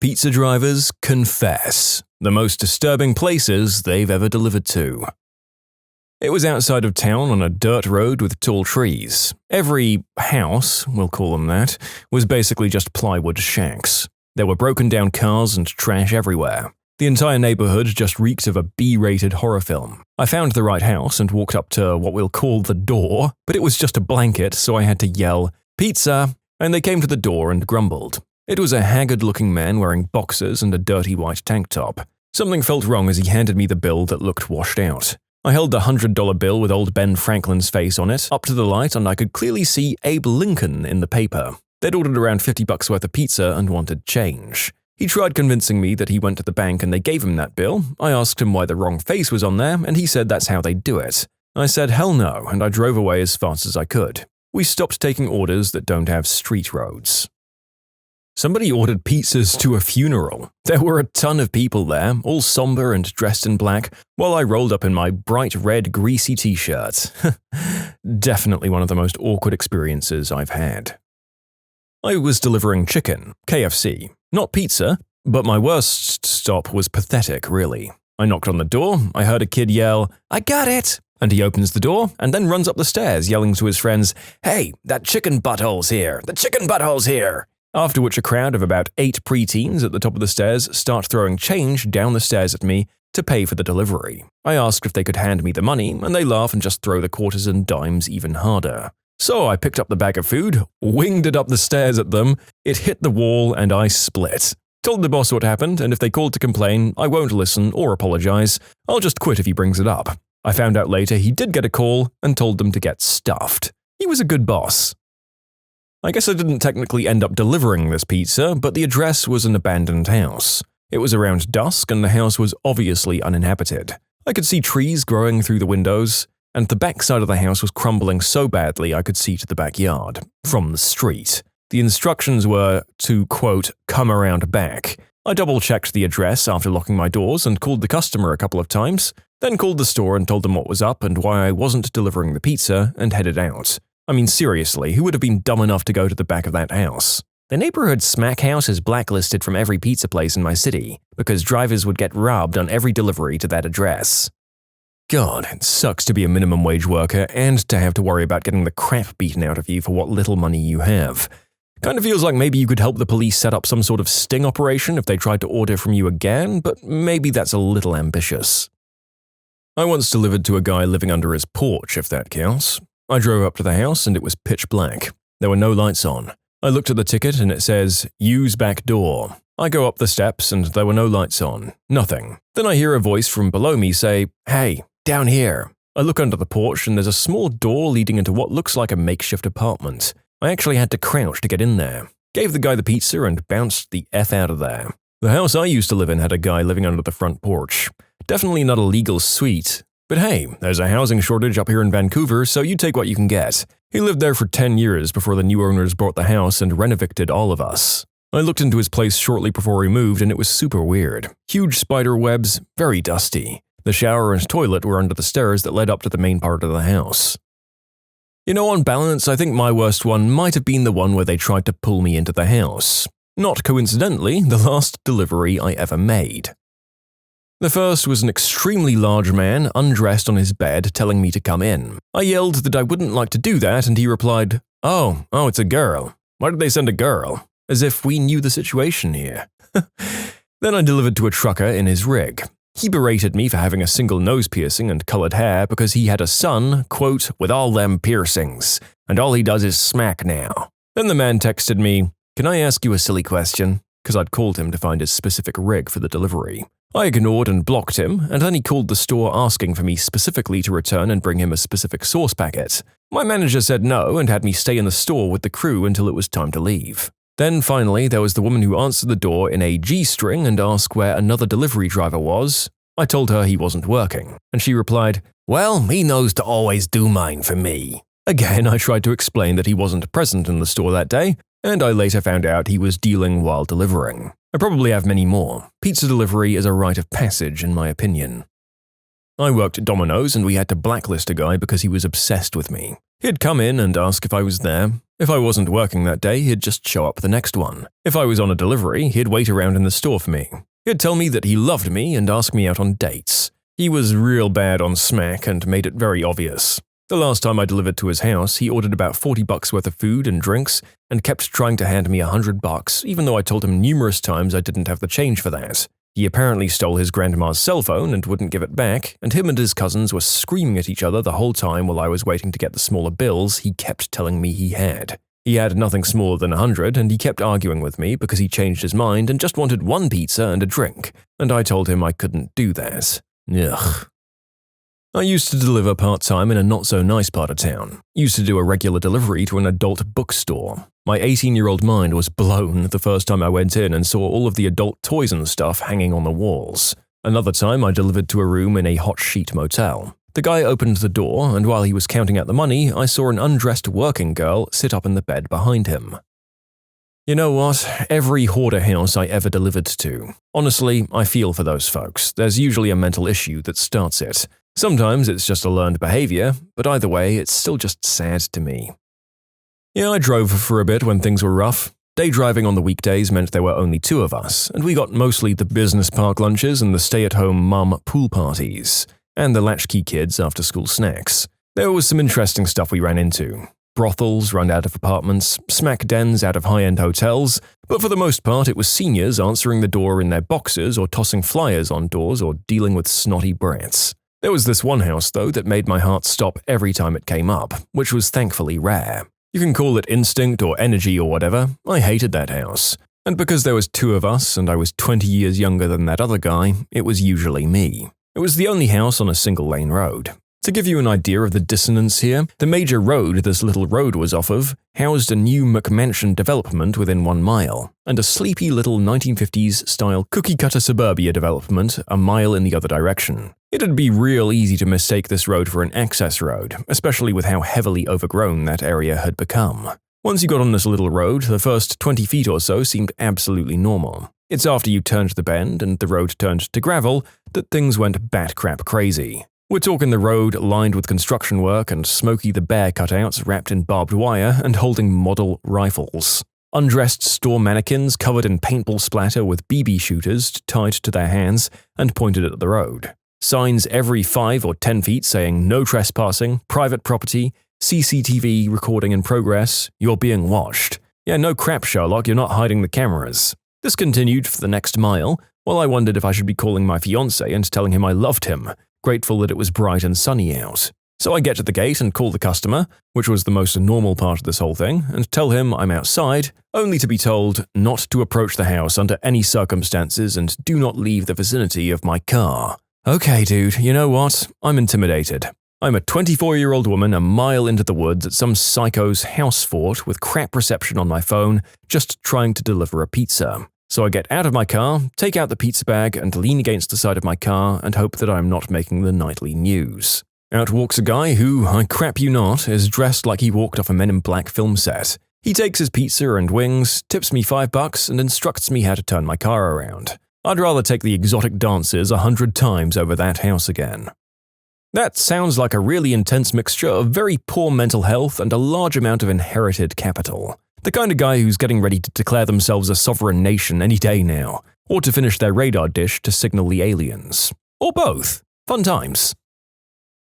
Pizza drivers confess the most disturbing places they've ever delivered to. It was outside of town on a dirt road with tall trees. Every house, we'll call them that, was basically just plywood shacks. There were broken down cars and trash everywhere. The entire neighborhood just reeked of a B-rated horror film. I found the right house and walked up to what we'll call the door, but it was just a blanket, so I had to yell, "Pizza!" and they came to the door and grumbled. It was a haggard-looking man wearing boxers and a dirty white tank top. Something felt wrong as he handed me the bill that looked washed out. I held the $100 bill with old Ben Franklin's face on it up to the light, and I could clearly see Abe Lincoln in the paper. They'd ordered around $50 worth of pizza and wanted change. He tried convincing me that he went to the bank and they gave him that bill. I asked him why the wrong face was on there, and he said that's how they do it. I said hell no, and I drove away as fast as I could. We stopped taking orders that don't have street roads. Somebody ordered pizzas to a funeral. There were a ton of people there, all somber and dressed in black, while I rolled up in my bright red greasy t-shirt. Definitely one of the most awkward experiences I've had. I was delivering chicken, KFC, not pizza, but my worst stop was pathetic, really. I knocked on the door, I heard a kid yell, "I got it!" And he opens the door and then runs up the stairs yelling to his friends, "Hey, that chicken butthole's here! The chicken butthole's here!" After which a crowd of about 8 preteens at the top of the stairs start throwing change down the stairs at me to pay for the delivery. I asked if they could hand me the money, and they laugh and just throw the quarters and dimes even harder. So I picked up the bag of food, winged it up the stairs at them, it hit the wall, and I split. Told the boss what happened, and if they called to complain, I won't listen or apologize. I'll just quit if he brings it up. I found out later he did get a call and told them to get stuffed. He was a good boss. I guess I didn't technically end up delivering this pizza, but the address was an abandoned house. It was around dusk and the house was obviously uninhabited. I could see trees growing through the windows, and the backside of the house was crumbling so badly I could see to the backyard, from the street. The instructions were to, quote, "come around back." I double-checked the address after locking my doors and called the customer a couple of times, then called the store and told them what was up and why I wasn't delivering the pizza, and headed out. I mean, seriously, who would have been dumb enough to go to the back of that house? The neighborhood smack house is blacklisted from every pizza place in my city because drivers would get robbed on every delivery to that address. God, it sucks to be a minimum wage worker and to have to worry about getting the crap beaten out of you for what little money you have. Kind of feels like maybe you could help the police set up some sort of sting operation if they tried to order from you again, but maybe that's a little ambitious. I once delivered to a guy living under his porch, if that counts. I drove up to the house and it was pitch black. There were no lights on. I looked at the ticket and it says, "Use back door." I go up the steps and there were no lights on. Nothing. Then I hear a voice from below me say, "Hey, down here." I look under the porch and there's a small door leading into what looks like a makeshift apartment. I actually had to crouch to get in there. Gave the guy the pizza and bounced the F out of there. The house I used to live in had a guy living under the front porch. Definitely not a legal suite. But hey, there's a housing shortage up here in Vancouver, so you take what you can get. He lived there for 10 years before the new owners bought the house and renovicted all of us. I looked into his place shortly before we moved and it was super weird. Huge spider webs, very dusty. The shower and toilet were under the stairs that led up to the main part of the house. You know, on balance, I think my worst one might have been the one where they tried to pull me into the house. Not coincidentally, the last delivery I ever made. The first was an extremely large man, undressed on his bed, telling me to come in. I yelled that I wouldn't like to do that, and he replied, Oh, it's a girl. Why did they send a girl? As if we knew the situation here. Then I delivered to a trucker in his rig. He berated me for having a single nose piercing and colored hair because he had a son, quote, "with all them piercings, and all he does is smack now." Then the man texted me, "Can I ask you a silly question?" Because I'd called him to find his specific rig for the delivery. I ignored and blocked him, and then he called the store asking for me specifically to return and bring him a specific sauce packet. My manager said no and had me stay in the store with the crew until it was time to leave. Then finally, there was the woman who answered the door in a G-string and asked where another delivery driver was. I told her he wasn't working, and she replied, "Well, he knows to always do mine for me." Again, I tried to explain that he wasn't present in the store that day, and I later found out he was dealing while delivering. I probably have many more. Pizza delivery is a rite of passage, in my opinion. I worked at Domino's and we had to blacklist a guy because he was obsessed with me. He'd come in and ask if I was there. If I wasn't working that day, he'd just show up the next one. If I was on a delivery, he'd wait around in the store for me. He'd tell me that he loved me and ask me out on dates. He was real bad on smack and made it very obvious. The last time I delivered to his house, he ordered about $40 worth of food and drinks and kept trying to hand me $100, even though I told him numerous times I didn't have the change for that. He apparently stole his grandma's cell phone and wouldn't give it back, and him and his cousins were screaming at each other the whole time while I was waiting to get the smaller bills he kept telling me he had. He had nothing smaller than 100, and he kept arguing with me because he changed his mind and just wanted one pizza and a drink, and I told him I couldn't do that. Ugh. I used to deliver part-time in a not-so-nice part of town. Used to do a regular delivery to an adult bookstore. My 18-year-old mind was blown the first time I went in and saw all of the adult toys and stuff hanging on the walls. Another time I delivered to a room in a hot sheet motel. The guy opened the door, and while he was counting out the money, I saw an undressed working girl sit up in the bed behind him. You know what? Every hoarder house I ever delivered to. Honestly, I feel for those folks. There's usually a mental issue that starts it. Sometimes it's just a learned behavior, but either way, it's still just sad to me. Yeah, I drove for a bit when things were rough. Day driving on the weekdays meant there were only two of us, and we got mostly the business park lunches and the stay-at-home mum pool parties, and the latchkey kids after-school snacks. There was some interesting stuff we ran into. Brothels run out of apartments, smack dens out of high-end hotels, but for the most part it was seniors answering the door in their boxers or tossing flyers on doors or dealing with snotty brats. There was this one house, though, that made my heart stop every time it came up, which was thankfully rare. You can call it instinct or energy or whatever, I hated that house. And because there was two of us and I was 20 years younger than that other guy, it was usually me. It was the only house on a single-lane road. To give you an idea of the dissonance here, the major road this little road was off of housed a new McMansion development within 1 mile, and a sleepy little 1950s-style cookie-cutter suburbia development a mile in the other direction. It'd be real easy to mistake this road for an access road, especially with how heavily overgrown that area had become. Once you got on this little road, the first 20 feet or so seemed absolutely normal. It's after you turned the bend and the road turned to gravel that things went bat-crap crazy. We're talking the road lined with construction work and Smokey the Bear cutouts wrapped in barbed wire and holding model rifles. Undressed store mannequins covered in paintball splatter with BB shooters tied to their hands and pointed at the road. Signs every 5 or 10 feet saying no trespassing, private property, CCTV recording in progress, you're being watched. Yeah, no crap, Sherlock, you're not hiding the cameras. This continued for the next mile, while I wondered if I should be calling my fiancé and telling him I loved him, grateful that it was bright and sunny out. So I get to the gate and call the customer, which was the most normal part of this whole thing, and tell him I'm outside, only to be told not to approach the house under any circumstances and do not leave the vicinity of my car. Okay, dude, you know what? I'm intimidated. I'm a 24-year-old woman a mile into the woods at some psycho's house fort with crap reception on my phone, just trying to deliver a pizza. So I get out of my car, take out the pizza bag, and lean against the side of my car and hope that I'm not making the nightly news. Out walks a guy who, I crap you not, is dressed like he walked off a Men in Black film set. He takes his pizza and wings, tips me $5, and instructs me how to turn my car around. I'd rather take the exotic dances 100 times over that house again. That sounds like a really intense mixture of very poor mental health and a large amount of inherited capital. The kind of guy who's getting ready to declare themselves a sovereign nation any day now, or to finish their radar dish to signal the aliens. Or both. Fun times.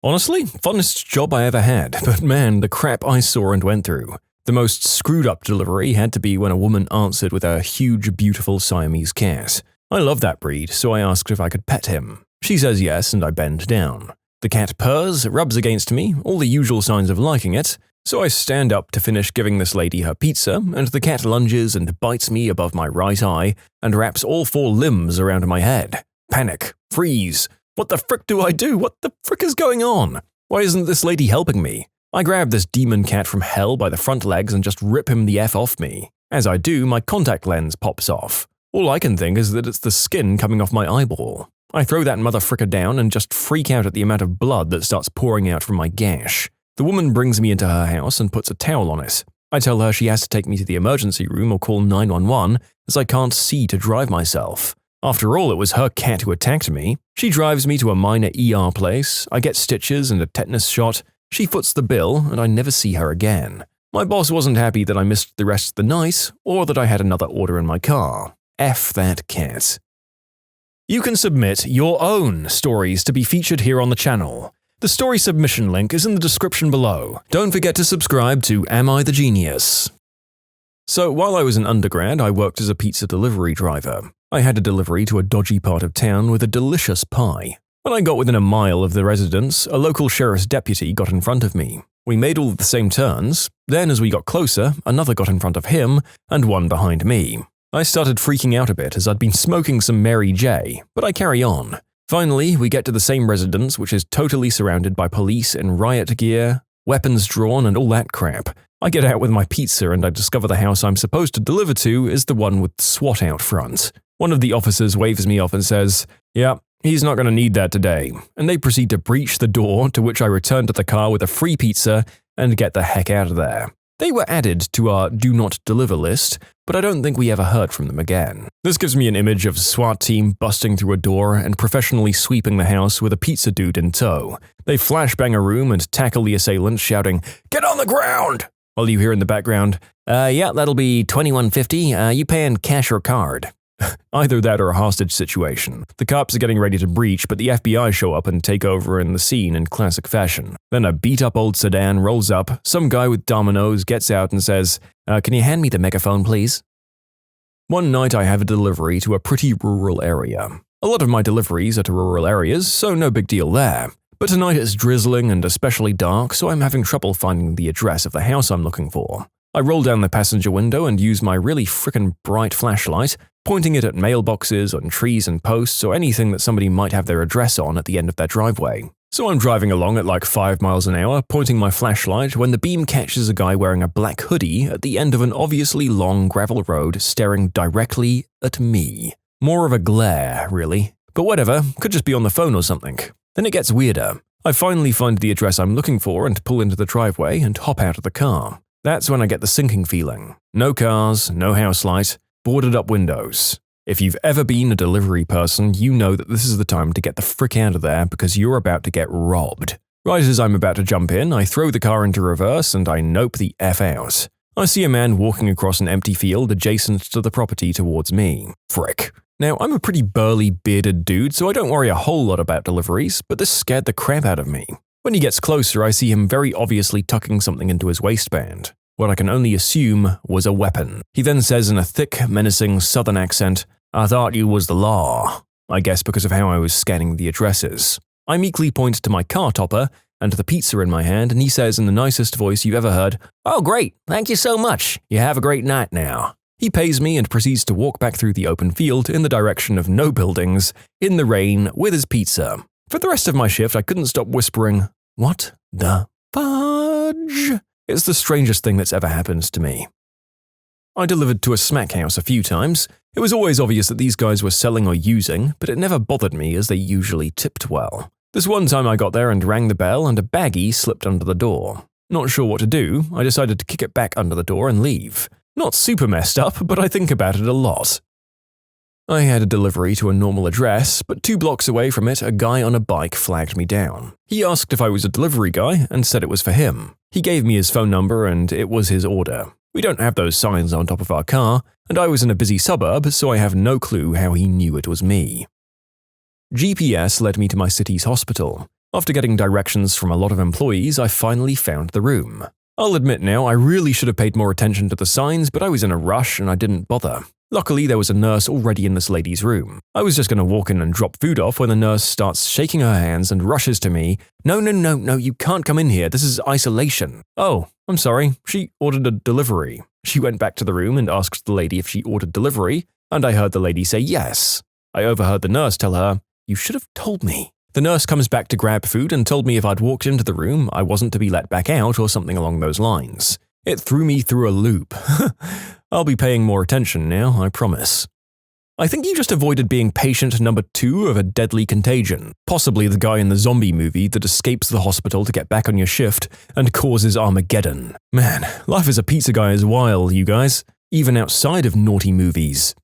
Honestly, funnest job I ever had, but man, the crap I saw and went through. The most screwed up delivery had to be when a woman answered with a huge, beautiful Siamese cat. I love that breed, so I asked if I could pet him. She says yes, and I bend down. The cat purrs, rubs against me, all the usual signs of liking it, so I stand up to finish giving this lady her pizza, and the cat lunges and bites me above my right eye and wraps all 4 limbs around my head. Panic. Freeze. What the frick do I do? What the frick is going on? Why isn't this lady helping me? I grab this demon cat from hell by the front legs and just rip him the F off me. As I do, my contact lens pops off. All I can think is that it's the skin coming off my eyeball. I throw that motherfricker down and just freak out at the amount of blood that starts pouring out from my gash. The woman brings me into her house and puts a towel on it. I tell her she has to take me to the emergency room or call 911 as I can't see to drive myself. After all, it was her cat who attacked me. She drives me to a minor ER place, I get stitches and a tetanus shot, she foots the bill, and I never see her again. My boss wasn't happy that I missed the rest of the night, or that I had another order in my car. F that cat. You can submit your own stories to be featured here on the channel. The story submission link is in the description below. Don't forget to subscribe to Am I the Genius? So while I was an undergrad, I worked as a pizza delivery driver. I had a delivery to a dodgy part of town with a delicious pie. When I got within a mile of the residence, a local sheriff's deputy got in front of me. We made all of the same turns. Then as we got closer, another got in front of him, and one behind me. I started freaking out a bit as I'd been smoking some Mary J, but I carry on. Finally, we get to the same residence, which is totally surrounded by police in riot gear, weapons drawn, and all that crap. I get out with my pizza and I discover the house I'm supposed to deliver to is the one with SWAT out front. One of the officers waves me off and says, "Yeah, he's not going to need that today," and they proceed to breach the door, to which I return to the car with a free pizza and get the heck out of there. They were added to our Do Not Deliver list, but I don't think we ever heard from them again. This gives me an image of SWAT team busting through a door and professionally sweeping the house with a pizza dude in tow. They flashbang a room and tackle the assailant, shouting, "Get on the ground!" While you hear in the background, "Yeah, that'll be $21.50, you paying cash or card?" Either that or a hostage situation. The cops are getting ready to breach, but the FBI show up and take over in the scene in classic fashion. Then a beat-up old sedan rolls up, some guy with dominoes gets out and says, "Can you hand me the megaphone, please?" One night I have a delivery to a pretty rural area. A lot of my deliveries are to rural areas, so no big deal there. But tonight it's drizzling and especially dark, so I'm having trouble finding the address of the house I'm looking for. I roll down the passenger window and use my really frickin' bright flashlight, pointing it at mailboxes, on trees and posts, or anything that somebody might have their address on at the end of their driveway. So I'm driving along at like 5 miles an hour, pointing my flashlight, when the beam catches a guy wearing a black hoodie at the end of an obviously long gravel road staring directly at me. More of a glare, really. But whatever, could just be on the phone or something. Then it gets weirder. I finally find the address I'm looking for and pull into the driveway and hop out of the car. That's when I get the sinking feeling. No cars, no house light, boarded up windows. If you've ever been a delivery person, you know that this is the time to get the frick out of there because you're about to get robbed. Right as I'm about to jump in, I throw the car into reverse and I nope the F out. I see a man walking across an empty field adjacent to the property towards me. Frick. Now, I'm a pretty burly, bearded dude, so I don't worry a whole lot about deliveries, but this scared the crap out of me. When he gets closer, I see him very obviously tucking something into his waistband. What I can only assume was a weapon. He then says in a thick, menacing southern accent, "I thought you was the law." I guess because of how I was scanning the addresses. I meekly point to my car topper and the pizza in my hand, and he says in the nicest voice you've ever heard, "Oh great, thank you so much. You have a great night now." He pays me and proceeds to walk back through the open field in the direction of no buildings, in the rain, with his pizza. For the rest of my shift, I couldn't stop whispering, "What the fudge?" It's the strangest thing that's ever happened to me. I delivered to a smack house a few times. It was always obvious that these guys were selling or using, but it never bothered me as they usually tipped well. This one time I got there and rang the bell and a baggie slipped under the door. Not sure what to do, I decided to kick it back under the door and leave. Not super messed up, but I think about it a lot. I had a delivery to a normal address, but 2 blocks away from it, a guy on a bike flagged me down. He asked if I was a delivery guy and said it was for him. He gave me his phone number and it was his order. We don't have those signs on top of our car, and I was in a busy suburb, so I have no clue how he knew it was me. GPS led me to my city's hospital. After getting directions from a lot of employees, I finally found the room. I'll admit now, I really should have paid more attention to the signs, but I was in a rush and I didn't bother. Luckily, there was a nurse already in this lady's room. I was just going to walk in and drop food off when the nurse starts shaking her hands and rushes to me. No, you can't come in here. This is isolation." "Oh, I'm sorry. She ordered a delivery." She went back to the room and asked the lady if she ordered delivery, and I heard the lady say yes. I overheard the nurse tell her, "You should have told me." The nurse comes back to grab food and told me if I'd walked into the room, I wasn't to be let back out or something along those lines. It threw me through a loop. I'll be paying more attention now, I promise. I think you just avoided being patient number 2 of a deadly contagion, possibly the guy in the zombie movie that escapes the hospital to get back on your shift and causes Armageddon. Man, life as a pizza guy is wild, you guys, even outside of naughty movies.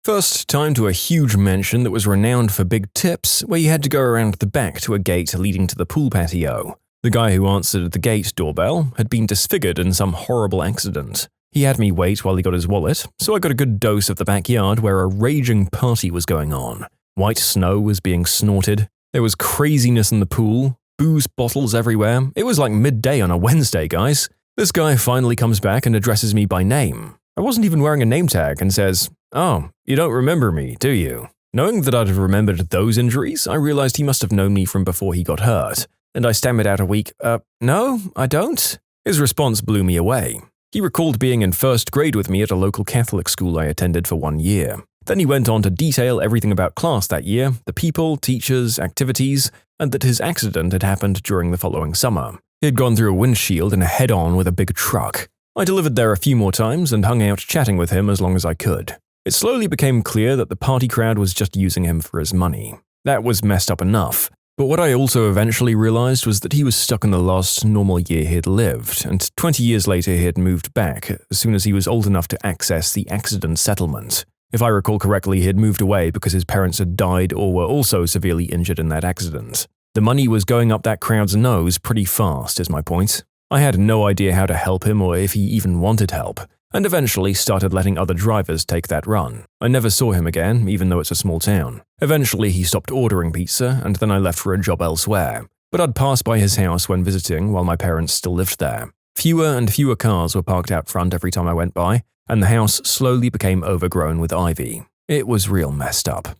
First time to a huge mansion that was renowned for big tips, where you had to go around the back to a gate leading to the pool patio. The guy who answered the gate doorbell had been disfigured in some horrible accident. He had me wait while he got his wallet, so I got a good dose of the backyard where a raging party was going on. White snow was being snorted. There was craziness in the pool, booze bottles everywhere. It was like midday on a Wednesday, guys. This guy finally comes back and addresses me by name. I wasn't even wearing a name tag and says, "Oh, you don't remember me, do you?" Knowing that I'd have remembered those injuries, I realized he must have known me from before he got hurt, and I stammered out a weak, "No, I don't." His response blew me away. He recalled being in first grade with me at a local Catholic school I attended for 1 year. Then he went on to detail everything about class that year, the people, teachers, activities, and that his accident had happened during the following summer. He had gone through a windshield in a head-on with a big truck. I delivered there a few more times and hung out chatting with him as long as I could. It slowly became clear that the party crowd was just using him for his money. That was messed up enough. But what I also eventually realized was that he was stuck in the last normal year he'd lived, and 20 years later he had moved back as soon as he was old enough to access the accident settlement. If I recall correctly, he had moved away because his parents had died or were also severely injured in that accident. The money was going up that crowd's nose pretty fast, is my point. I had no idea how to help him or if he even wanted help, and eventually started letting other drivers take that run. I never saw him again, even though it's a small town. Eventually he stopped ordering pizza, and then I left for a job elsewhere. But I'd pass by his house when visiting while my parents still lived there. Fewer and fewer cars were parked out front every time I went by, and the house slowly became overgrown with ivy. It was real messed up.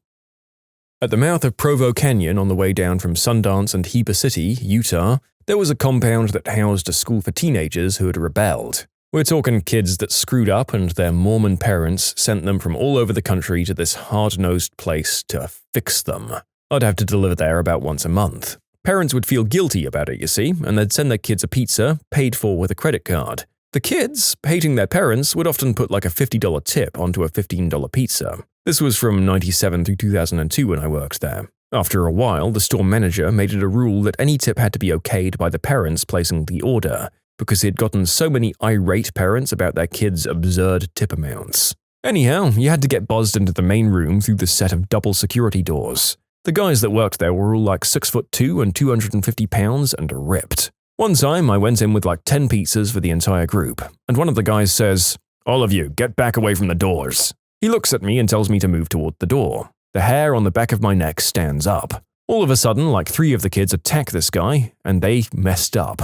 At the mouth of Provo Canyon on the way down from Sundance and Heber City, Utah, there was a compound that housed a school for teenagers who had rebelled. We're talking kids that screwed up and their Mormon parents sent them from all over the country to this hard-nosed place to fix them. I'd have to deliver there about once a month. Parents would feel guilty about it, you see, and they'd send their kids a pizza, paid for with a credit card. The kids, hating their parents, would often put like a $50 tip onto a $15 pizza. This was from 97 through 2002 when I worked there. After a while, the store manager made it a rule that any tip had to be okayed by the parents placing the order, because he had gotten so many irate parents about their kids' absurd tip amounts. Anyhow, you had to get buzzed into the main room through the set of double security doors. The guys that worked there were all like 6'2" and 250 pounds and ripped. One time, I went in with like 10 pizzas for the entire group, and one of the guys says, "All of you, get back away from the doors." He looks at me and tells me to move toward the door. The hair on the back of my neck stands up. All of a sudden, like 3 of the kids attack this guy, and they messed up.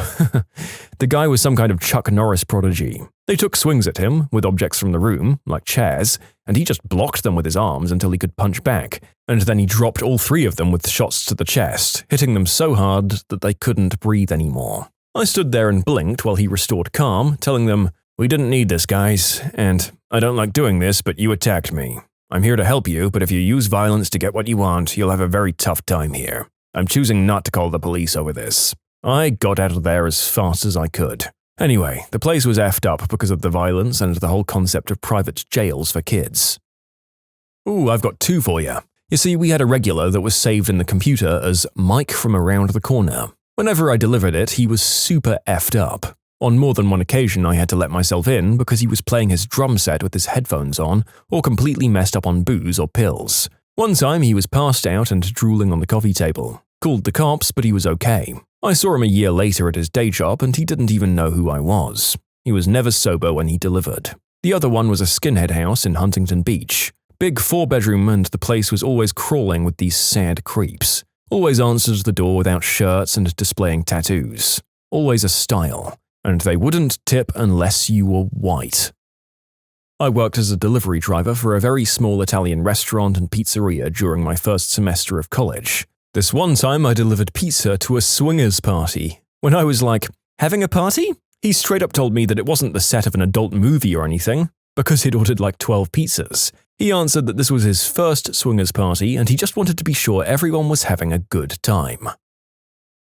The guy was some kind of Chuck Norris prodigy. They took swings at him with objects from the room, like chairs, and he just blocked them with his arms until he could punch back, and then he dropped all 3 of them with shots to the chest, hitting them so hard that they couldn't breathe anymore. I stood there and blinked while he restored calm, telling them, "We didn't need this, guys, and I don't like doing this, but you attacked me. I'm here to help you, but if you use violence to get what you want, you'll have a very tough time here. I'm choosing not to call the police over this." I got out of there as fast as I could. Anyway, the place was effed up because of the violence and the whole concept of private jails for kids. Ooh, I've got 2 for you. You see, we had a regular that was saved in the computer as Mike from around the corner. Whenever I delivered it, he was super effed up. On more than one occasion, I had to let myself in because he was playing his drum set with his headphones on or completely messed up on booze or pills. One time, he was passed out and drooling on the coffee table. Called the cops, but he was okay. I saw him a year later at his day job and he didn't even know who I was. He was never sober when he delivered. The other one was a skinhead house in Huntington Beach. Big 4-bedroom, and the place was always crawling with these sad creeps. Always answered the door without shirts and displaying tattoos. Always a style. And they wouldn't tip unless you were white. I worked as a delivery driver for a very small Italian restaurant and pizzeria during my first semester of college. This one time I delivered pizza to a swingers party. When I was like, "Having a party?" He straight up told me that it wasn't the set of an adult movie or anything, because he'd ordered like 12 pizzas. He answered that this was his first swingers party and he just wanted to be sure everyone was having a good time.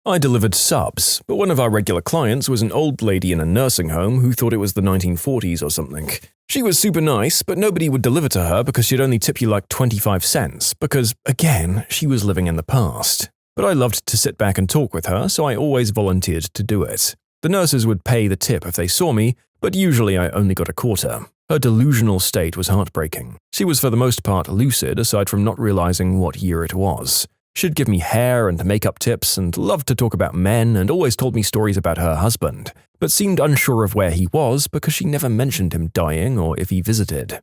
I delivered subs, but one of our regular clients was an old lady in a nursing home who thought it was the 1940s or something. She was super nice, but nobody would deliver to her because she'd only tip you like 25 cents, because, again, she was living in the past. But I loved to sit back and talk with her, so I always volunteered to do it. The nurses would pay the tip if they saw me, but usually I only got a quarter. Her delusional state was heartbreaking. She was for the most part lucid aside from not realizing what year it was. She'd give me hair and makeup tips and loved to talk about men and always told me stories about her husband, but seemed unsure of where he was because she never mentioned him dying or if he visited.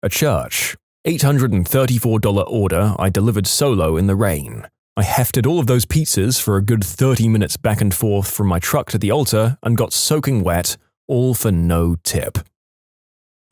A church. $834 order I delivered solo in the rain. I hefted all of those pizzas for a good 30 minutes back and forth from my truck to the altar and got soaking wet, all for no tip.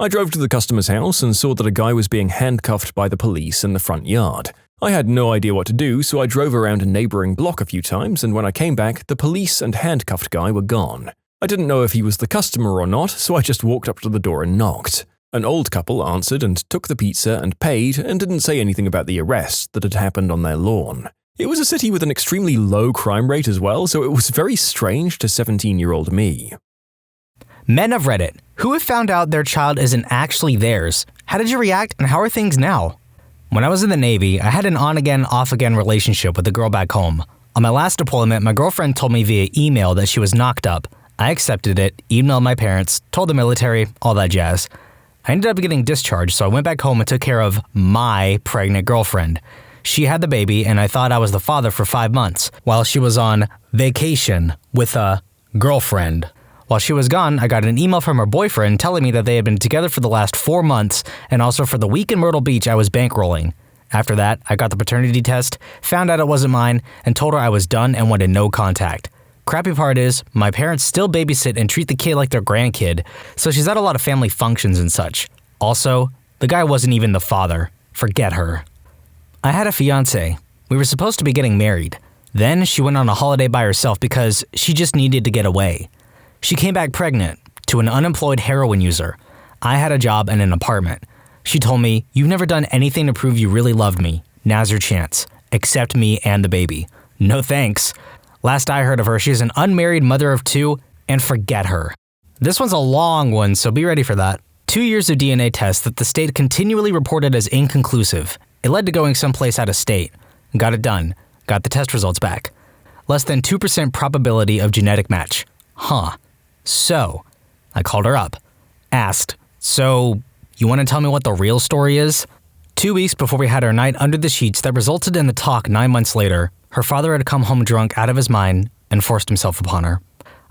I drove to the customer's house and saw that a guy was being handcuffed by the police in the front yard. I had no idea what to do, so I drove around a neighboring block a few times, and when I came back, the police and handcuffed guy were gone. I didn't know if he was the customer or not, so I just walked up to the door and knocked. An old couple answered and took the pizza and paid and didn't say anything about the arrest that had happened on their lawn. It was a city with an extremely low crime rate as well, so it was very strange to 17-year-old me. Men of Reddit, who have found out their child isn't actually theirs? How did you react and how are things now? When I was in the Navy, I had an on-again, off-again relationship with a girl back home. On my last deployment, my girlfriend told me via email that she was knocked up. I accepted it, emailed my parents, told the military, all that jazz. I ended up getting discharged, so I went back home and took care of my pregnant girlfriend. She had the baby, and I thought I was the father for 5 months, while she was on vacation with a girlfriend. While she was gone, I got an email from her boyfriend telling me that they had been together for the last 4 months, and also for the week in Myrtle Beach I was bankrolling. After that, I got the paternity test, found out it wasn't mine, and told her I was done and wanted no contact. Crappy part is, my parents still babysit and treat the kid like their grandkid, so she's at a lot of family functions and such. Also, the guy wasn't even the father. Forget her. I had a fiancé. We were supposed to be getting married. Then she went on a holiday by herself because she just needed to get away. She came back pregnant to an unemployed heroin user. I had a job and an apartment. She told me, "You've never done anything to prove you really loved me. Now's your chance. Accept me and the baby." No thanks. Last I heard of her, she's an unmarried mother of 2, and forget her. This one's a long one, so be ready for that. 2 years of DNA tests that the state continually reported as inconclusive. It led to going someplace out of state. Got it done. Got the test results back. Less than 2% probability of genetic match. Huh. So, I called her up. Asked, "So, you want to tell me what the real story is?" 2 weeks before we had our night under the sheets that resulted in the talk 9 months later, her father had come home drunk out of his mind and forced himself upon her.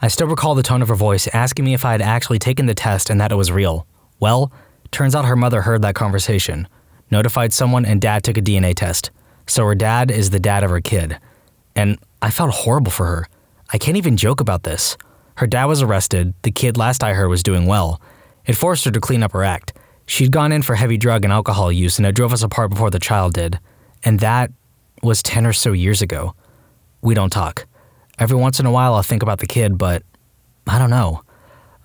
I still recall the tone of her voice asking me if I had actually taken the test and that it was real. Well, turns out her mother heard that conversation, notified someone, and dad took a DNA test. So her dad is the dad of her kid. And I felt horrible for her. I can't even joke about this. Her dad was arrested. The kid, last I heard, was doing well. It forced her to clean up her act. She'd gone in for heavy drug and alcohol use, and it drove us apart before the child did. And that was 10 or so years ago. We don't talk. Every once in a while I'll think about the kid, but I don't know.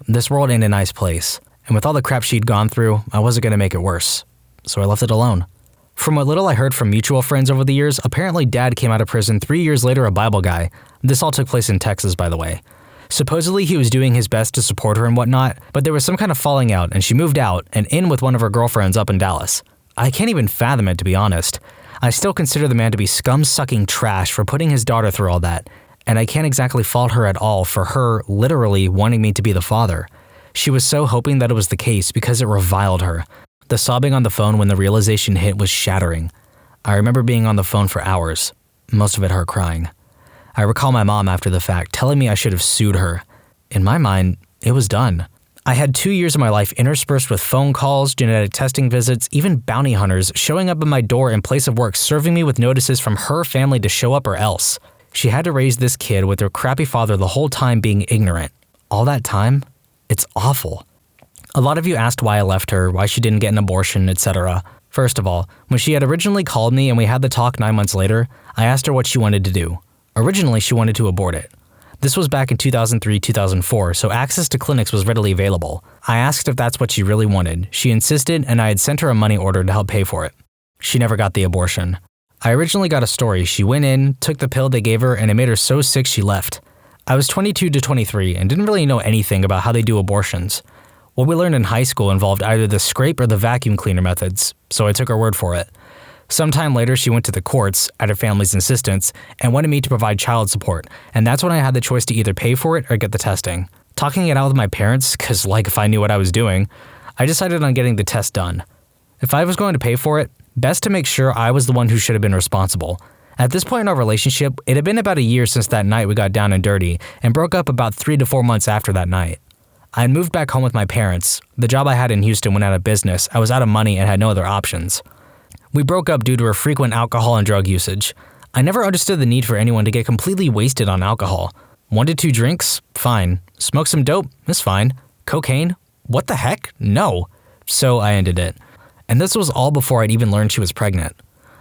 This world ain't a nice place. And with all the crap she'd gone through, I wasn't going to make it worse. So I left it alone. From what little I heard from mutual friends over the years, apparently dad came out of prison 3 years later a Bible guy. This all took place in Texas, by the way. Supposedly he was doing his best to support her and whatnot, but there was some kind of falling out and she moved out and in with one of her girlfriends up in Dallas. I can't even fathom it, to be honest. I still consider the man to be scum-sucking trash for putting his daughter through all that, and I can't exactly fault her at all for her literally wanting me to be the father. She was so hoping that it was the case because it reviled her. The sobbing on the phone when the realization hit was shattering. I remember being on the phone for hours, most of it her crying. I recall my mom after the fact telling me I should have sued her. In my mind, it was done. I had 2 years of my life interspersed with phone calls, genetic testing visits, even bounty hunters showing up at my door in place of work serving me with notices from her family to show up or else. She had to raise this kid with her crappy father the whole time being ignorant. All that time? It's awful. A lot of you asked why I left her, why she didn't get an abortion, etc. First of all, when she had originally called me and we had the talk 9 months later, I asked her what she wanted to do. Originally, she wanted to abort it. This was back in 2003-2004, so access to clinics was readily available. I asked if that's what she really wanted. She insisted, and I had sent her a money order to help pay for it. She never got the abortion. I originally got a story. She went in, took the pill they gave her, and it made her so sick she left. I was 22 to 23 and didn't really know anything about how they do abortions. What we learned in high school involved either the scrape or the vacuum cleaner methods, so I took her word for it. Sometime later, she went to the courts, at her family's insistence, and wanted me to provide child support, and that's when I had the choice to either pay for it or get the testing. Talking it out with my parents, because if I knew what I was doing, I decided on getting the test done. If I was going to pay for it, best to make sure I was the one who should have been responsible. At this point in our relationship, it had been about a year since that night we got down and dirty and broke up about 3 to 4 months after that night. I had moved back home with my parents. The job I had in Houston went out of business. I was out of money and had no other options. We broke up due to her frequent alcohol and drug usage. I never understood the need for anyone to get completely wasted on alcohol. 1 to 2 drinks? Fine. Smoke some dope? That's fine. Cocaine? What the heck? No. So I ended it. And this was all before I'd even learned she was pregnant.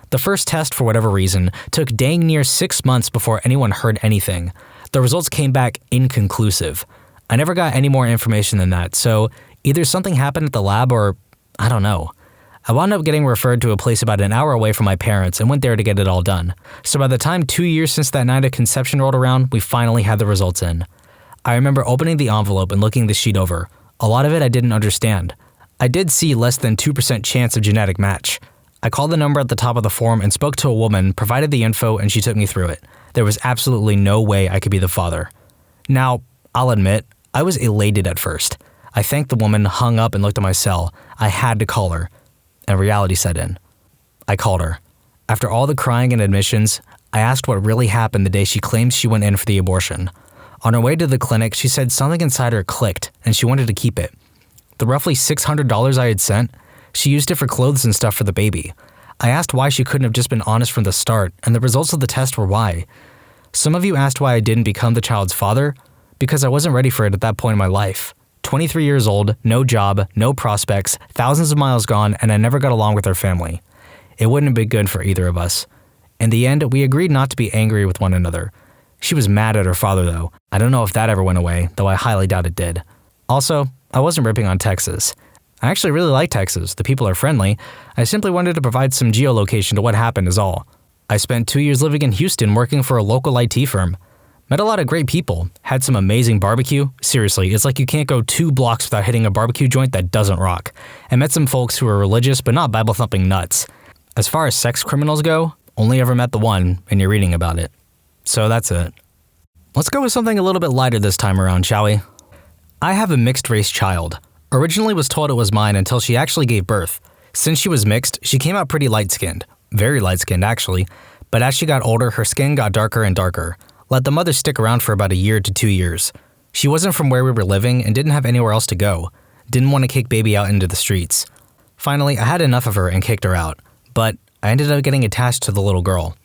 The first test, for whatever reason, took dang near 6 months before anyone heard anything. The results came back inconclusive. I never got any more information than that, so either something happened at the lab or I don't know. I wound up getting referred to a place about an hour away from my parents and went there to get it all done. So by the time 2 years since that night of conception rolled around, we finally had the results in. I remember opening the envelope and looking the sheet over. A lot of it I didn't understand. I did see less than 2% chance of genetic match. I called the number at the top of the form and spoke to a woman, provided the info, and she took me through it. There was absolutely no way I could be the father. Now, I'll admit, I was elated at first. I thanked the woman, hung up, and looked at my cell. I had to call her. And reality set in. I called her. After all the crying and admissions, I asked what really happened the day she claimed she went in for the abortion. On her way to the clinic, she said something inside her clicked, and she wanted to keep it. The roughly $600 I had sent, she used it for clothes and stuff for the baby. I asked why she couldn't have just been honest from the start, and the results of the test were why. Some of you asked why I didn't become the child's father, because I wasn't ready for it at that point in my life. 23 years old, no job, no prospects, thousands of miles gone, and I never got along with her family. It wouldn't have been good for either of us. In the end, we agreed not to be angry with one another. She was mad at her father though. I don't know if that ever went away, though I highly doubt it did. Also, I wasn't ripping on Texas. I actually really like Texas. The people are friendly. I simply wanted to provide some geolocation to what happened is all. I spent 2 years living in Houston working for a local IT firm. Met a lot of great people. Had some amazing barbecue. Seriously, it's like you can't go 2 blocks without hitting a barbecue joint that doesn't rock. And met some folks who are religious but not Bible-thumping nuts. As far as sex criminals go, only ever met the one, and you're reading about it. So that's it. Let's go with something a little bit lighter this time around, shall we? I have a mixed-race child. Originally was told it was mine until she actually gave birth. Since she was mixed, she came out pretty light-skinned. Very light-skinned, actually. But as she got older, her skin got darker and darker. Let the mother stick around for about 1 year to 2 years. She wasn't from where we were living and didn't have anywhere else to go. Didn't want to kick baby out into the streets. Finally, I had enough of her and kicked her out. But I ended up getting attached to the little girl.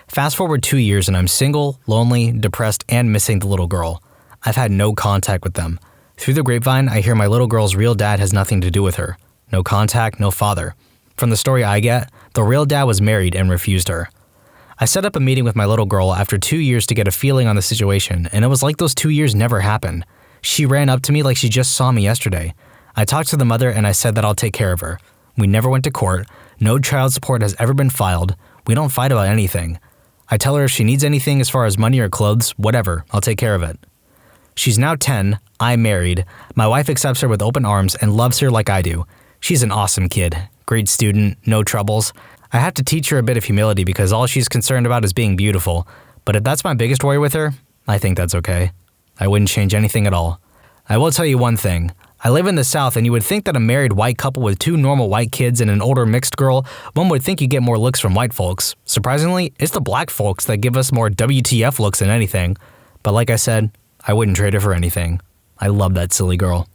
Fast forward 2 years and I'm single, lonely, depressed, and missing the little girl. I've had no contact with them. Through the grapevine, I hear my little girl's real dad has nothing to do with her. No contact, no father. From the story I get, the real dad was married and refused her. I set up a meeting with my little girl after 2 years to get a feeling on the situation, and it was like those 2 years never happened. She ran up to me like she just saw me yesterday. I talked to the mother and I said that I'll take care of her. We never went to court. No child support has ever been filed. We don't fight about anything. I tell her if she needs anything as far as money or clothes, whatever, I'll take care of it. She's now 10, I'm married. My wife accepts her with open arms and loves her like I do. She's an awesome kid, great student, no troubles. I have to teach her a bit of humility because all she's concerned about is being beautiful. But if that's my biggest worry with her, I think that's okay. I wouldn't change anything at all. I will tell you one thing. I live in the South and you would think that a married white couple with 2 normal white kids and an older mixed girl, one would think you get more looks from white folks. Surprisingly, it's the black folks that give us more WTF looks than anything. But like I said, I wouldn't trade her for anything. I love that silly girl.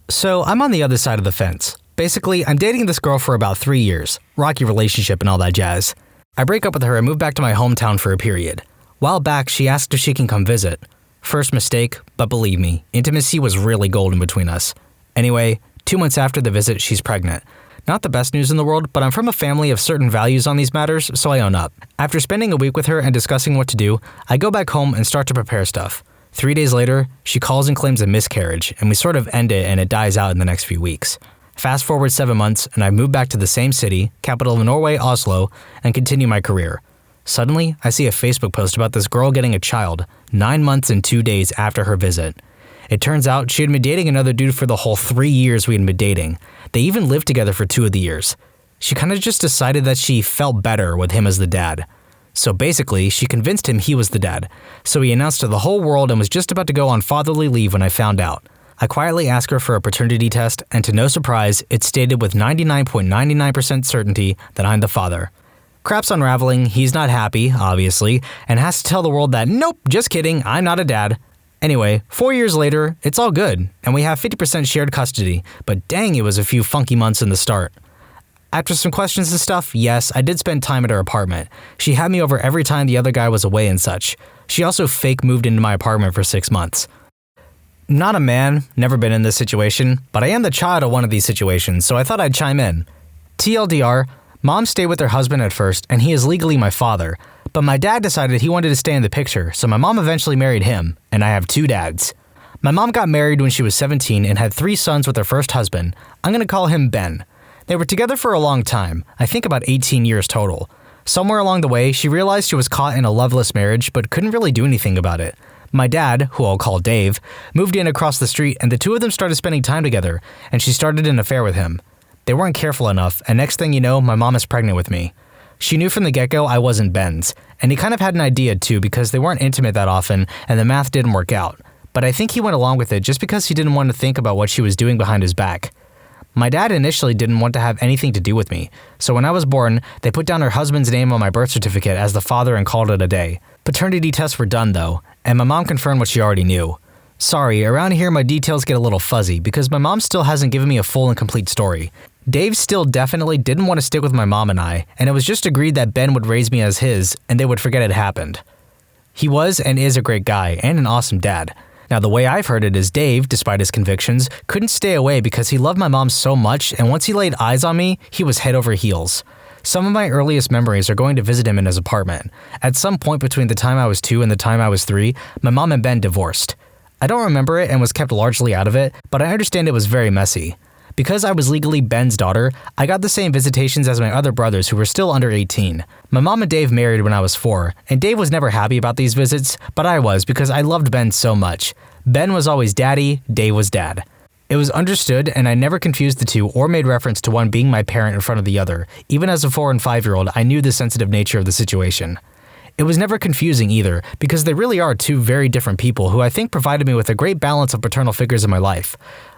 So I'm on the other side of the fence. Basically, I'm dating this girl for about 3 years. Rocky relationship and all that jazz. I break up with her and move back to my hometown for a period. While back, she asked if she can come visit. First mistake, but believe me, intimacy was really golden between us. Anyway, 2 months after the visit, she's pregnant. Not the best news in the world, but I'm from a family of certain values on these matters, so I own up. After spending a week with her and discussing what to do, I go back home and start to prepare stuff. 3 days later, she calls and claims a miscarriage, and we sort of end it and it dies out in the next few weeks. Fast forward 7 months, and I move back to the same city, capital of Norway, Oslo, and continue my career. Suddenly, I see a Facebook post about this girl getting a child, 9 months and 2 days after her visit. It turns out she had been dating another dude for the whole 3 years we had been dating. They even lived together for 2 of the years. She kind of just decided that she felt better with him as the dad. So basically, she convinced him he was the dad. So he announced to the whole world and was just about to go on fatherly leave when I found out. I quietly ask her for a paternity test, and to no surprise, it's stated with 99.99% certainty that I'm the father. Crap's unraveling, he's not happy, obviously, and has to tell the world that, nope, just kidding, I'm not a dad. Anyway, 4 years later, it's all good, and we have 50% shared custody, but dang, it was a few funky months in the start. After some questions and stuff, yes, I did spend time at her apartment. She had me over every time the other guy was away and such. She also fake moved into my apartment for 6 months. Not a man, never been in this situation, but I am the child of one of these situations, so I thought I'd chime in. TLDR, Mom stayed with her husband at first, and he is legally my father, but my dad decided he wanted to stay in the picture, so my mom eventually married him, and I have 2 dads. My mom got married when she was 17 and had 3 sons with her first husband. I'm gonna call him Ben. They were together for a long time, I think about 18 years total. Somewhere along the way, she realized she was caught in a loveless marriage, but couldn't really do anything about it. My dad, who I'll call Dave, moved in across the street and the two of them started spending time together, and she started an affair with him. They weren't careful enough, and next thing you know, my mom is pregnant with me. She knew from the get-go I wasn't Ben's, and he kind of had an idea too because they weren't intimate that often and the math didn't work out. But I think he went along with it just because he didn't want to think about what she was doing behind his back. My dad initially didn't want to have anything to do with me, so when I was born, they put down her husband's name on my birth certificate as the father and called it a day. Paternity tests were done though, and my mom confirmed what she already knew. Sorry, around here my details get a little fuzzy because my mom still hasn't given me a full and complete story. Dave still definitely didn't want to stick with my mom and I, and it was just agreed that Ben would raise me as his, and they would forget it happened. He was and is a great guy, and an awesome dad. Now the way I've heard it is Dave, despite his convictions, couldn't stay away because he loved my mom so much, and once he laid eyes on me, he was head over heels. Some of my earliest memories are going to visit him in his apartment. At some point between the time I was 2 and the time I was 3, my mom and Ben divorced. I don't remember it and was kept largely out of it, but I understand it was very messy. Because I was legally Ben's daughter, I got the same visitations as my other brothers who were still under 18. My mom and Dave married when I was 4, and Dave was never happy about these visits, but I was because I loved Ben so much. Ben was always daddy, Dave was dad. It was understood, and I never confused the two or made reference to one being my parent in front of the other. Even as a 4- and 5-year-old, I knew the sensitive nature of the situation. It was never confusing either, because they really are 2 very different people who I think provided me with a great balance of paternal figures in my life.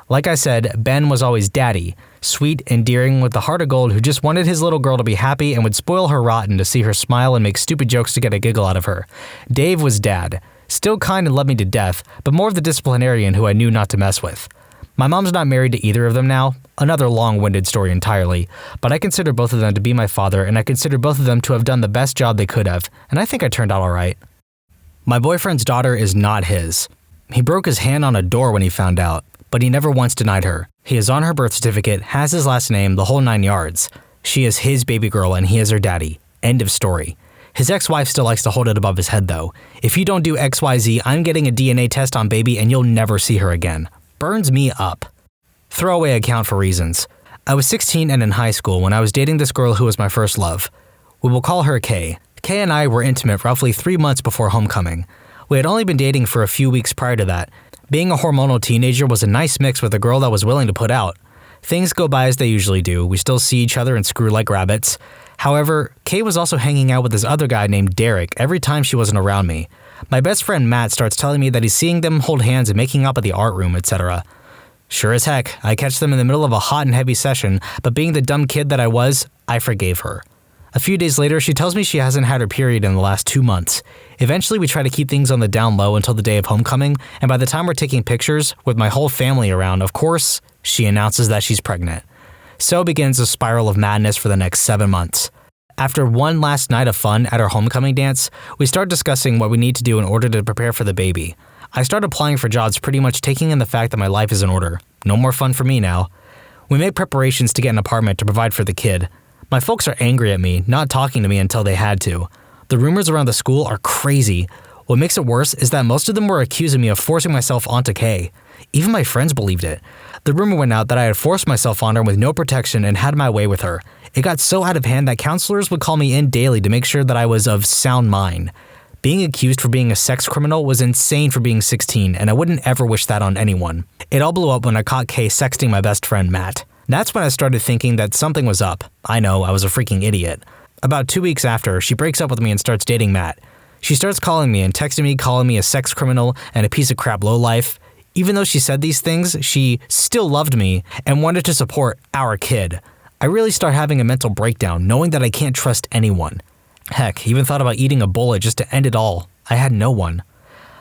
Like I said, Ben was always daddy, sweet, endearing, with the heart of gold who just wanted his little girl to be happy and would spoil her rotten to see her smile and make stupid jokes to get a giggle out of her. Dave was dad, still kind and loved me to death, but more of the disciplinarian who I knew not to mess with. My mom's not married to either of them now, another long-winded story entirely, but I consider both of them to be my father and I consider both of them to have done the best job they could have, and I think I turned out alright. My boyfriend's daughter is not his. He broke his hand on a door when he found out, but he never once denied her. He is on her birth certificate, has his last name, the whole 9 yards. She is his baby girl and he is her daddy. End of story. His ex-wife still likes to hold it above his head though. If you don't do XYZ, I'm getting a DNA test on baby and you'll never see her again. Burns me up. Throwaway account for reasons. I was 16 and in high school when I was dating this girl who was my first love. We will call her Kay. Kay and I were intimate roughly 3 months before homecoming. We had only been dating for a few weeks prior to that. Being a hormonal teenager was a nice mix with a girl that was willing to put out. Things go by as they usually do. We still see each other and screw like rabbits. However, Kay was also hanging out with this other guy named Derek every time she wasn't around me. My best friend Matt starts telling me that he's seeing them hold hands and making up at the art room, etc. Sure as heck, I catch them in the middle of a hot and heavy session, but being the dumb kid that I was, I forgave her. A few days later, she tells me she hasn't had her period in the last 2 months. Eventually, we try to keep things on the down low until the day of homecoming, and by the time we're taking pictures, with my whole family around, of course, she announces that she's pregnant. So begins a spiral of madness for the next 7 months. After one last night of fun at our homecoming dance, we start discussing what we need to do in order to prepare for the baby. I start applying for jobs pretty much taking in the fact that my life is in order. No more fun for me now. We make preparations to get an apartment to provide for the kid. My folks are angry at me, not talking to me until they had to. The rumors around the school are crazy. What makes it worse is that most of them were accusing me of forcing myself onto Kay. Even my friends believed it. The rumor went out that I had forced myself on her with no protection and had my way with her. It got so out of hand that counselors would call me in daily to make sure that I was of sound mind. Being accused for being a sex criminal was insane for being 16, and I wouldn't ever wish that on anyone. It all blew up when I caught Kay sexting my best friend Matt. That's when I started thinking that something was up. I know, I was a freaking idiot. About 2 weeks after, she breaks up with me and starts dating Matt. She starts calling me and texting me, calling me a sex criminal and a piece of crap lowlife. Even though she said these things, she still loved me and wanted to support our kid. I really start having a mental breakdown knowing that I can't trust anyone. Heck, even thought about eating a bullet just to end it all. I had no one.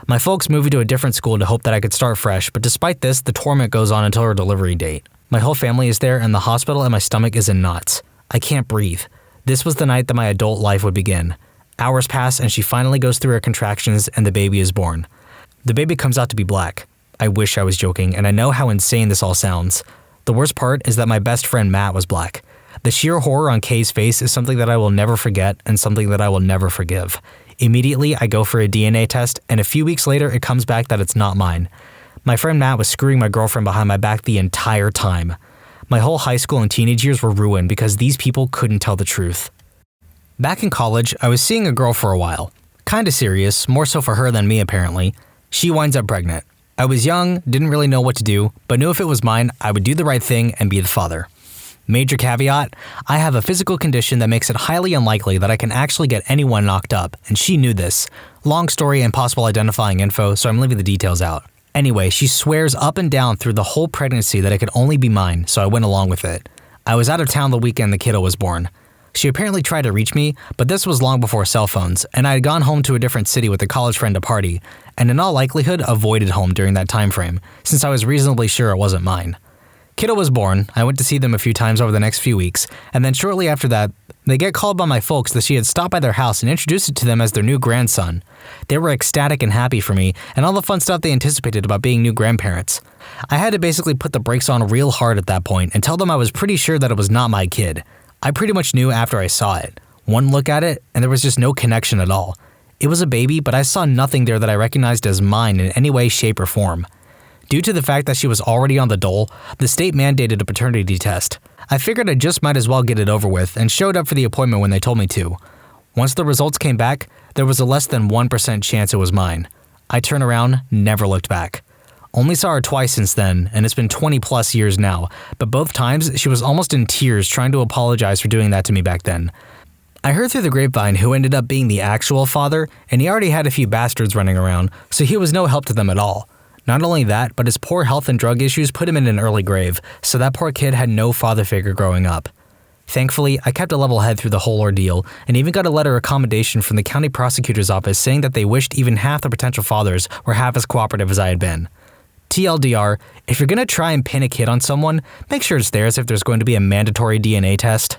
My folks moved me to a different school to hope that I could start fresh, but despite this, the torment goes on until her delivery date. My whole family is there in the hospital and my stomach is in knots. I can't breathe. This was the night that my adult life would begin. Hours pass and she finally goes through her contractions and the baby is born. The baby comes out to be black. I wish I was joking, and I know how insane this all sounds. The worst part is that my best friend Matt was black. The sheer horror on Kay's face is something that I will never forget and something that I will never forgive. Immediately, I go for a DNA test, and a few weeks later, it comes back that it's not mine. My friend Matt was screwing my girlfriend behind my back the entire time. My whole high school and teenage years were ruined because these people couldn't tell the truth. Back in college, I was seeing a girl for a while. Kinda serious, more so for her than me apparently. She winds up pregnant. I was young, didn't really know what to do, but knew if it was mine, I would do the right thing and be the father. Major caveat, I have a physical condition that makes it highly unlikely that I can actually get anyone knocked up, and she knew this. Long story and possible identifying info, so I'm leaving the details out. Anyway, she swears up and down through the whole pregnancy that it could only be mine, so I went along with it. I was out of town the weekend the kiddo was born. She apparently tried to reach me, but this was long before cell phones, and I had gone home to a different city with a college friend to party, and in all likelihood avoided home during that time frame, since I was reasonably sure it wasn't mine. Kiddo was born, I went to see them a few times over the next few weeks, and then shortly after that, they get called by my folks that she had stopped by their house and introduced it to them as their new grandson. They were ecstatic and happy for me, and all the fun stuff they anticipated about being new grandparents. I had to basically put the brakes on real hard at that point and tell them I was pretty sure that it was not my kid. I pretty much knew after I saw it. One look at it, and there was just no connection at all. It was a baby, but I saw nothing there that I recognized as mine in any way, shape, or form. Due to the fact that she was already on the dole, the state mandated a paternity test. I figured I just might as well get it over with and showed up for the appointment when they told me to. Once the results came back, there was a less than 1% chance it was mine. I turned around, never looked back. Only saw her twice since then, and it's been 20 plus years now, but both times she was almost in tears trying to apologize for doing that to me back then. I heard through the grapevine who ended up being the actual father, and he already had a few bastards running around, so he was no help to them at all. Not only that, but his poor health and drug issues put him in an early grave, so that poor kid had no father figure growing up. Thankfully, I kept a level head through the whole ordeal, and even got a letter of commendation from the county prosecutor's office saying that they wished even half the potential fathers were half as cooperative as I had been. TLDR, if you're gonna try and pin a kid on someone, make sure it's theirs if there's going to be a mandatory DNA test.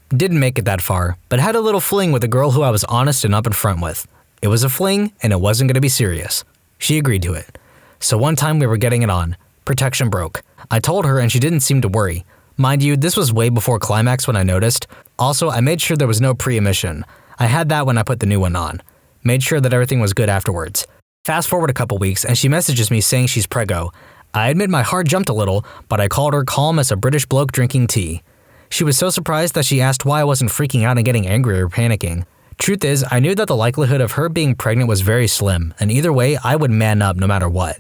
Didn't make it that far, but had a little fling with a girl who I was honest and up in front with. It was a fling, and it wasn't gonna be serious. She agreed to it. So one time we were getting it on. Protection broke. I told her and she didn't seem to worry. Mind you, this was way before climax when I noticed. Also, I made sure there was no pre-emission. I had that when I put the new one on. Made sure that everything was good afterwards. Fast forward a couple weeks and she messages me saying she's preggo. I admit my heart jumped a little, but I called her calm as a British bloke drinking tea. She was so surprised that she asked why I wasn't freaking out and getting angry or panicking. Truth is, I knew that the likelihood of her being pregnant was very slim, and either way, I would man up no matter what.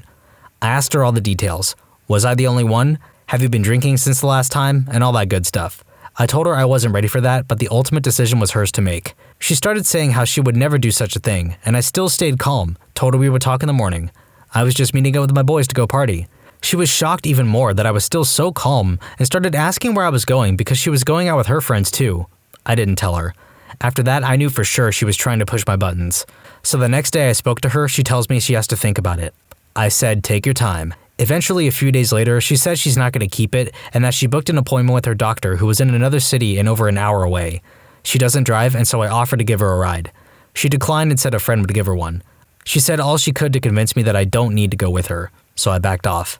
I asked her all the details. Was I the only one? Have you been drinking since the last time? And all that good stuff. I told her I wasn't ready for that, but the ultimate decision was hers to make. She started saying how she would never do such a thing, and I still stayed calm, told her we would talk in the morning. I was just meeting up with my boys to go party. She was shocked even more that I was still so calm and started asking where I was going because she was going out with her friends too. I didn't tell her. After that, I knew for sure she was trying to push my buttons. So the next day I spoke to her, she tells me she has to think about it. I said, take your time. Eventually, a few days later, she said she's not going to keep it and that she booked an appointment with her doctor who was in another city and over an hour away. She doesn't drive, and so I offered to give her a ride. She declined and said a friend would give her one. She said all she could to convince me that I don't need to go with her, so I backed off.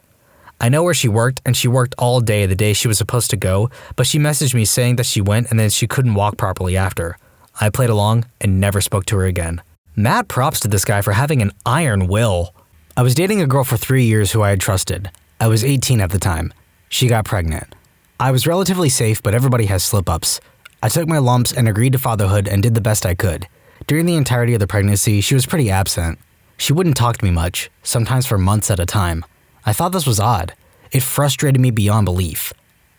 I know where she worked, and she worked all day the day she was supposed to go, but she messaged me saying that she went and then she couldn't walk properly after. I played along and never spoke to her again. Mad props to this guy for having an iron will. I was dating a girl for 3 years who I had trusted. I was 18 at the time. She got pregnant. I was relatively safe, but everybody has slip-ups. I took my lumps and agreed to fatherhood and did the best I could. During the entirety of the pregnancy, she was pretty absent. She wouldn't talk to me much, sometimes for months at a time. I thought this was odd. It frustrated me beyond belief.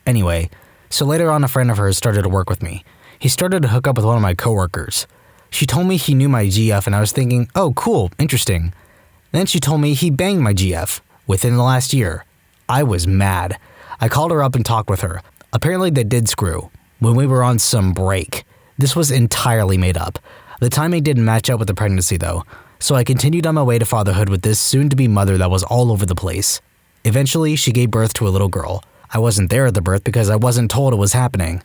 Anyway, so later on a friend of hers started to work with me. He started to hook up with one of my coworkers. She told me he knew my GF and I was thinking, oh cool, interesting. Then she told me he banged my GF. within the last year. I was mad. I called her up and talked with her. Apparently they did screw when we were on some break. This was entirely made up. The timing didn't match up with the pregnancy though, so I continued on my way to fatherhood with this soon-to-be mother that was all over the place. Eventually, she gave birth to a little girl. I wasn't there at the birth because I wasn't told it was happening.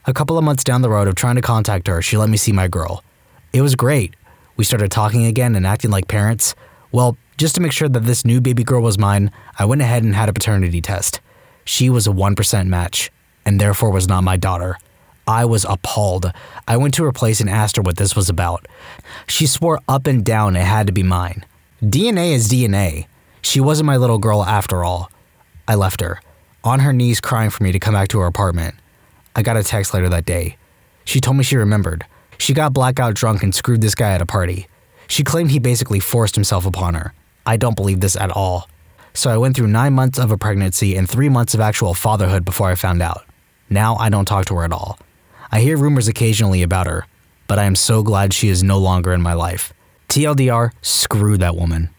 A couple of months down the road of trying to contact her, she let me see my girl. It was great. We started talking again and acting like parents. Well, just to make sure that this new baby girl was mine, I went ahead and had a paternity test. She was a 1% match, and therefore was not my daughter. I was appalled. I went to her place and asked her what this was about. She swore up and down it had to be mine. DNA is DNA. She wasn't my little girl after all. I left her, on her knees crying for me to come back to her apartment. I got a text later that day. She told me she remembered. She got blackout drunk and screwed this guy at a party. She claimed he basically forced himself upon her. I don't believe this at all. So I went through 9 months of a pregnancy and 3 months of actual fatherhood before I found out. Now I don't talk to her at all. I hear rumors occasionally about her, but I am so glad she is no longer in my life. TLDR, screw that woman.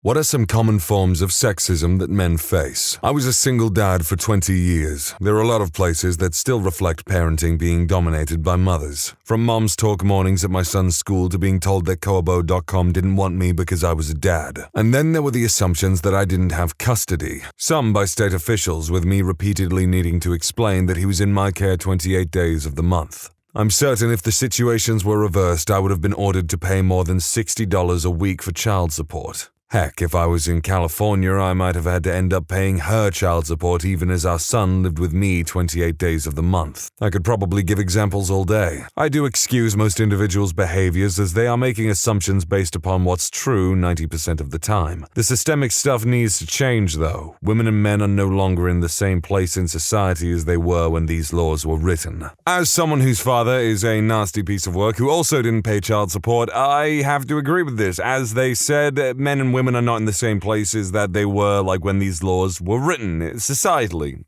What are some common forms of sexism that men face? I was a single dad for 20 years. There are a lot of places that still reflect parenting being dominated by mothers. From mom's talk mornings at my son's school to being told that Koabo.com didn't want me because I was a dad. And then there were the assumptions that I didn't have custody. Some by state officials, with me repeatedly needing to explain that he was in my care 28 days of the month. I'm certain if the situations were reversed, I would have been ordered to pay more than $60 a week for child support. Heck, if I was in California, I might have had to end up paying her child support even as our son lived with me 28 days of the month. I could probably give examples all day. I do excuse most individuals' behaviors as they are making assumptions based upon what's true 90% of the time. The systemic stuff needs to change though. Women and men are no longer in the same place in society as they were when these laws were written. As someone whose father is a nasty piece of work who also didn't pay child support, I have to agree with this. As they said, men and women are not in the same places that they were like when these laws were written, societally,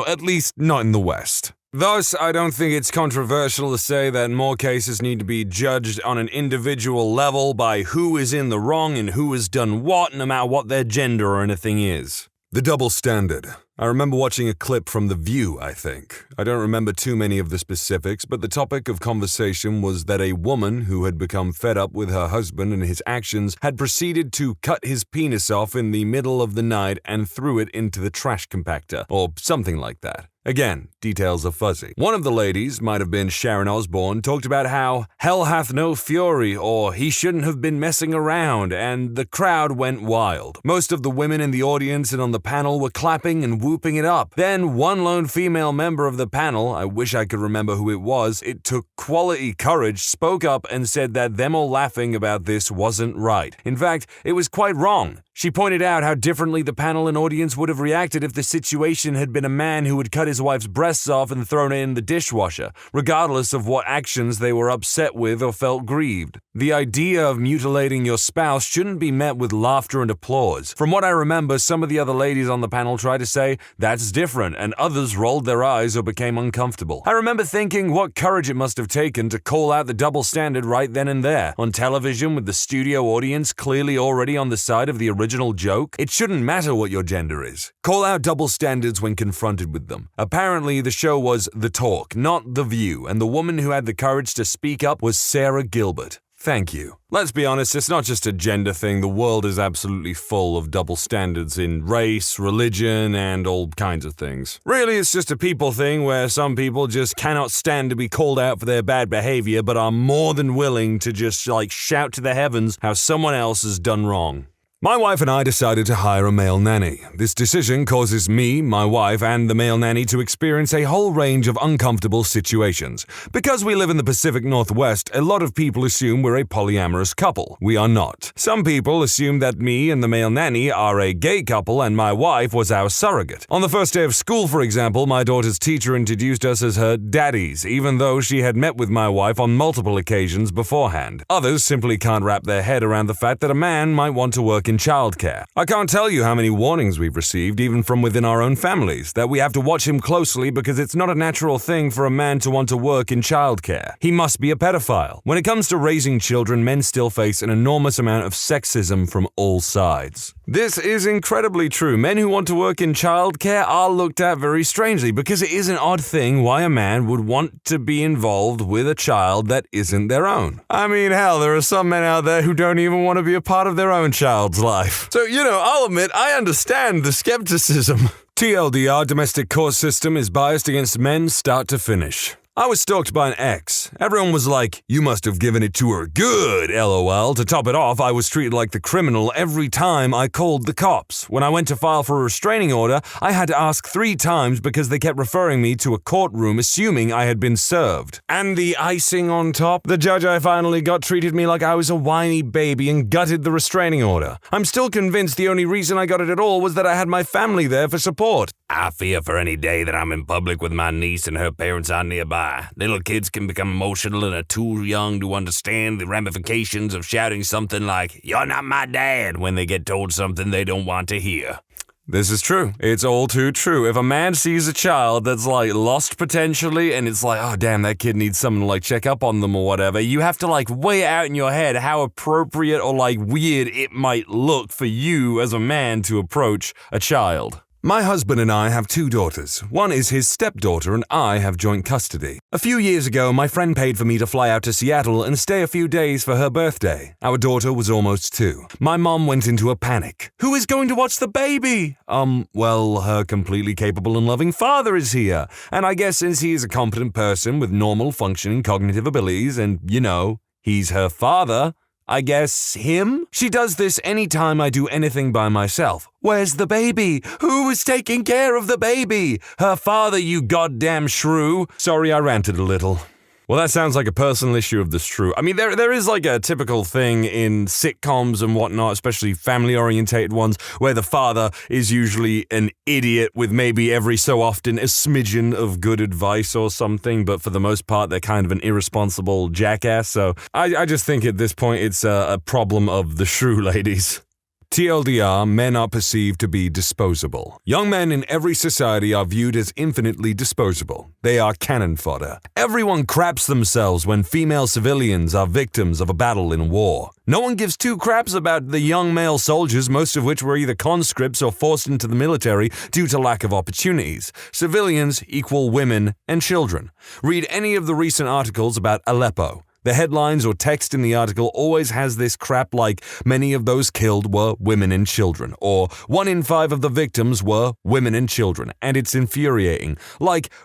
at least not in the West. Thus, I don't think it's controversial to say that more cases need to be judged on an individual level by who is in the wrong and who has done what, no matter what their gender or anything is. The double standard. I remember watching a clip from The View, I think. I don't remember too many of the specifics, but the topic of conversation was that a woman who had become fed up with her husband and his actions had proceeded to cut his penis off in the middle of the night and threw it into the trash compactor, or something like that. Again, details are fuzzy. One of the ladies, might have been Sharon Osbourne, talked about how hell hath no fury or he shouldn't have been messing around, and the crowd went wild. Most of the women in the audience and on the panel were clapping and whooping it up. Then one lone female member of the panel, I wish I could remember who it was, it took quality courage, spoke up and said that them all laughing about this wasn't right. In fact, it was quite wrong. She pointed out how differently the panel and audience would have reacted if the situation had been a man who had cut his wife's breasts off and thrown it in the dishwasher, regardless of what actions they were upset with or felt grieved. The idea of mutilating your spouse shouldn't be met with laughter and applause. From what I remember, some of the other ladies on the panel tried to say, that's different, and others rolled their eyes or became uncomfortable. I remember thinking what courage it must have taken to call out the double standard right then and there, on television with the studio audience clearly already on the side of the original joke. It shouldn't matter what your gender is. Call out double standards when confronted with them. Apparently, the show was The Talk, not The View, and the woman who had the courage to speak up was Sarah Gilbert. Thank you. Let's be honest, it's not just a gender thing. The world is absolutely full of double standards in race, religion, and all kinds of things. Really, it's just a people thing where some people just cannot stand to be called out for their bad behavior, but are more than willing to just shout to the heavens how someone else has done wrong. My wife and I decided to hire a male nanny. This decision causes me, my wife, and the male nanny to experience a whole range of uncomfortable situations. Because we live in the Pacific Northwest, a lot of people assume we're a polyamorous couple. We are not. Some people assume that me and the male nanny are a gay couple and my wife was our surrogate. On the first day of school, for example, my daughter's teacher introduced us as her daddies, even though she had met with my wife on multiple occasions beforehand. Others simply can't wrap their head around the fact that a man might want to work in in childcare. I can't tell you how many warnings we've received, even from within our own families, that we have to watch him closely because it's not a natural thing for a man to want to work in childcare. He must be a pedophile. When it comes to raising children, men still face an enormous amount of sexism from all sides. This is incredibly true. Men who want to work in childcare are looked at very strangely because it is an odd thing why a man would want to be involved with a child that isn't their own. I mean, hell, there are some men out there who don't even want to be a part of their own child's life. So, I'll admit, I understand the skepticism. TLDR, domestic court system is biased against men start to finish. I was stalked by an ex. Everyone was like, "You must have given it to her good, LOL." To top it off, I was treated like the criminal every time I called the cops. When I went to file for a restraining order, I had to ask 3 times because they kept referring me to a courtroom assuming I had been served. And the icing on top, the judge I finally got treated me like I was a whiny baby and gutted the restraining order. I'm still convinced the only reason I got it at all was that I had my family there for support. I fear for any day that I'm in public with my niece and her parents are nearby. Little kids can become emotional and are too young to understand the ramifications of shouting something like, "You're not my dad," when they get told something they don't want to hear. This is true. It's all too true. If a man sees a child that's lost potentially and it's like, oh damn, that kid needs someone to check up on them or whatever, you have to weigh it out in your head how appropriate or weird it might look for you as a man to approach a child. My husband and I have 2 daughters. One is his stepdaughter and I have joint custody. A few years ago, my friend paid for me to fly out to Seattle and stay a few days for her birthday. Our daughter was almost 2. My mom went into a panic. Who is going to watch the baby? Well, her completely capable and loving father is here. And I guess since he is a competent person with normal functioning cognitive abilities and, he's her father, I guess him? She does this anytime I do anything by myself. Where's the baby? Who is taking care of the baby? Her father, you goddamn shrew. Sorry, I ranted a little. Well, that sounds like a personal issue of the shrew. I mean, there is a typical thing in sitcoms and whatnot, especially family-orientated ones, where the father is usually an idiot with maybe every so often a smidgen of good advice or something, but for the most part, they're kind of an irresponsible jackass. So I just think at this point it's a problem of the shrew ladies. TLDR, men are perceived to be disposable. Young men in every society are viewed as infinitely disposable. They are cannon fodder. Everyone craps themselves when female civilians are victims of a battle in war. No one gives 2 craps about the young male soldiers, most of which were either conscripts or forced into the military due to lack of opportunities. Civilians equal women and children. Read any of the recent articles about Aleppo. The headlines or text in the article always has this crap like, many of those killed were women and children, or 1 in 5 of the victims were women and children, and it's infuriating.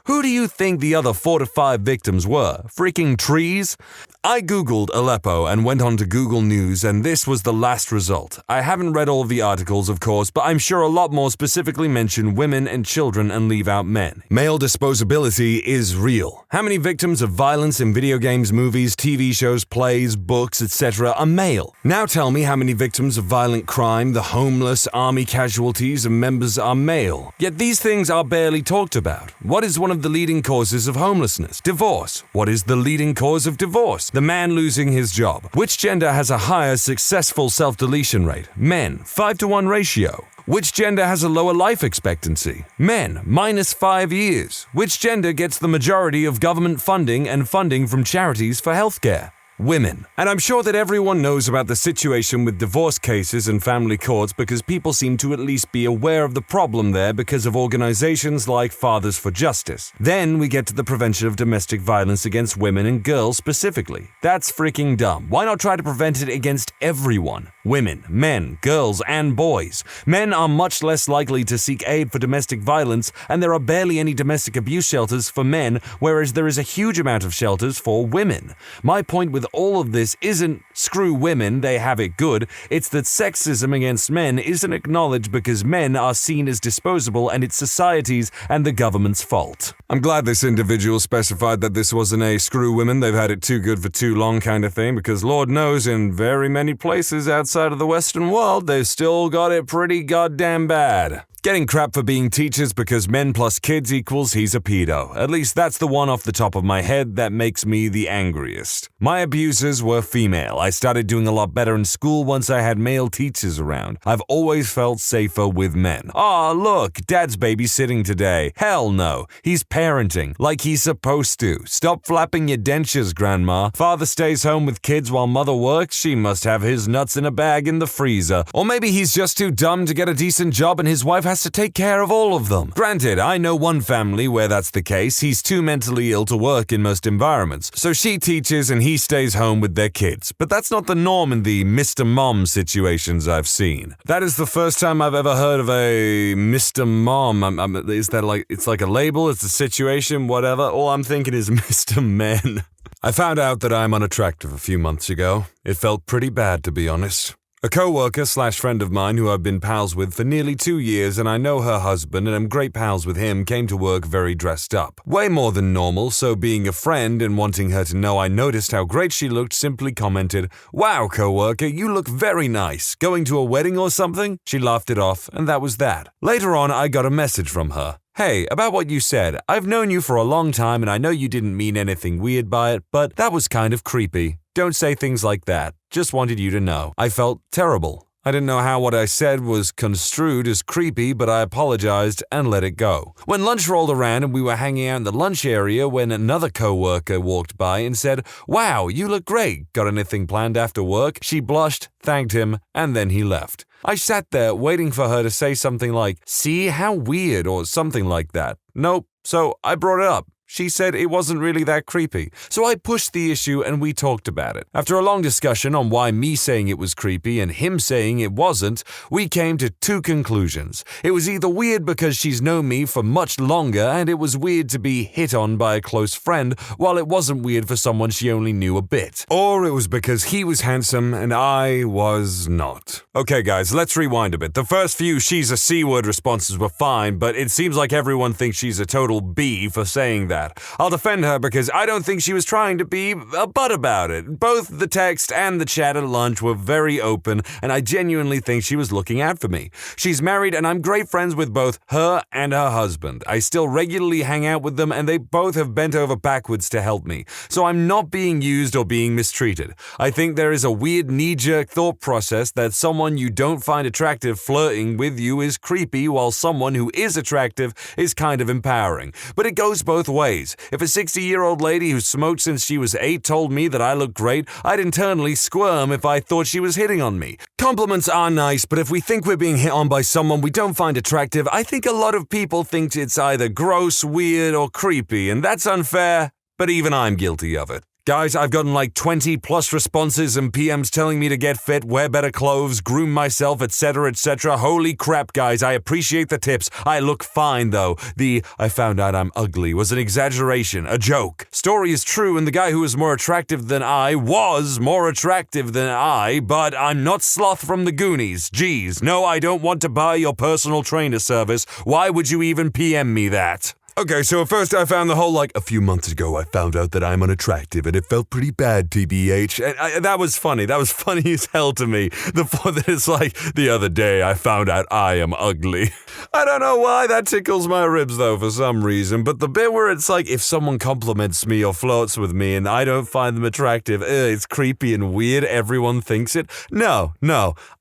Who do you think the other 4 to 5 victims were? Freaking trees? I googled Aleppo and went on to Google News, and this was the last result. I haven't read all of the articles, of course, but I'm sure a lot more specifically mention women and children and leave out men. Male disposability is real. How many victims of violence in video games, movies, TV shows, plays, books, etc. are male? Now tell me how many victims of violent crime, the homeless, army casualties, and members are male. Yet these things are barely talked about. What is one of the leading causes of homelessness? Divorce. What is the leading cause of divorce? The man losing his job. Which gender has a higher successful self-deletion rate? Men, 5-to-1 ratio. Which gender has a lower life expectancy? Men, -5 years. Which gender gets the majority of government funding and funding from charities for healthcare? Women. And I'm sure that everyone knows about the situation with divorce cases and family courts because people seem to at least be aware of the problem there because of organizations like Fathers for Justice. Then we get to the prevention of domestic violence against women and girls specifically. That's freaking dumb. Why not try to prevent it against everyone? Women, men, girls, and boys. Men are much less likely to seek aid for domestic violence, and there are barely any domestic abuse shelters for men, whereas there is a huge amount of shelters for women. My point with all of this isn't screw women, they have it good. It's that sexism against men isn't acknowledged because men are seen as disposable and it's society's and the government's fault. I'm glad this individual specified that this wasn't a screw women, they've had it too good for too long kind of thing, because Lord knows in very many places outside of the Western world, they've still got it pretty goddamn bad. Getting crap for being teachers because men plus kids equals he's a pedo. At least that's the one off the top of my head that makes me the angriest. My abusers were female. I started doing a lot better in school once I had male teachers around. I've always felt safer with men. Aw, look, Dad's babysitting today. Hell no. He's parenting, like he's supposed to. Stop flapping your dentures, Grandma. Father stays home with kids while Mother works. She must have his nuts in a bag in the freezer. Or maybe he's just too dumb to get a decent job and his wife has to take care of all of them. Granted, I know one family where that's the case. He's too mentally ill to work in most environments, so she teaches and he stays home with their kids. But that's not the norm in the Mr. Mom situations I've seen. That is the first time I've ever heard of a Mr. Mom. Is that like, it's like a label, it's a situation, whatever? All I'm thinking is Mr. Men. I found out that I'm unattractive a few months ago. It felt pretty bad, to be honest. A co-worker/friend of mine who I've been pals with for nearly 2 years, and I know her husband and am great pals with him, came to work very dressed up. Way more than normal, so being a friend and wanting her to know I noticed how great she looked, simply commented, "Wow, co-worker, you look very nice. Going to a wedding or something?" She laughed it off, and that was that. Later on, I got a message from her. "Hey, about what you said, I've known you for a long time and I know you didn't mean anything weird by it, but that was kind of creepy. Don't say things like that. Just wanted you to know." I felt terrible. I didn't know how what I said was construed as creepy, but I apologized and let it go. When lunch rolled around and we were hanging out in the lunch area when another co-worker walked by and said, "Wow, you look great. Got anything planned after work?" She blushed, thanked him, and then he left. I sat there waiting for her to say something like, "See, how weird," or something like that. Nope, so I brought it up. She said it wasn't really that creepy, so I pushed the issue and we talked about it. After a long discussion on why me saying it was creepy and him saying it wasn't, we came to two conclusions. It was either weird because she's known me for much longer and it was weird to be hit on by a close friend, while it wasn't weird for someone she only knew a bit. Or it was because he was handsome and I was not. Okay guys, let's rewind a bit. The first few "she's a C-word" responses were fine, but it seems like everyone thinks she's a total B for saying that. I'll defend her because I don't think she was trying to be a butt about it. Both the text and the chat at lunch were very open, and I genuinely think she was looking out for me. She's married, and I'm great friends with both her and her husband. I still regularly hang out with them, and they both have bent over backwards to help me. So I'm not being used or being mistreated. I think there is a weird knee-jerk thought process that someone you don't find attractive flirting with you is creepy, while someone who is attractive is kind of empowering. But it goes both ways. If a 60-year-old lady who smoked since she was 8 told me that I looked great, I'd internally squirm if I thought she was hitting on me. Compliments are nice, but if we think we're being hit on by someone we don't find attractive, I think a lot of people think it's either gross, weird, or creepy, and that's unfair, but even I'm guilty of it. Guys, I've gotten like 20 plus responses and PMs telling me to get fit, wear better clothes, groom myself, etc., etc. Holy crap, guys, I appreciate the tips. I look fine, though. The "I found out I'm ugly" was an exaggeration, a joke. Story is true, and the guy who was more attractive than I was more attractive than I, but I'm not Sloth from the Goonies. Geez, no, I don't want to buy your personal trainer service. Why would you even PM me that? Okay, so at first I found the whole, like, "a few months ago I found out that I'm unattractive and it felt pretty bad, TBH. And that was funny. That was funny as hell to me. The part that it's like, "The other day I found out I am ugly." I don't know why that tickles my ribs, though, for some reason. But the bit where it's like, if someone compliments me or flirts with me and I don't find them attractive, it's creepy and weird, everyone thinks it. No,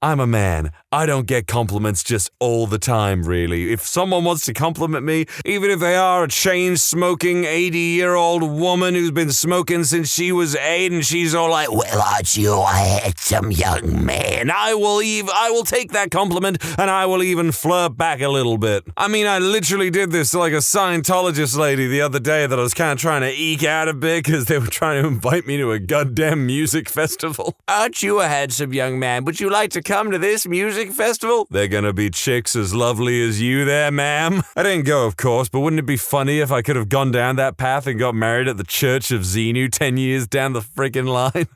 I'm a man. I don't get compliments just all the time, really. If someone wants to compliment me, even if they are a chain-smoking 80-year-old woman who's been smoking since she was 8 and she's all like, "Well, aren't you a handsome young man?" I will take that compliment and I will even flirt back a little bit. I mean, I literally did this to like a Scientologist lady the other day that I was kind of trying to eke out a bit because they were trying to invite me to a goddamn music festival. "Aren't you a handsome young man? Would you like to come to this music festival? They're gonna be chicks as lovely as you there, ma'am." I didn't go, of course, but wouldn't it be funny if I could have gone down that path and got married at the Church of Xenu 10 years down the friggin' line?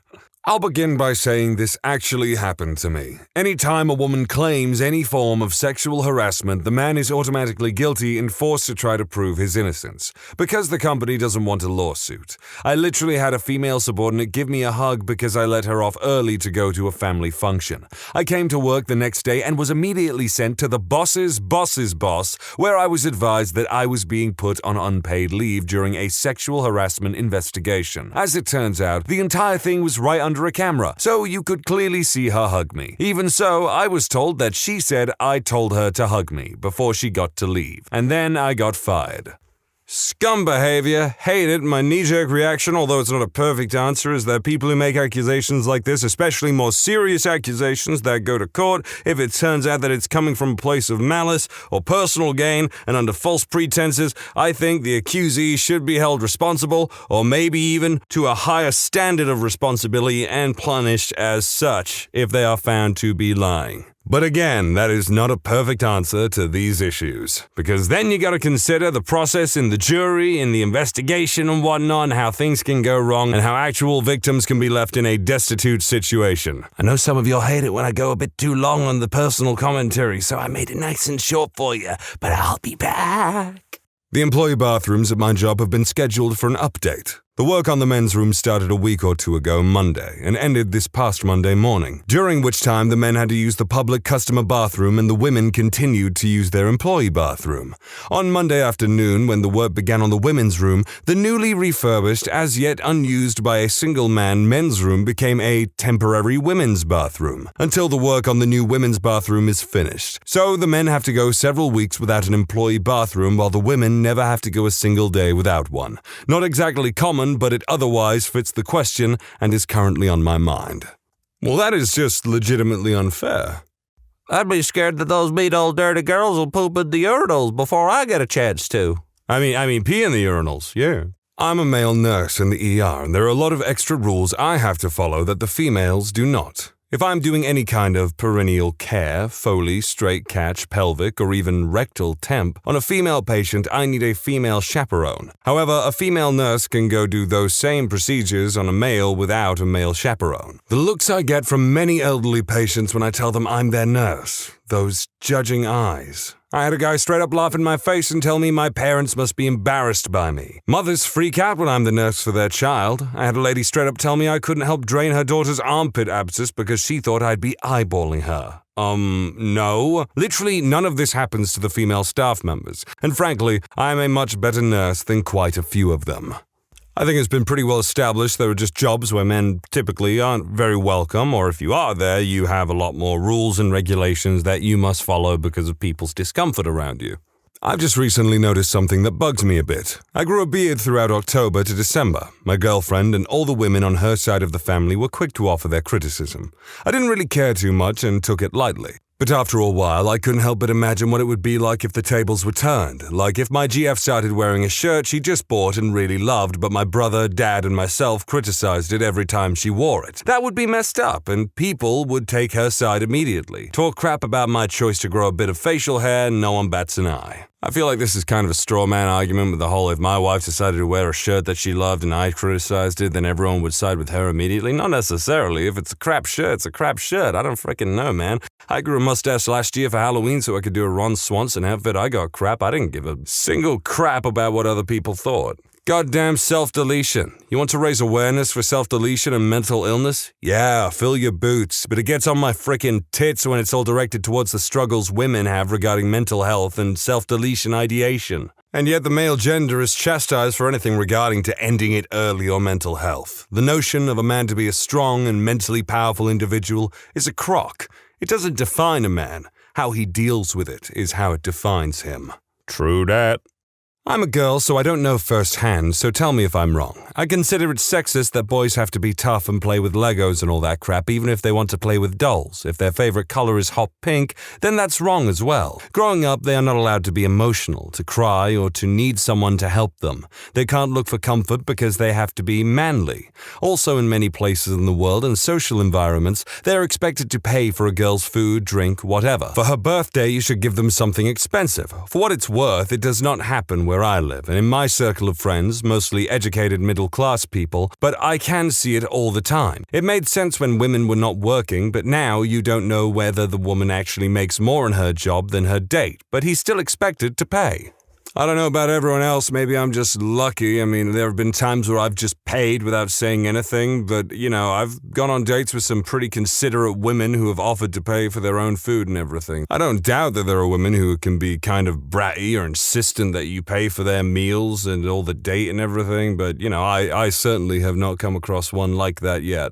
I'll begin by saying this actually happened to me. Anytime a woman claims any form of sexual harassment, the man is automatically guilty and forced to try to prove his innocence, because the company doesn't want a lawsuit. I literally had a female subordinate give me a hug because I let her off early to go to a family function. I came to work the next day and was immediately sent to the boss's boss's boss, where I was advised that I was being put on unpaid leave during a sexual harassment investigation. As it turns out, the entire thing was right under a camera, so you could clearly see her hug me. Even so, I was told that she said I told her to hug me before she got to leave, and then I got fired. Scum behavior, hate it. My knee-jerk reaction, although it's not a perfect answer, is that people who make accusations like this, especially more serious accusations that go to court, if it turns out that it's coming from a place of malice or personal gain and under false pretenses, I think the accusee should be held responsible, or maybe even to a higher standard of responsibility and punished as such if they are found to be lying. But again, that is not a perfect answer to these issues, because then you gotta consider the process in the jury, in the investigation and whatnot, and how things can go wrong, and how actual victims can be left in a destitute situation. I know some of y'all hate it when I go a bit too long on the personal commentary, so I made it nice and short for you, but I'll be back. The employee bathrooms at my job have been scheduled for an update. The work on the men's room started a week or two ago Monday and ended this past Monday morning, during which time the men had to use the public customer bathroom and the women continued to use their employee bathroom. On Monday afternoon, when the work began on the women's room, the newly refurbished, as yet unused by a single man men's room became a temporary women's bathroom, until the work on the new women's bathroom is finished. So the men have to go several weeks without an employee bathroom while the women never have to go a single day without one. Not exactly common, but it otherwise fits the question and is currently on my mind. Well, that is just legitimately unfair. I'd be scared that those mean old dirty girls will poop in the urinals before I get a chance to. I mean pee in the urinals, yeah. I'm a male nurse in the ER, and there are a lot of extra rules I have to follow that the females do not. If I'm doing any kind of perineal care, Foley, straight catch, pelvic, or even rectal temp, on a female patient, I need a female chaperone. However, a female nurse can go do those same procedures on a male without a male chaperone. The looks I get from many elderly patients when I tell them I'm their nurse, those judging eyes. I had a guy straight up laugh in my face and tell me my parents must be embarrassed by me. Mothers freak out when I'm the nurse for their child. I had a lady straight up tell me I couldn't help drain her daughter's armpit abscess because she thought I'd be eyeballing her. No. Literally none of this happens to the female staff members. And frankly, I'm a much better nurse than quite a few of them. I think it's been pretty well established there are just jobs where men typically aren't very welcome, or if you are there, you have a lot more rules and regulations that you must follow because of people's discomfort around you. I've just recently noticed something that bugs me a bit. I grew a beard throughout October to December. My girlfriend and all the women on her side of the family were quick to offer their criticism. I didn't really care too much and took it lightly. But after a while, I couldn't help but imagine what it would be like if the tables were turned. Like if my GF started wearing a shirt she just bought and really loved, but my brother, dad, and myself criticized it every time she wore it. That would be messed up, and people would take her side immediately. Talk crap about my choice to grow a bit of facial hair, and no one bats an eye. I feel like this is kind of a straw man argument with the whole if my wife decided to wear a shirt that she loved and I criticized it, then everyone would side with her immediately. Not necessarily. If it's a crap shirt, it's a crap shirt. I don't freaking know, man. I grew a mustache last year for Halloween so I could do a Ron Swanson outfit. I got crap. I didn't give a single crap about what other people thought. Goddamn self-deletion. You want to raise awareness for self-deletion and mental illness? Yeah, fill your boots. But it gets on my frickin' tits when it's all directed towards the struggles women have regarding mental health and self-deletion ideation. And yet the male gender is chastised for anything regarding to ending it early or mental health. The notion of a man to be a strong and mentally powerful individual is a crock. It doesn't define a man. How he deals with it is how it defines him. True dat. I'm a girl, so I don't know firsthand, so tell me if I'm wrong. I consider it sexist that boys have to be tough and play with Legos and all that crap, even if they want to play with dolls. If their favorite color is hot pink, then that's wrong as well. Growing up, they are not allowed to be emotional, to cry, or to need someone to help them. They can't look for comfort because they have to be manly. Also, in many places in the world and social environments, they are expected to pay for a girl's food, drink, whatever. For her birthday, you should give them something expensive. For what it's worth, it does not happen where where I live and in my circle of friends, mostly educated middle-class people, but I can see it all the time. It made sense when women were not working, but now you don't know whether the woman actually makes more in her job than her date, but he's still expected to pay. I don't know about everyone else, maybe I'm just lucky. I mean, there have been times where I've just paid without saying anything, but, I've gone on dates with some pretty considerate women who have offered to pay for their own food and everything. I don't doubt that there are women who can be kind of bratty or insistent that you pay for their meals and all the date and everything, but, I certainly have not come across one like that yet.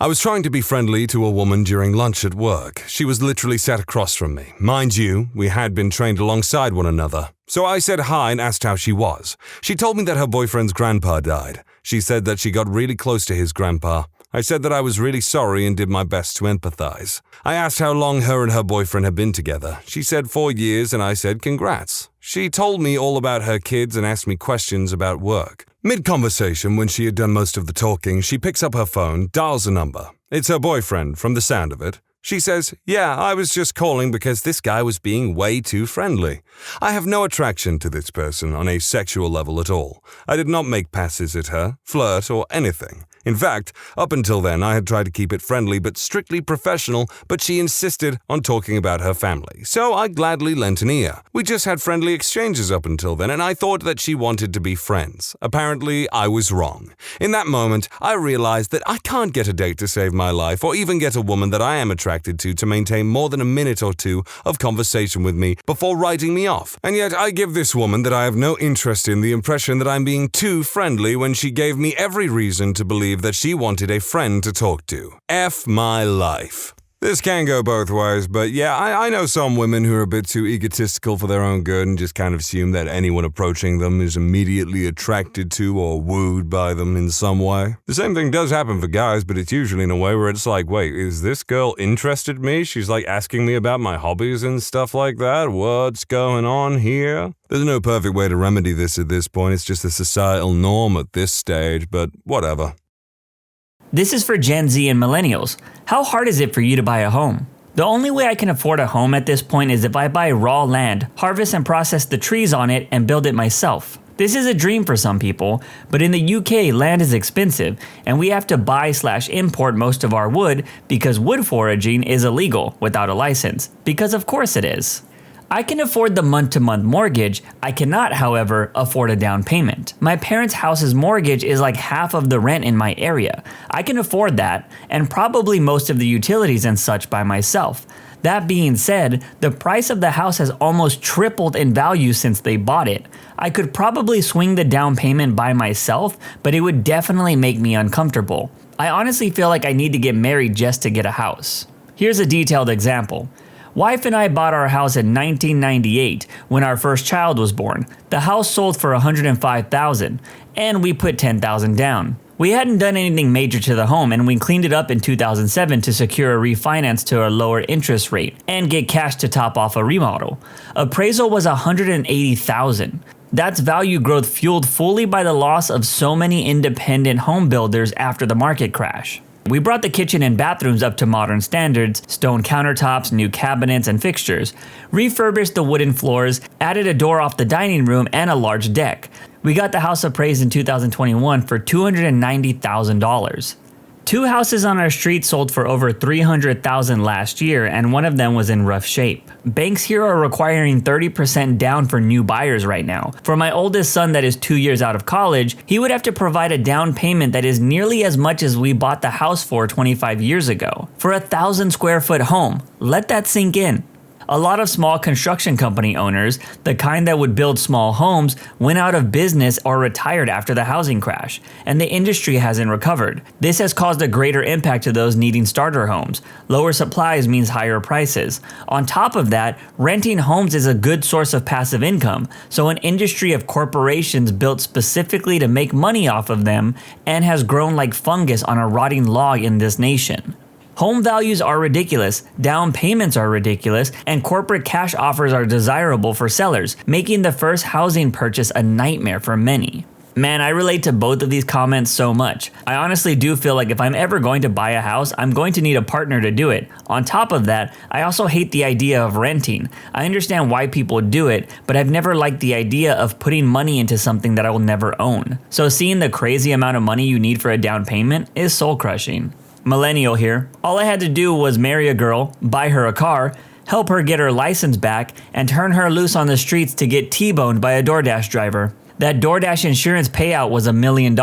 I was trying to be friendly to a woman during lunch at work. She was literally sat across from me. Mind you, we had been trained alongside one another. So I said hi and asked how she was. She told me that her boyfriend's grandpa died. She said that she got really close to his grandpa. I said that I was really sorry and did my best to empathize. I asked how long her and her boyfriend had been together. She said 4 years and I said congrats. She told me all about her kids and asked me questions about work. Mid-conversation, when she had done most of the talking, she picks up her phone, dials a number. It's her boyfriend, from the sound of it. She says, "Yeah, I was just calling because this guy was being way too friendly. I have no attraction to this person on a sexual level at all. I did not make passes at her, flirt, or anything. In fact, up until then I had tried to keep it friendly but strictly professional, but she insisted on talking about her family, so I gladly lent an ear. We just had friendly exchanges up until then, and I thought that she wanted to be friends. Apparently, I was wrong. In that moment, I realized that I can't get a date to save my life or even get a woman that I am attracted to maintain more than a minute or two of conversation with me before writing me off. And yet I give this woman that I have no interest in the impression that I'm being too friendly when she gave me every reason to believe that she wanted a friend to talk to. F my life. This can go both ways, but yeah, I know some women who are a bit too egotistical for their own good and just kind of assume that anyone approaching them is immediately attracted to or wooed by them in some way. The same thing does happen for guys, but it's usually in a way where it's like, wait, is this girl interested in me? She's like asking me about my hobbies and stuff like that? What's going on here? There's no perfect way to remedy this at this point, it's just a societal norm at this stage, but whatever. This is for Gen Z and millennials. How hard is it for you to buy a home? The only way I can afford a home at this point is if I buy raw land, harvest and process the trees on it, and build it myself. This is a dream for some people, but in the UK, land is expensive, and we have to buy/import most of our wood because wood foraging is illegal without a license, because of course it is. I can afford the month-to-month mortgage. I cannot, however, afford a down payment. My parents' house's mortgage is like half of the rent in my area. I can afford that, and probably most of the utilities and such by myself. That being said, the price of the house has almost tripled in value since they bought it. I could probably swing the down payment by myself, but it would definitely make me uncomfortable. I honestly feel like I need to get married just to get a house. Here's a detailed example. Wife and I bought our house in 1998 when our first child was born. The house sold for $105,000 and we put $10,000 down. We hadn't done anything major to the home and we cleaned it up in 2007 to secure a refinance to a lower interest rate and get cash to top off a remodel. Appraisal was $180,000. That's value growth fueled fully by the loss of so many independent home builders after the market crash. We brought the kitchen and bathrooms up to modern standards, stone countertops, new cabinets and fixtures, refurbished the wooden floors, added a door off the dining room and a large deck. We got the house appraised in 2021 for $290,000. 2 houses on our street sold for over $300,000 last year, and one of them was in rough shape. Banks here are requiring 30% down for new buyers right now. For my oldest son that is 2 years out of college, he would have to provide a down payment that is nearly as much as we bought the house for 25 years ago. For a 1,000 square foot home, let that sink in. A lot of small construction company owners, the kind that would build small homes, went out of business or retired after the housing crash, and the industry hasn't recovered. This has caused a greater impact to those needing starter homes. Lower supplies means higher prices. On top of that, renting homes is a good source of passive income, so an industry of corporations built specifically to make money off of them and has grown like fungus on a rotting log in this nation. Home values are ridiculous, down payments are ridiculous, and corporate cash offers are desirable for sellers, making the first housing purchase a nightmare for many. Man, I relate to both of these comments so much. I honestly do feel like if I'm ever going to buy a house, I'm going to need a partner to do it. On top of that, I also hate the idea of renting. I understand why people do it, but I've never liked the idea of putting money into something that I will never own. So seeing the crazy amount of money you need for a down payment is soul crushing. Millennial here. All I had to do was marry a girl, buy her a car, help her get her license back, and turn her loose on the streets to get T-boned by a DoorDash driver. That DoorDash insurance payout was $1 million.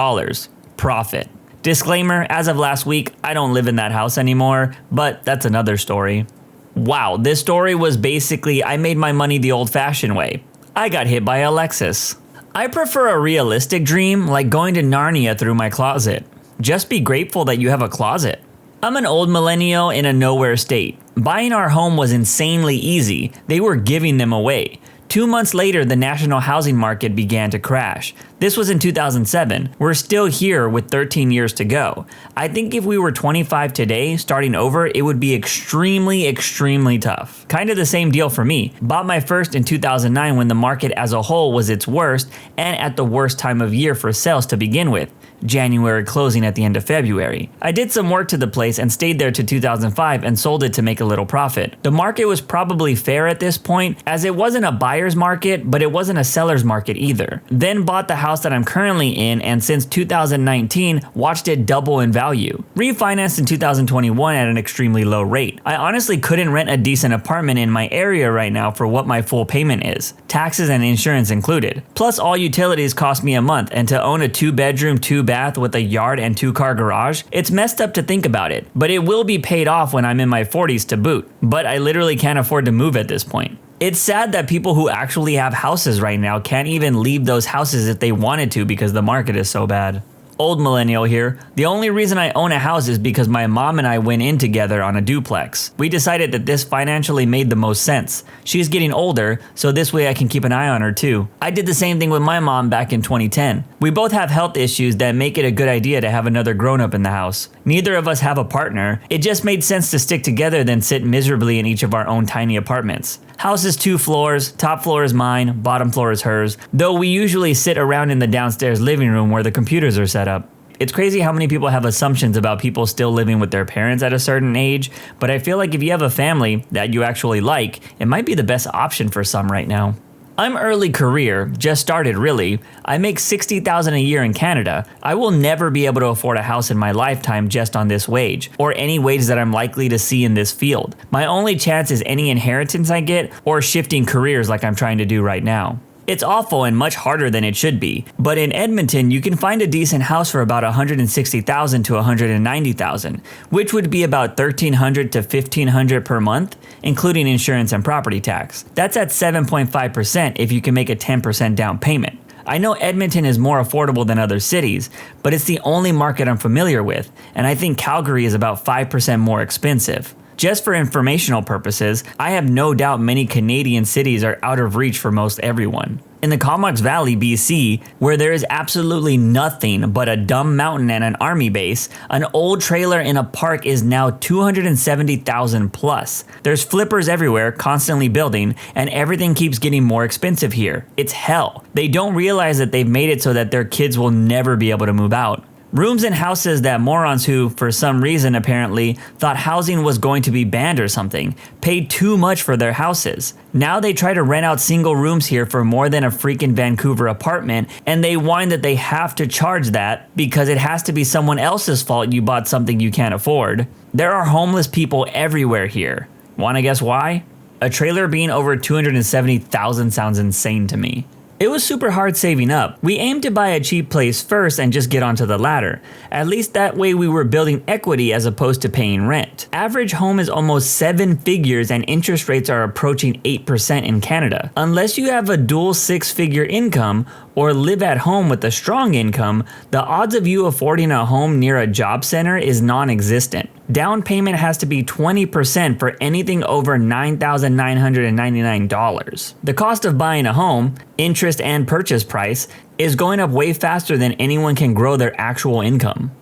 Profit. Disclaimer, as of last week, I don't live in that house anymore, but that's another story. Wow, this story was basically I made my money the old-fashioned way. I got hit by a Lexus. I prefer a realistic dream, like going to Narnia through my closet. Just be grateful that you have a closet. I'm an old millennial in a nowhere state. Buying our home was insanely easy. They were giving them away. 2 months later, the national housing market began to crash. This was in 2007. We're still here with 13 years to go. I think if we were 25 today, starting over, it would be extremely tough. Kind of the same deal for me. Bought my first in 2009 when the market as a whole was its worst and at the worst time of year for sales to begin with. January closing at the end of February. I did some work to the place and stayed there to 2005 and sold it to make a little profit. The market was probably fair at this point, as it wasn't a buyer's market, but it wasn't a seller's market either. Then bought the house that I'm currently in, and since 2019, watched it double in value. Refinanced in 2021 at an extremely low rate. I honestly couldn't rent a decent apartment in my area right now for what my full payment is. Taxes and insurance included. Plus all utilities cost me a month, and to own a 2-bedroom, 2-bath with a yard and 2-car garage, it's messed up to think about it, but it will be paid off when I'm in my 40s to boot. But I literally can't afford to move at this point. It's sad that people who actually have houses right now can't even leave those houses if they wanted to because the market is so bad. Old millennial here. The only reason I own a house is because my mom and I went in together on a duplex. We decided that this financially made the most sense. She's getting older, so this way I can keep an eye on her too. I did the same thing with my mom back in 2010. We both have health issues that make it a good idea to have another grown-up in the house. Neither of us have a partner. It just made sense to stick together than sit miserably in each of our own tiny apartments. House is 2 floors, top floor is mine, bottom floor is hers, though we usually sit around in the downstairs living room where the computers are set up. It's crazy how many people have assumptions about people still living with their parents at a certain age, but I feel like if you have a family that you actually like, it might be the best option for some right now. I'm early career, just started really. I make $60,000 a year in Canada. I will never be able to afford a house in my lifetime just on this wage, or any wage that I'm likely to see in this field. My only chance is any inheritance I get, or shifting careers like I'm trying to do right now. It's awful and much harder than it should be, but in Edmonton you can find a decent house for about $160,000 to $190,000, which would be about $1,300 to $1,500 per month, including insurance and property tax. That's at 7.5% if you can make a 10% down payment. I know Edmonton is more affordable than other cities, but it's the only market I'm familiar with, and I think Calgary is about 5% more expensive. Just for informational purposes, I have no doubt many Canadian cities are out of reach for most everyone. In the Comox Valley, BC, where there is absolutely nothing but a dumb mountain and an army base, an old trailer in a park is now $270,000 plus. There's flippers everywhere, constantly building, and everything keeps getting more expensive here. It's hell. They don't realize that they've made it so that their kids will never be able to move out. Rooms in houses that morons who, for some reason apparently, thought housing was going to be banned or something, paid too much for their houses. Now they try to rent out single rooms here for more than a freaking Vancouver apartment, and they whine that they have to charge that because it has to be someone else's fault you bought something you can't afford. There are homeless people everywhere here. Wanna guess why? A trailer being over $270,000 sounds insane to me. It was super hard saving up. We aimed to buy a cheap place first and just get onto the ladder. At least that way we were building equity as opposed to paying rent. Average home is almost 7 figures and interest rates are approaching 8% in Canada. Unless you have a dual 6-figure income or live at home with a strong income, the odds of you affording a home near a job center is non-existent. Down payment has to be 20% for anything over $9,999. The cost of buying a home, interest and purchase price, is going up way faster than anyone can grow their actual income.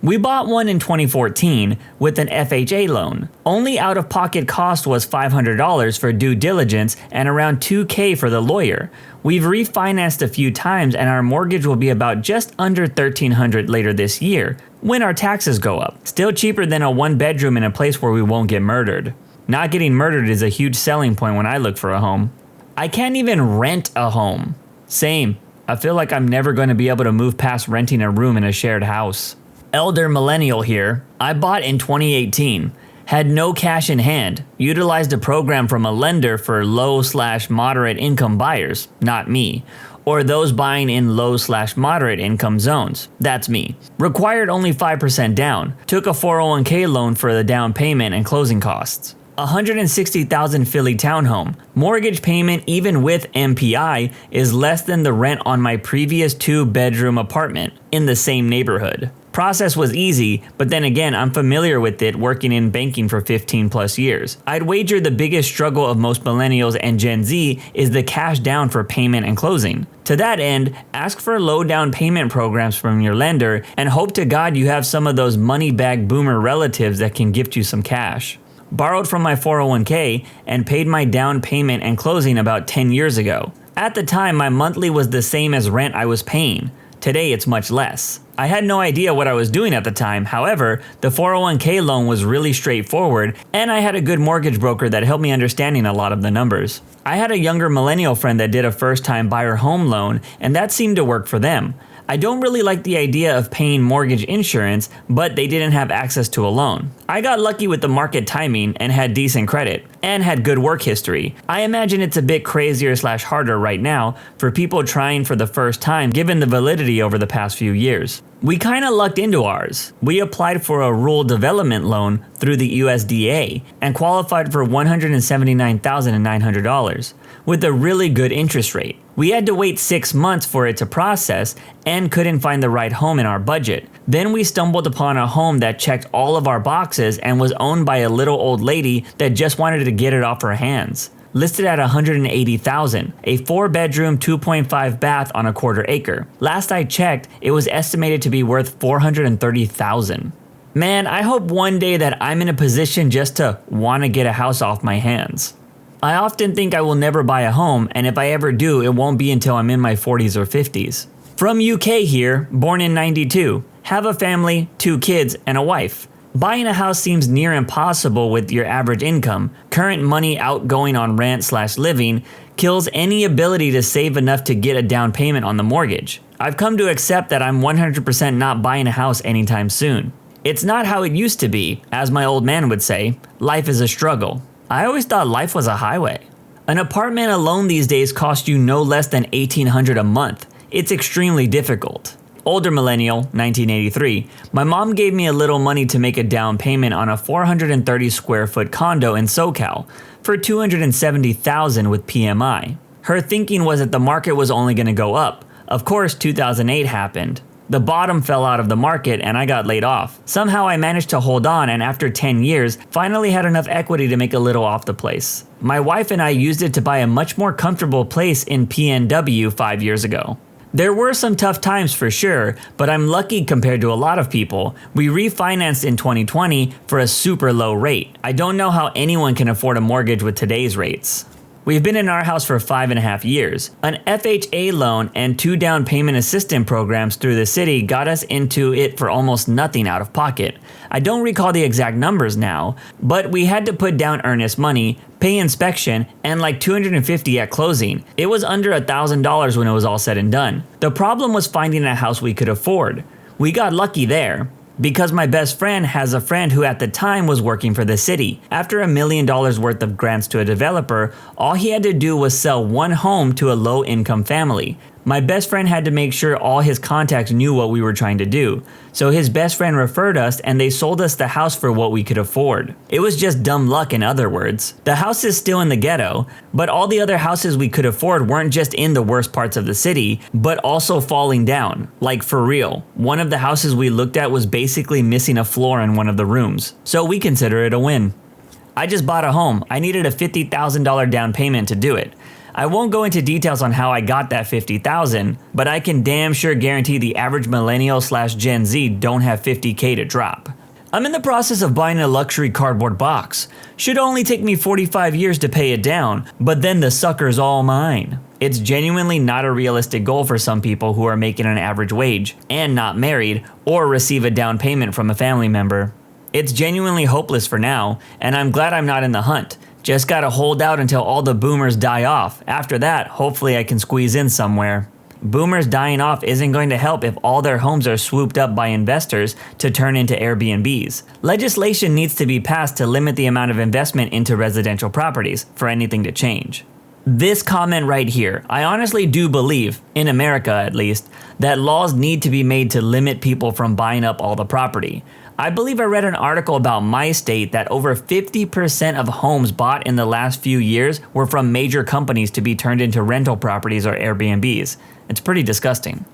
We bought one in 2014 with an FHA loan. Only out-of-pocket cost was $500 for due diligence and around $2,000 for the lawyer. We've refinanced a few times and our mortgage will be about just under $1,300 later this year, when our taxes go up. Still cheaper than a one-bedroom in a place where we won't get murdered. Not getting murdered is a huge selling point when I look for a home. I can't even rent a home. Same. I feel like I'm never going to be able to move past renting a room in a shared house. Elder millennial here. I bought in 2018. Had no cash in hand. Utilized a program from a lender for low/moderate income buyers. Not me. Or those buying in low/moderate income zones. That's me. Required only 5% down. Took a 401k loan for the down payment and closing costs. $160,000 Philly townhome. Mortgage payment even with MPI is less than the rent on my previous 2-bedroom apartment in the same neighborhood. Process was easy, but then again, I'm familiar with it working in banking for 15 plus years. I'd wager the biggest struggle of most millennials and Gen Z is the cash down for payment and closing. To that end, ask for low down payment programs from your lender and hope to God you have some of those money bag boomer relatives that can gift you some cash. Borrowed from my 401k and paid my down payment and closing about 10 years ago. At the time, my monthly was the same as rent I was paying. Today, it's much less. I had no idea what I was doing at the time. However, the 401k loan was really straightforward, and I had a good mortgage broker that helped me understanding a lot of the numbers. I had a younger millennial friend that did a first-time buyer home loan, and that seemed to work for them. I don't really like the idea of paying mortgage insurance, but they didn't have access to a loan. I got lucky with the market timing and had decent credit, and had good work history. I imagine it's a bit crazier/harder right now for people trying for the first time given the validity over the past few years. We kinda lucked into ours. We applied for a rural development loan through the USDA and qualified for $179,900 with a really good interest rate. We had to wait 6 months for it to process and couldn't find the right home in our budget. Then we stumbled upon a home that checked all of our boxes and was owned by a little old lady that just wanted to get it off her hands. Listed at $180,000, a 4-bedroom, 2.5 bath on a 1/4 acre. Last I checked, it was estimated to be worth $430,000. Man, I hope one day that I'm in a position just to want to get a house off my hands. I often think I will never buy a home, and if I ever do, it won't be until I'm in my 40s or 50s. From UK here, born in 92, have a family, 2 kids, and a wife. Buying a house seems near impossible with your average income. Current money outgoing on rent/living kills any ability to save enough to get a down payment on the mortgage. I've come to accept that I'm 100% not buying a house anytime soon. It's not how it used to be. As my old man would say, life is a struggle. I always thought life was a highway. An apartment alone these days costs you no less than $1,800 a month. It's extremely difficult. Older millennial, 1983, my mom gave me a little money to make a down payment on a 430 square foot condo in SoCal for $270,000 with PMI. Her thinking was that the market was only going to go up. Of course, 2008 happened. The bottom fell out of the market and I got laid off. Somehow I managed to hold on and after 10 years, finally had enough equity to make a little off the place. My wife and I used it to buy a much more comfortable place in PNW 5 years ago. There were some tough times for sure, but I'm lucky compared to a lot of people. We refinanced in 2020 for a super low rate. I don't know how anyone can afford a mortgage with today's rates. We've been in our house for 5.5 years. An FHA loan and 2 down payment assistance programs through the city got us into it for almost nothing out of pocket. I don't recall the exact numbers now, but we had to put down earnest money, pay inspection, and like $250 at closing. It was under $1,000 when it was all said and done. The problem was finding a house we could afford. We got lucky there. Because my best friend has a friend who at the time was working for the city. After $1 million worth of grants to a developer, all he had to do was sell 1 home to a low-income family. My best friend had to make sure all his contacts knew what we were trying to do. So his best friend referred us and they sold us the house for what we could afford. It was just dumb luck in other words. The house is still in the ghetto, but all the other houses we could afford weren't just in the worst parts of the city, but also falling down. Like for real. One of the houses we looked at was basically missing a floor in one of the rooms. So we consider it a win. I just bought a home. I needed a $50,000 down payment to do it. I won't go into details on how I got that $50,000, but I can damn sure guarantee the average millennial/Gen Z don't have $50K to drop. I'm in the process of buying a luxury cardboard box. Should only take me 45 years to pay it down, but then the sucker's all mine. It's genuinely not a realistic goal for some people who are making an average wage, and not married, or receive a down payment from a family member. It's genuinely hopeless for now, and I'm glad I'm not in the hunt. Just gotta hold out until all the boomers die off. After that, hopefully I can squeeze in somewhere. Boomers dying off isn't going to help if all their homes are swooped up by investors to turn into Airbnbs. Legislation needs to be passed to limit the amount of investment into residential properties for anything to change. This comment right here, I honestly do believe, in America at least, that laws need to be made to limit people from buying up all the property. I believe I read an article about my state that over 50% of homes bought in the last few years were from major companies to be turned into rental properties or Airbnbs. It's pretty disgusting.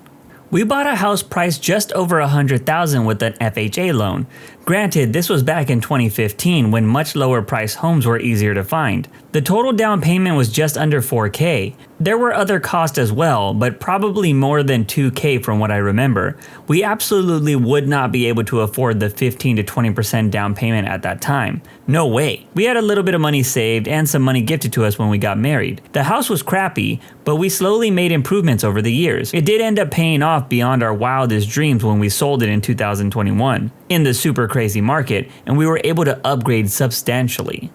We bought a house priced just over $100,000 with an FHA loan. Granted, this was back in 2015 when much lower priced homes were easier to find. The total down payment was just under $4K. There were other costs as well, but probably more than $2K from what I remember. We absolutely would not be able to afford the 15 to 20% down payment at that time. No way. We had a little bit of money saved and some money gifted to us when we got married. The house was crappy, but we slowly made improvements over the years. It did end up paying off beyond our wildest dreams when we sold it in 2021 in the super crazy market, and we were able to upgrade substantially.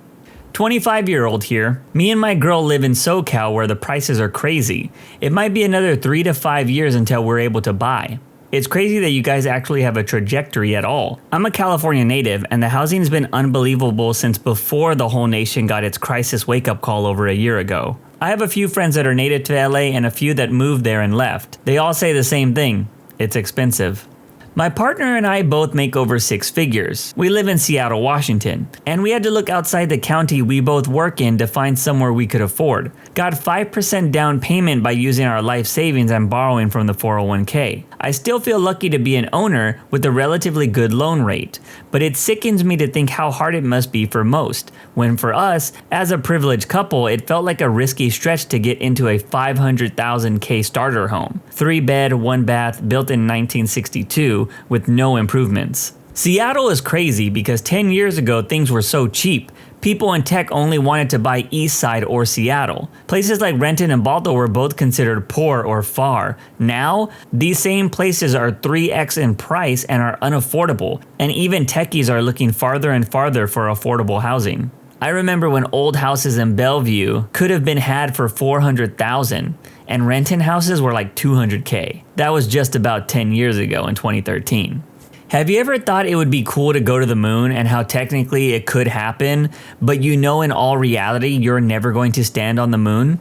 25-year-old here. Me and my girl live in SoCal where the prices are crazy. It might be another 3 to 5 years until we're able to buy. It's crazy that you guys actually have a trajectory at all. I'm a California native, and the housing's been unbelievable since before the whole nation got its crisis wake-up call over a year ago. I have a few friends that are native to LA and a few that moved there and left. They all say the same thing. It's expensive. My partner and I both make over 6 figures. We live in Seattle, Washington, and we had to look outside the county we both work in to find somewhere we could afford. Got 5% down payment by using our life savings and borrowing from the 401k. I still feel lucky to be an owner with a relatively good loan rate, but it sickens me to think how hard it must be for most, when for us, as a privileged couple, it felt like a risky stretch to get into a $500,000K starter home. 3-bed, 1-bath, built in 1962, with no improvements. Seattle is crazy because 10 years ago things were so cheap. People in tech only wanted to buy East Side or Seattle. Places like Renton and Baltimore were both considered poor or far. Now, these same places are 3x in price and are unaffordable, and even techies are looking farther and farther for affordable housing. I remember when old houses in Bellevue could have been had for $400,000, and Renton houses were like $200K. That was just about 10 years ago in 2013. Have you ever thought it would be cool to go to the moon and how technically it could happen, but you know in all reality you're never going to stand on the moon?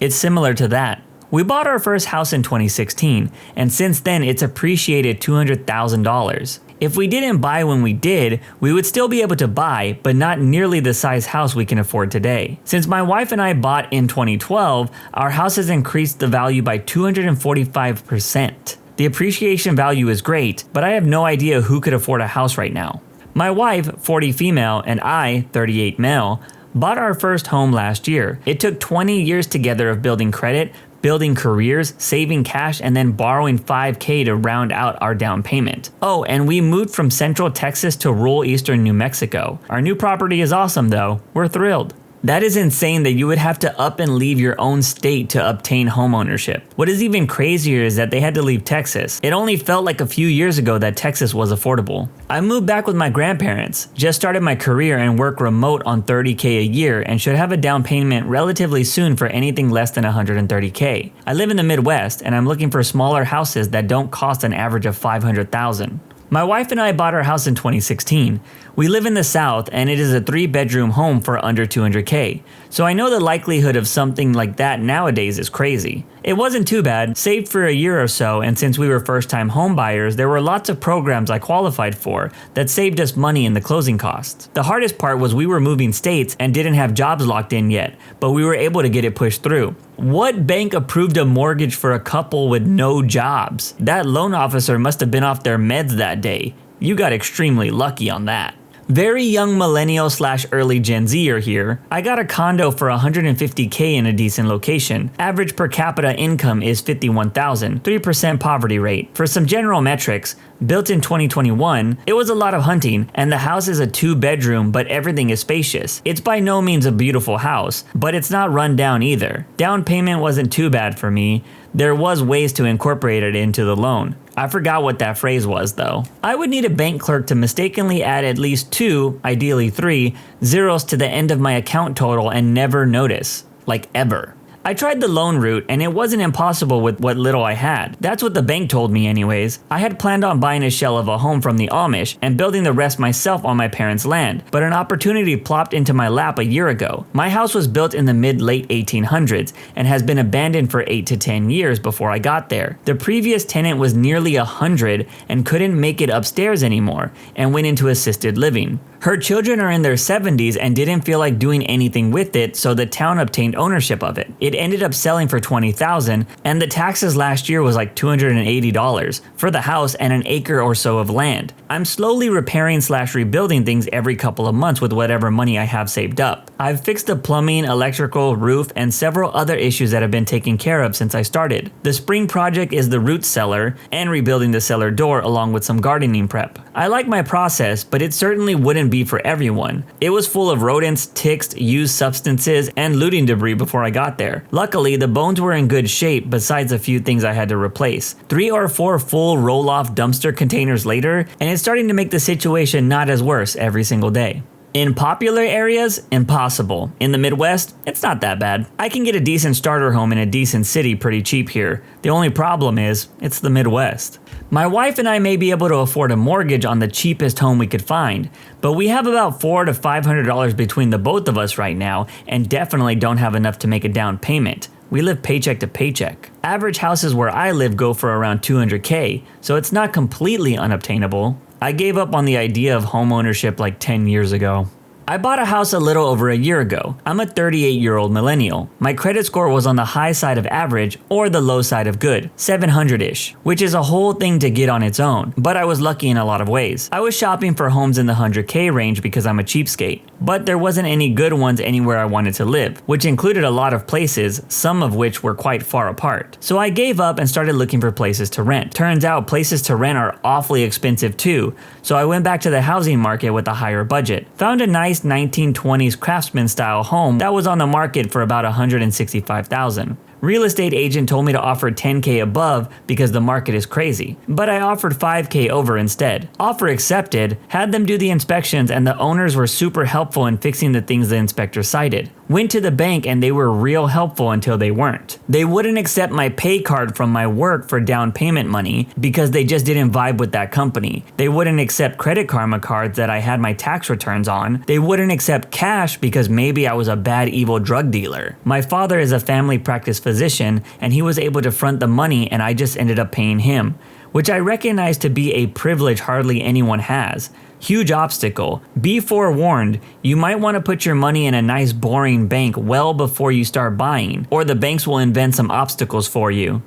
It's similar to that. We bought our first house in 2016, and since then it's appreciated $200,000. If we didn't buy when we did, we would still be able to buy, but not nearly the size house we can afford today. Since my wife and I bought in 2012, our house has increased the value by 245%. The appreciation value is great, but I have no idea who could afford a house right now. My wife, 40 female, and I, 38 male, bought our first home last year. It took 20 years together of building credit, building careers, saving cash, and then borrowing $5K to round out our down payment. Oh, and we moved from central Texas to rural eastern New Mexico. Our new property is awesome though. We're thrilled. That is insane that you would have to up and leave your own state to obtain homeownership. What is even crazier is that they had to leave Texas. It only felt like a few years ago that Texas was affordable. I moved back with my grandparents, just started my career and work remote on $30K a year and should have a down payment relatively soon for anything less than $130K. I live in the Midwest and I'm looking for smaller houses that don't cost an average of $500,000. My wife and I bought our house in 2016. We live in the South and it is a 3-bedroom home for under $200K. So I know the likelihood of something like that nowadays is crazy. It wasn't too bad, saved for a year or so, and since we were first-time home buyers, there were lots of programs I qualified for that saved us money in the closing costs. The hardest part was we were moving states and didn't have jobs locked in yet, but we were able to get it pushed through. What bank approved a mortgage for a couple with no jobs? That loan officer must have been off their meds that day. You got extremely lucky on that. Very young millennial / early Gen Zer here. I got a condo for $150K in a decent location. Average per capita income is $51,000, 3% poverty rate. For some general metrics, built in 2021, it was a lot of hunting, and the house is a 2-bedroom, but everything is spacious. It's by no means a beautiful house, but it's not run down either. Down payment wasn't too bad for me. There was ways to incorporate it into the loan. I forgot what that phrase was though. I would need a bank clerk to mistakenly add at least 2, ideally 3, zeros to the end of my account total and never notice. Like ever. I tried the loan route and it wasn't impossible with what little I had. That's what the bank told me anyways. I had planned on buying a shell of a home from the Amish and building the rest myself on my parents' land, but an opportunity plopped into my lap a year ago. My house was built in the mid-late 1800s and has been abandoned for 8 to 10 years before I got there. The previous tenant was nearly 100 and couldn't make it upstairs anymore and went into assisted living. Her children are in their 70s and didn't feel like doing anything with it, so the town obtained ownership of it. It ended up selling for $20,000, and the taxes last year was like $280 for the house and an acre or so of land. I'm slowly repairing / rebuilding things every couple of months with whatever money I have saved up. I've fixed the plumbing, electrical, roof, and several other issues that have been taken care of since I started. The spring project is the root cellar and rebuilding the cellar door along with some gardening prep. I like my process, but it certainly wouldn't be for everyone. It was full of rodents, ticks, used substances, and looting debris before I got there. Luckily, the bones were in good shape besides a few things I had to replace. 3 or 4 full roll-off dumpster containers later, and it's starting to make the situation not as worse every single day. In popular areas, impossible. In the Midwest, it's not that bad. I can get a decent starter home in a decent city pretty cheap here. The only problem is, it's the Midwest. My wife and I may be able to afford a mortgage on the cheapest home we could find, but we have about $400 to $500 between the both of us right now and definitely don't have enough to make a down payment. We live paycheck to paycheck. Average houses where I live go for around $200K, so it's not completely unobtainable. I gave up on the idea of home ownership like 10 years ago. I bought a house a little over a year ago. I'm a 38-year-old millennial. My credit score was on the high side of average or the low side of good, 700-ish, which is a whole thing to get on its own, but I was lucky in a lot of ways. I was shopping for homes in the 100K range because I'm a cheapskate, but there wasn't any good ones anywhere I wanted to live, which included a lot of places, some of which were quite far apart. So I gave up and started looking for places to rent. Turns out places to rent are awfully expensive too, so I went back to the housing market with a higher budget. Found a nice 1920s craftsman style home that was on the market for about $165,000. Real estate agent told me to offer $10K above because the market is crazy, but I offered $5K over instead. Offer accepted, had them do the inspections, and the owners were super helpful in fixing the things the inspector cited. Went to the bank and they were real helpful until they weren't. They wouldn't accept my pay card from my work for down payment money because they just didn't vibe with that company. They wouldn't accept Credit Karma cards that I had my tax returns on. They wouldn't accept cash because maybe I was a bad evil drug dealer. My father is a family practice physician and he was able to front the money and I just ended up paying him, which I recognize to be a privilege hardly anyone has. Huge obstacle. Be forewarned, you might want to put your money in a nice boring bank well before you start buying, or the banks will invent some obstacles for you.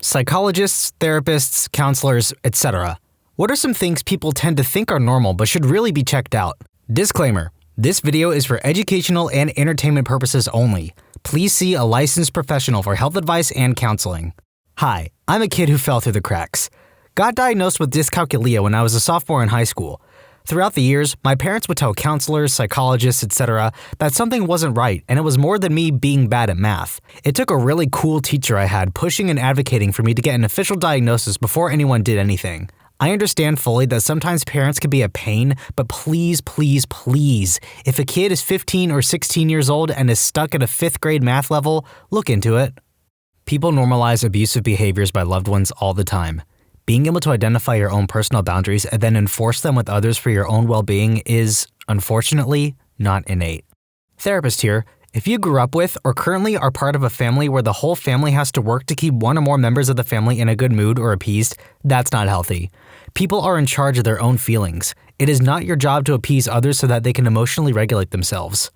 Psychologists, therapists, counselors, etc. What are some things people tend to think are normal but should really be checked out? Disclaimer: this video is for educational and entertainment purposes only. Please see a licensed professional for health advice and counseling. Hi, I'm a kid who fell through the cracks. Got diagnosed with dyscalculia when I was a sophomore in high school. Throughout the years, my parents would tell counselors, psychologists, etc. that something wasn't right and it was more than me being bad at math. It took a really cool teacher I had pushing and advocating for me to get an official diagnosis before anyone did anything. I understand fully that sometimes parents can be a pain, but please, please, please, if a kid is 15 or 16 years old and is stuck at a 5th grade math level, look into it. People normalize abusive behaviors by loved ones all the time. Being able to identify your own personal boundaries and then enforce them with others for your own well-being is, unfortunately, not innate. Therapist here. If you grew up with or currently are part of a family where the whole family has to work to keep one or more members of the family in a good mood or appeased, that's not healthy. People are in charge of their own feelings. It is not your job to appease others so that they can emotionally regulate themselves.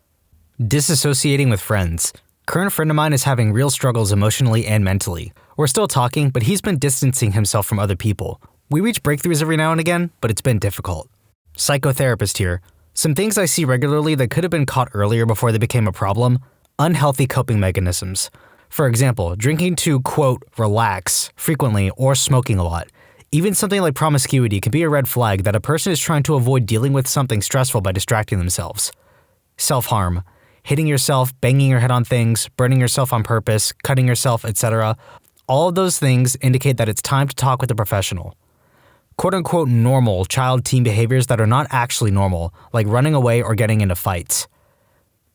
Disassociating with friends. Current friend of mine is having real struggles emotionally and mentally. We're still talking, but he's been distancing himself from other people. We reach breakthroughs every now and again, but it's been difficult. Psychotherapist here. Some things I see regularly that could have been caught earlier before they became a problem: unhealthy coping mechanisms. For example, drinking to, quote, relax frequently or smoking a lot. Even something like promiscuity can be a red flag that a person is trying to avoid dealing with something stressful by distracting themselves. Self-harm. Hitting yourself, banging your head on things, burning yourself on purpose, cutting yourself, etc. All of those things indicate that it's time to talk with a professional. Quote-unquote normal child-teen behaviors that are not actually normal, like running away or getting into fights.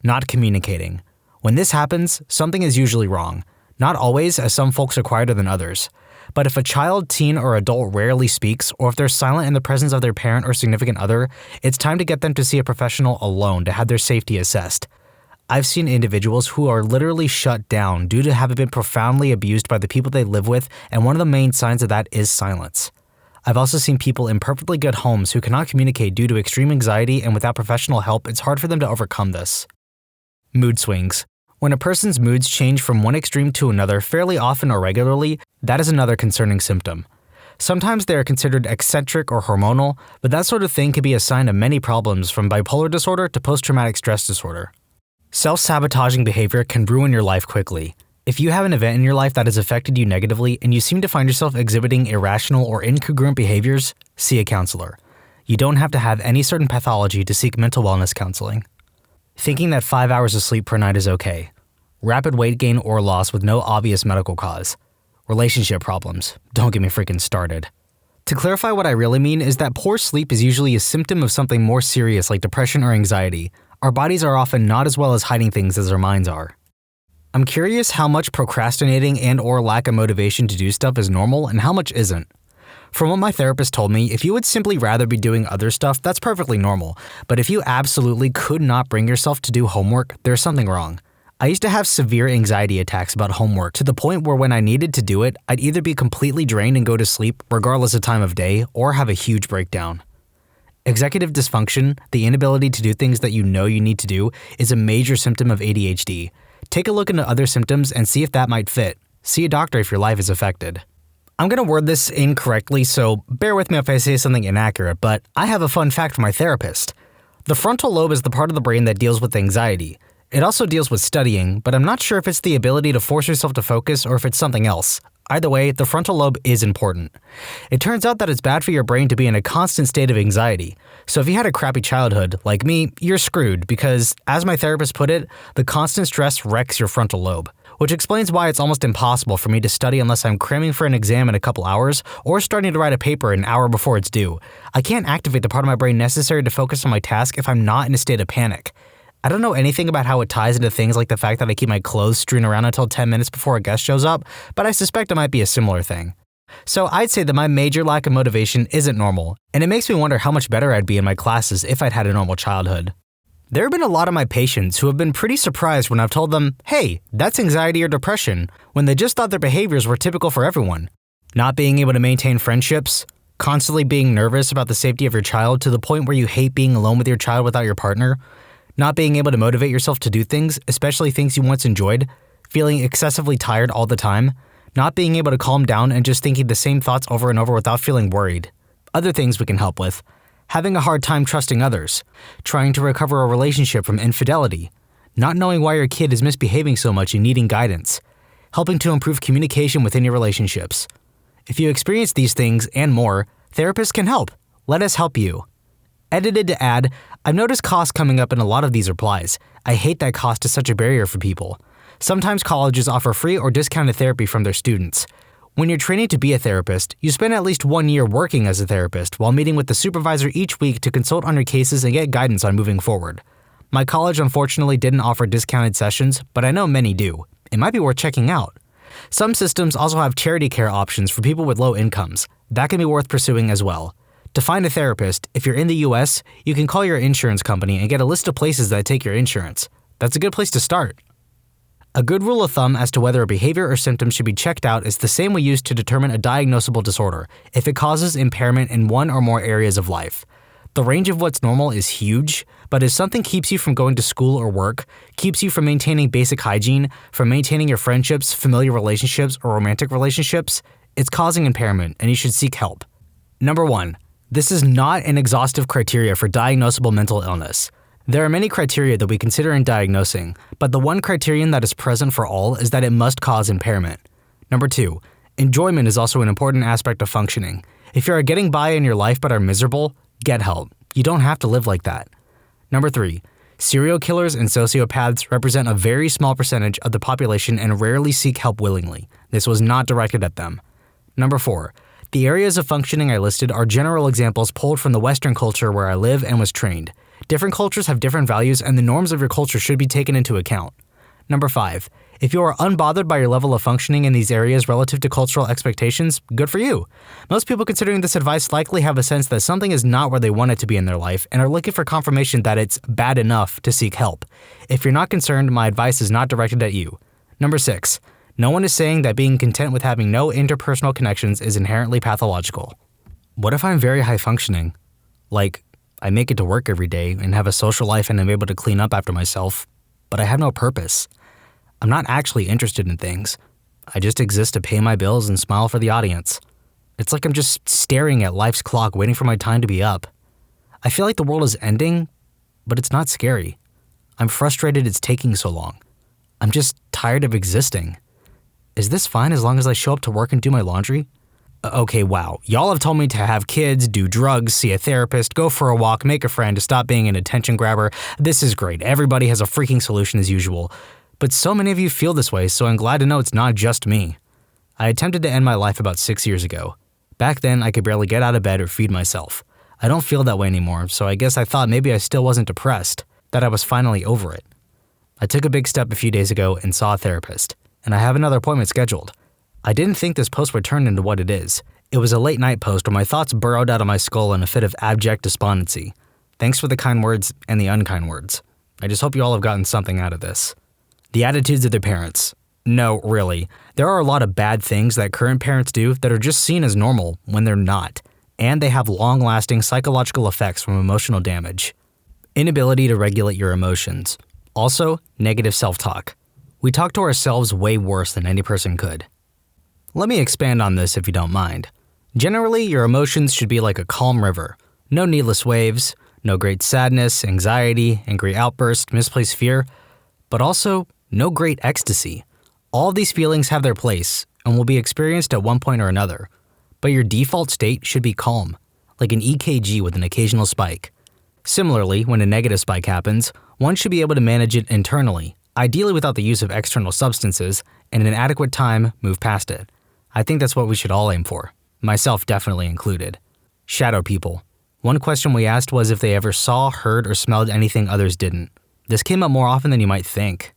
Not communicating. When this happens, something is usually wrong. Not always, as some folks are quieter than others. But if a child, teen, or adult rarely speaks, or if they're silent in the presence of their parent or significant other, it's time to get them to see a professional alone to have their safety assessed. I've seen individuals who are literally shut down due to having been profoundly abused by the people they live with, and one of the main signs of that is silence. I've also seen people in perfectly good homes who cannot communicate due to extreme anxiety, and without professional help, it's hard for them to overcome this. Mood swings. When a person's moods change from one extreme to another fairly often or regularly, that is another concerning symptom. Sometimes they are considered eccentric or hormonal, but that sort of thing can be a sign of many problems from bipolar disorder to post-traumatic stress disorder. Self-sabotaging behavior can ruin your life quickly. If you have an event in your life that has affected you negatively and you seem to find yourself exhibiting irrational or incongruent behaviors, see a counselor. You don't have to have any certain pathology to seek mental wellness counseling. Thinking that 5 hours of sleep per night is okay. Rapid weight gain or loss with no obvious medical cause. Relationship problems. Don't get me freaking started. To clarify, what I really mean is that poor sleep is usually a symptom of something more serious like depression or anxiety. Our bodies are often not as well as hiding things as our minds are. I'm curious how much procrastinating and or lack of motivation to do stuff is normal and how much isn't. From what my therapist told me, if you would simply rather be doing other stuff, that's perfectly normal. But if you absolutely could not bring yourself to do homework, there's something wrong. I used to have severe anxiety attacks about homework to the point where when I needed to do it, I'd either be completely drained and go to sleep, regardless of time of day, or have a huge breakdown. Executive dysfunction, the inability to do things that you know you need to do, is a major symptom of ADHD. Take a look into other symptoms and see if that might fit. See a doctor if your life is affected. I'm going to word this incorrectly, so bear with me if I say something inaccurate, but I have a fun fact from my therapist. The frontal lobe is the part of the brain that deals with anxiety. It also deals with studying, but I'm not sure if it's the ability to force yourself to focus or if it's something else. Either way, the frontal lobe is important. It turns out that it's bad for your brain to be in a constant state of anxiety. So if you had a crappy childhood, like me, you're screwed because, as my therapist put it, the constant stress wrecks your frontal lobe. Which explains why it's almost impossible for me to study unless I'm cramming for an exam in a couple hours or starting to write a paper an hour before it's due. I can't activate the part of my brain necessary to focus on my task if I'm not in a state of panic. I don't know anything about how it ties into things like the fact that I keep my clothes strewn around until 10 minutes before a guest shows up, but I suspect it might be a similar thing. So I'd say that my major lack of motivation isn't normal, and it makes me wonder how much better I'd be in my classes if I'd had a normal childhood. There have been a lot of my patients who have been pretty surprised when I've told them, hey, that's anxiety or depression, when they just thought their behaviors were typical for everyone. Not being able to maintain friendships, constantly being nervous about the safety of your child to the point where you hate being alone with your child without your partner, not being able to motivate yourself to do things, especially things you once enjoyed, feeling excessively tired all the time, not being able to calm down and just thinking the same thoughts over and over without feeling worried. Other things we can help with. Having a hard time trusting others, trying to recover a relationship from infidelity, not knowing why your kid is misbehaving so much and needing guidance, helping to improve communication within your relationships. If you experience these things and more, therapists can help. Let us help you. Edited to add, I've noticed costs coming up in a lot of these replies. I hate that cost is such a barrier for people. Sometimes colleges offer free or discounted therapy from their students. When you're training to be a therapist, you spend at least 1 year working as a therapist while meeting with the supervisor each week to consult on your cases and get guidance on moving forward. My college unfortunately didn't offer discounted sessions, but I know many do. It might be worth checking out. Some systems also have charity care options for people with low incomes. That can be worth pursuing as well. To find a therapist, if you're in the US, you can call your insurance company and get a list of places that take your insurance. That's a good place to start. A good rule of thumb as to whether a behavior or symptom should be checked out is the same we use to determine a diagnosable disorder, if it causes impairment in one or more areas of life. The range of what's normal is huge, but if something keeps you from going to school or work, keeps you from maintaining basic hygiene, from maintaining your friendships, familiar relationships, or romantic relationships, it's causing impairment and you should seek help. Number 1. This is not an exhaustive criteria for diagnosable mental illness. There are many criteria that we consider in diagnosing, but the one criterion that is present for all is that it must cause impairment. Number 2, enjoyment is also an important aspect of functioning. If you are getting by in your life but are miserable, get help. You don't have to live like that. Number 3, serial killers and sociopaths represent a very small percentage of the population and rarely seek help willingly. This was not directed at them. Number 4, the areas of functioning I listed are general examples pulled from the Western culture where I live and was trained. Different cultures have different values, and the norms of your culture should be taken into account. Number 5, if you are unbothered by your level of functioning in these areas relative to cultural expectations, good for you. Most people considering this advice likely have a sense that something is not where they want it to be in their life and are looking for confirmation that it's bad enough to seek help. If you're not concerned, my advice is not directed at you. Number 6, no one is saying that being content with having no interpersonal connections is inherently pathological. What if I'm very high functioning? Like, I make it to work every day and have a social life and I'm able to clean up after myself, but I have no purpose. I'm not actually interested in things. I just exist to pay my bills and smile for the audience. It's like I'm just staring at life's clock waiting for my time to be up. I feel like the world is ending, but it's not scary. I'm frustrated it's taking so long. I'm just tired of existing. Is this fine as long as I show up to work and do my laundry? Okay, wow. Y'all have told me to have kids, do drugs, see a therapist, go for a walk, make a friend, to stop being an attention grabber. This is great. Everybody has a freaking solution as usual. But so many of you feel this way, so I'm glad to know it's not just me. I attempted to end my life about 6 years ago. Back then, I could barely get out of bed or feed myself. I don't feel that way anymore, so I guess I thought maybe I still wasn't depressed, that I was finally over it. I took a big step a few days ago and saw a therapist, and I have another appointment scheduled. I didn't think this post would turn into what it is. It was a late night post where my thoughts burrowed out of my skull in a fit of abject despondency. Thanks for the kind words and the unkind words. I just hope you all have gotten something out of this. The attitudes of their parents. No, really. There are a lot of bad things that current parents do that are just seen as normal when they're not, and they have long-lasting psychological effects from emotional damage. Inability to regulate your emotions. Also, negative self-talk. We talk to ourselves way worse than any person could. Let me expand on this if you don't mind. Generally, your emotions should be like a calm river. No needless waves, no great sadness, anxiety, angry outbursts, misplaced fear, but also no great ecstasy. All these feelings have their place and will be experienced at one point or another, but your default state should be calm, like an EKG with an occasional spike. Similarly, when a negative spike happens, one should be able to manage it internally, ideally without the use of external substances, and in adequate time, move past it. I think that's what we should all aim for, myself definitely included. Shadow people. One question we asked was if they ever saw, heard, or smelled anything others didn't. This came up more often than you might think.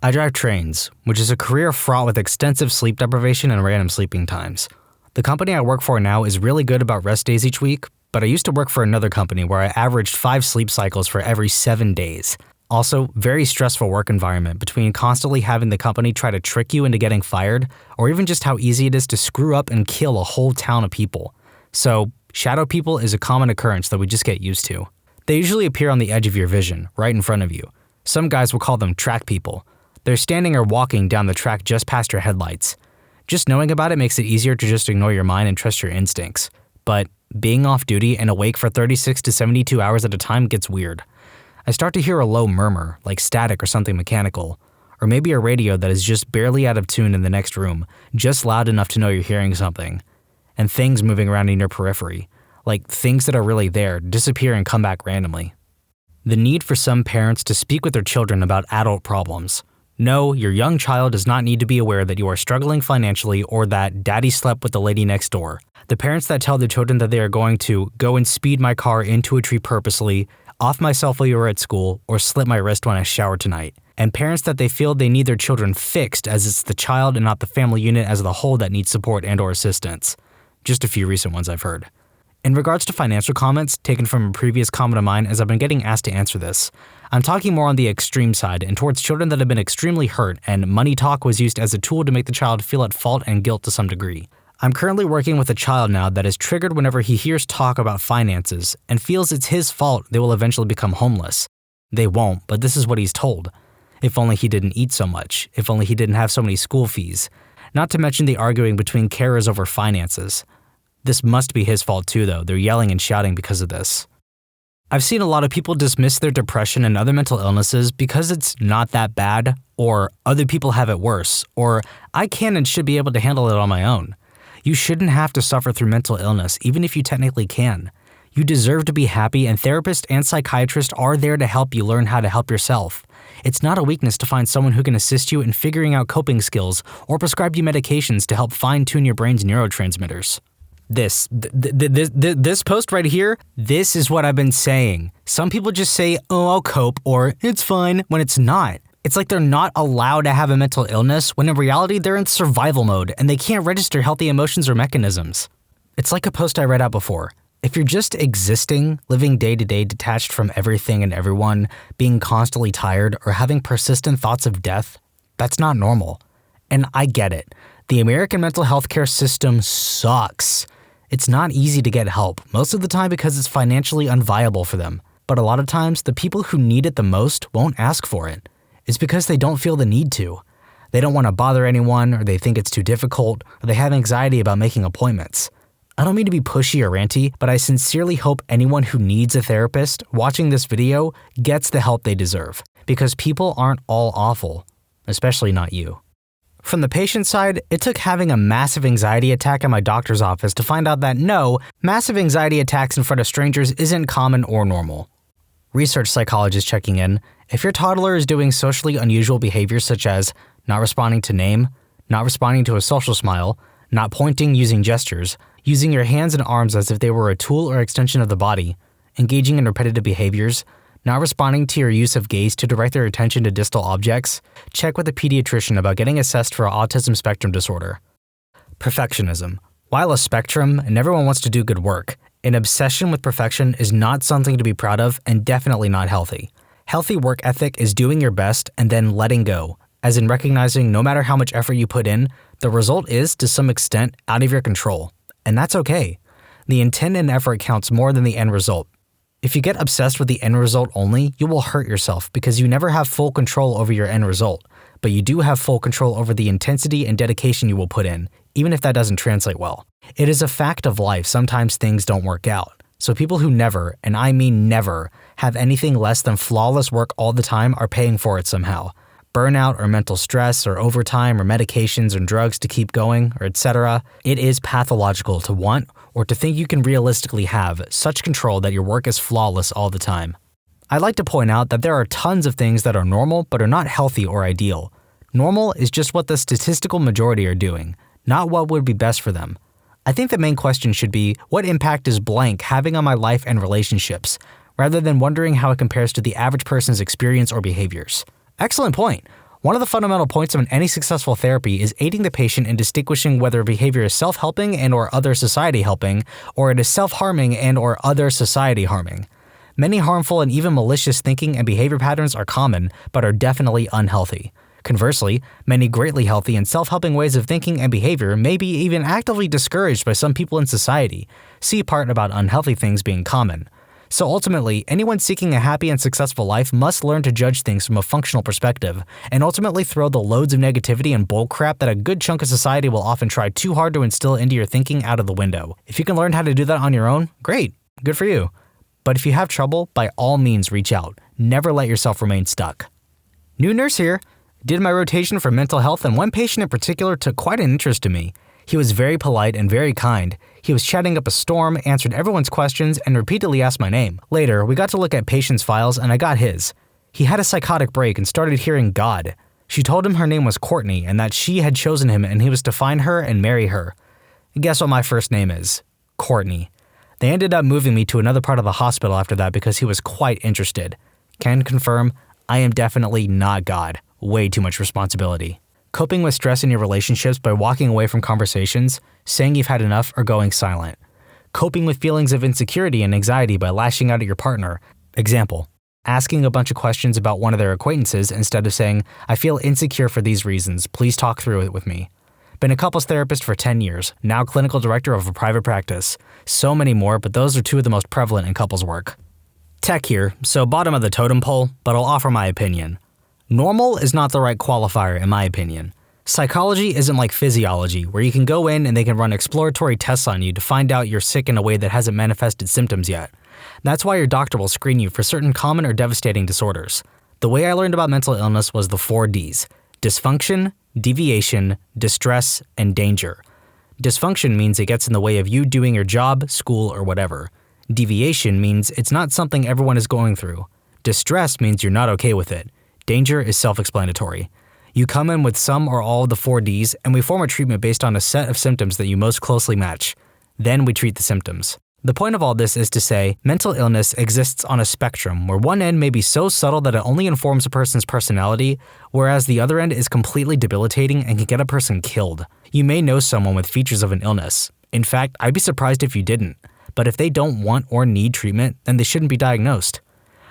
I drive trains, which is a career fraught with extensive sleep deprivation and random sleeping times. The company I work for now is really good about rest days each week, but I used to work for another company where I averaged 5 sleep cycles for every 7 days. Also, very stressful work environment between constantly having the company try to trick you into getting fired, or even just how easy it is to screw up and kill a whole town of people. So, shadow people is a common occurrence that we just get used to. They usually appear on the edge of your vision, right in front of you. Some guys will call them track people. They're standing or walking down the track just past your headlights. Just knowing about it makes it easier to just ignore your mind and trust your instincts. But being off duty and awake for 36 to 72 hours at a time gets weird. I start to hear a low murmur, like static or something mechanical, or maybe a radio that is just barely out of tune in the next room, just loud enough to know you're hearing something, and things moving around in your periphery, like things that are really there, disappear and come back randomly. The need for some parents to speak with their children about adult problems. No, your young child does not need to be aware that you are struggling financially or that daddy slept with the lady next door. The parents that tell their children that they are going to go and speed my car into a tree purposely, off myself while you were at school, or slit my wrist when I shower tonight. And parents that they feel they need their children fixed as it's the child and not the family unit as a whole that needs support and or assistance. Just a few recent ones I've heard. In regards to financial comments taken from a previous comment of mine, as I've been getting asked to answer this, I'm talking more on the extreme side and towards children that have been extremely hurt and money talk was used as a tool to make the child feel at fault and guilt to some degree. I'm currently working with a child now that is triggered whenever he hears talk about finances and feels it's his fault they will eventually become homeless. They won't, but this is what he's told. If only he didn't eat so much, if only he didn't have so many school fees, not to mention the arguing between carers over finances. This must be his fault too, though. They're yelling and shouting because of this. I've seen a lot of people dismiss their depression and other mental illnesses because it's not that bad, or other people have it worse, or I can and should be able to handle it on my own. You shouldn't have to suffer through mental illness, even if you technically can. You deserve to be happy, and therapists and psychiatrists are there to help you learn how to help yourself. It's not a weakness to find someone who can assist you in figuring out coping skills or prescribe you medications to help fine-tune your brain's neurotransmitters. This post right here, this is what I've been saying. Some people just say, oh, I'll cope, or it's fine, when it's not. It's like they're not allowed to have a mental illness, when in reality they're in survival mode and they can't register healthy emotions or mechanisms. It's like a post I read out before. If you're just existing, living day to day detached from everything and everyone, being constantly tired, or having persistent thoughts of death, that's not normal. And I get it. The American mental health care system sucks. It's not easy to get help, most of the time because it's financially unviable for them. But a lot of times, the people who need it the most won't ask for it. It's because they don't feel the need to. They don't want to bother anyone, or they think it's too difficult, or they have anxiety about making appointments. I don't mean to be pushy or ranty, but I sincerely hope anyone who needs a therapist watching this video gets the help they deserve, because people aren't all awful, especially not you. From the patient side, it took having a massive anxiety attack at my doctor's office to find out that no, massive anxiety attacks in front of strangers isn't common or normal. Research psychologist checking in, if your toddler is doing socially unusual behaviors such as not responding to name, not responding to a social smile, not pointing using gestures, using your hands and arms as if they were a tool or extension of the body, engaging in repetitive behaviors, not responding to your use of gaze to direct their attention to distal objects, check with a pediatrician about getting assessed for autism spectrum disorder. Perfectionism. While a spectrum and everyone wants to do good work, an obsession with perfection is not something to be proud of and definitely not healthy. Healthy work ethic is doing your best and then letting go, as in recognizing no matter how much effort you put in, the result is, to some extent, out of your control. And that's okay. The intent and effort counts more than the end result. If you get obsessed with the end result only, you will hurt yourself because you never have full control over your end result, but you do have full control over the intensity and dedication you will put in, even if that doesn't translate well. It is a fact of life sometimes things don't work out. So people who never, and I mean never, have anything less than flawless work all the time are paying for it somehow. Burnout or mental stress or overtime or medications or drugs to keep going or etc. It is pathological to want or to think you can realistically have such control that your work is flawless all the time. I'd like to point out that there are tons of things that are normal but are not healthy or ideal. Normal is just what the statistical majority are doing, not what would be best for them. I think the main question should be, what impact is blank having on my life and relationships, rather than wondering how it compares to the average person's experience or behaviors. Excellent point. One of the fundamental points of any successful therapy is aiding the patient in distinguishing whether a behavior is self-helping and or other society helping, or it is self-harming and or other society harming. Many harmful and even malicious thinking and behavior patterns are common, but are definitely unhealthy. Conversely, many greatly healthy and self-helping ways of thinking and behavior may be even actively discouraged by some people in society. See part about unhealthy things being common. So ultimately, anyone seeking a happy and successful life must learn to judge things from a functional perspective, and ultimately throw the loads of negativity and bullcrap that a good chunk of society will often try too hard to instill into your thinking out of the window. If you can learn how to do that on your own, great, good for you. But if you have trouble, by all means reach out. Never let yourself remain stuck. New nurse here. Did my rotation for mental health, and one patient in particular took quite an interest in me. He was very polite and very kind. He was chatting up a storm, answered everyone's questions, and repeatedly asked my name. Later, we got to look at patients' files, and I got his. He had a psychotic break and started hearing God. She told him her name was Courtney and that she had chosen him and he was to find her and marry her. Guess what my first name is? Courtney. They ended up moving me to another part of the hospital after that because he was quite interested. Can confirm, I am definitely not God. Way too much responsibility. Coping with stress in your relationships by walking away from conversations, saying you've had enough, or going silent. Coping with feelings of insecurity and anxiety by lashing out at your partner. Example, asking a bunch of questions about one of their acquaintances instead of saying, I feel insecure for these reasons, please talk through it with me. Been a couples therapist for 10 years, now clinical director of a private practice. So many more, but those are two of the most prevalent in couples work. Tech here, so bottom of the totem pole, but I'll offer my opinion. Normal is not the right qualifier in my opinion. Psychology isn't like physiology, where you can go in and they can run exploratory tests on you to find out you're sick in a way that hasn't manifested symptoms yet. That's why your doctor will screen you for certain common or devastating disorders. The way I learned about mental illness was the 4 Ds: dysfunction, deviation, distress, and danger. Dysfunction means it gets in the way of you doing your job, school, or whatever. Deviation means it's not something everyone is going through. Distress means you're not okay with it. Danger is self-explanatory. You come in with some or all of the 4 Ds, and we form a treatment based on a set of symptoms that you most closely match. Then we treat the symptoms. The point of all this is to say, mental illness exists on a spectrum where one end may be so subtle that it only informs a person's personality, whereas the other end is completely debilitating and can get a person killed. You may know someone with features of an illness. In fact, I'd be surprised if you didn't. But if they don't want or need treatment, then they shouldn't be diagnosed.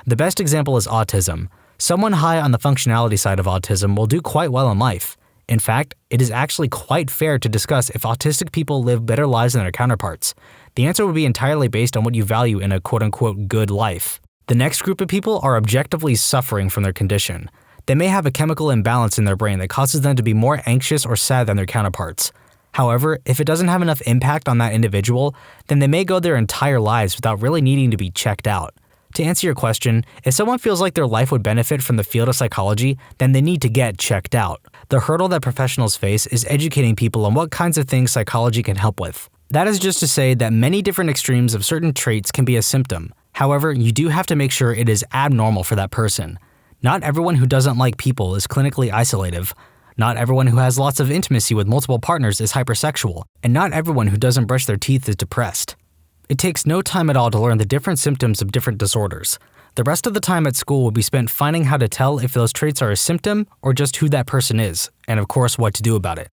The best example is autism. Someone high on the functionality side of autism will do quite well in life. In fact, it is actually quite fair to discuss if autistic people live better lives than their counterparts. The answer would be entirely based on what you value in a quote-unquote good life. The next group of people are objectively suffering from their condition. They may have a chemical imbalance in their brain that causes them to be more anxious or sad than their counterparts. However, if it doesn't have enough impact on that individual, then they may go their entire lives without really needing to be checked out. To answer your question, if someone feels like their life would benefit from the field of psychology, then they need to get checked out. The hurdle that professionals face is educating people on what kinds of things psychology can help with. That is just to say that many different extremes of certain traits can be a symptom. However, you do have to make sure it is abnormal for that person. Not everyone who doesn't like people is clinically isolative. Not everyone who has lots of intimacy with multiple partners is hypersexual, and not everyone who doesn't brush their teeth is depressed. It takes no time at all to learn the different symptoms of different disorders. The rest of the time at school will be spent finding how to tell if those traits are a symptom or just who that person is, and of course what to do about it.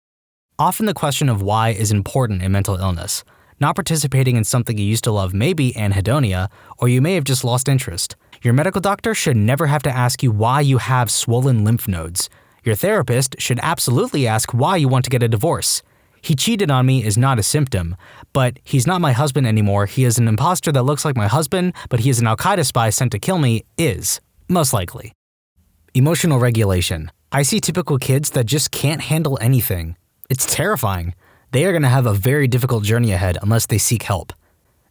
Often the question of why is important in mental illness. Not participating in something you used to love may be anhedonia, or you may have just lost interest. Your medical doctor should never have to ask you why you have swollen lymph nodes. Your therapist should absolutely ask why you want to get a divorce. He cheated on me is not a symptom, but he's not my husband anymore, he is an imposter that looks like my husband, but he is an Al-Qaeda spy sent to kill me is, most likely. Emotional regulation. I see typical kids that just can't handle anything. It's terrifying. They are going to have a very difficult journey ahead unless they seek help.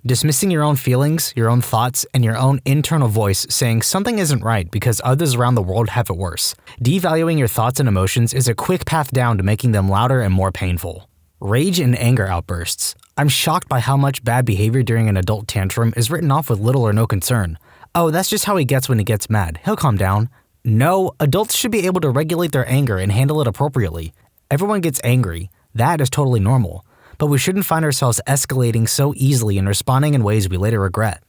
Dismissing your own feelings, your own thoughts, and your own internal voice saying something isn't right because others around the world have it worse. Devaluing your thoughts and emotions is a quick path down to making them louder and more painful. Rage and anger outbursts. I'm shocked by how much bad behavior during an adult tantrum is written off with little or no concern. Oh, that's just how he gets when he gets mad. He'll calm down. No, adults should be able to regulate their anger and handle it appropriately. Everyone gets angry. That is totally normal. But we shouldn't find ourselves escalating so easily and responding in ways we later regret.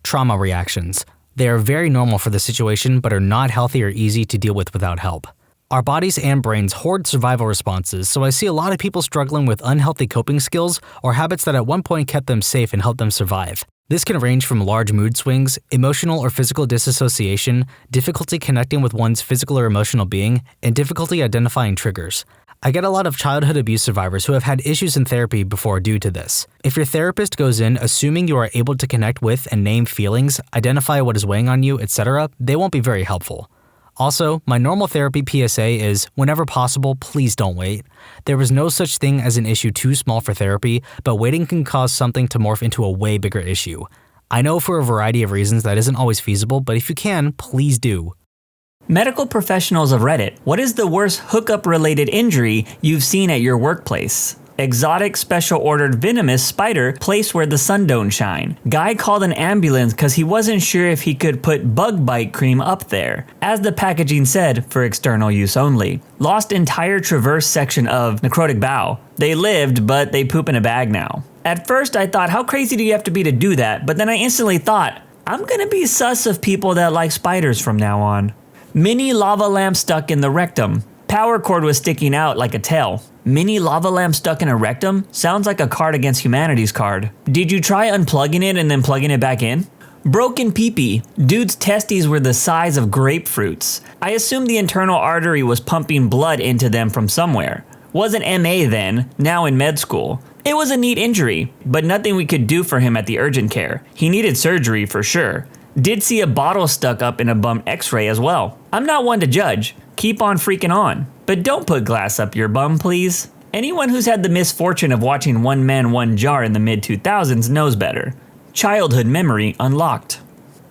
Trauma reactions. They are very normal for the situation but are not healthy or easy to deal with without help. Our bodies and brains hoard survival responses, so I see a lot of people struggling with unhealthy coping skills or habits that at one point kept them safe and helped them survive. This can range from large mood swings, emotional or physical disassociation, difficulty connecting with one's physical or emotional being, and difficulty identifying triggers. I get a lot of childhood abuse survivors who have had issues in therapy before due to this. If your therapist goes in assuming you are able to connect with and name feelings, identify what is weighing on you, etc., they won't be very helpful. Also, my normal therapy PSA is, whenever possible, please don't wait. There is no such thing as an issue too small for therapy, but waiting can cause something to morph into a way bigger issue. I know for a variety of reasons that isn't always feasible, but if you can, please do. Medical professionals of Reddit, what is the worst hookup-related injury you've seen at your workplace? Exotic special ordered venomous spider placed where the sun don't shine. Guy called an ambulance because he wasn't sure if he could put bug bite cream up there. As the packaging said, for external use only. Lost entire traverse section of necrotic bowel. They lived, but they poop in a bag now. At first I thought, how crazy do you have to be to do that? But then I instantly thought, I'm gonna be sus of people that like spiders from now on. Mini lava lamp stuck in the rectum. Power cord was sticking out like a tail. Mini lava lamp stuck in a rectum? Sounds like a Card Against Humanity's card. Did you try unplugging it and then plugging it back in? Broken pee-pee. Dude's testes were the size of grapefruits. I assumed the internal artery was pumping blood into them from somewhere. Wasn't MA then, now in med school. It was a neat injury, but nothing we could do for him at the urgent care. He needed surgery for sure. Did see a bottle stuck up in a bum x-ray as well. I'm not one to judge. Keep on freaking on. But don't put glass up your bum, please. Anyone who's had the misfortune of watching One Man, One Jar in the mid-2000s knows better. Childhood memory unlocked.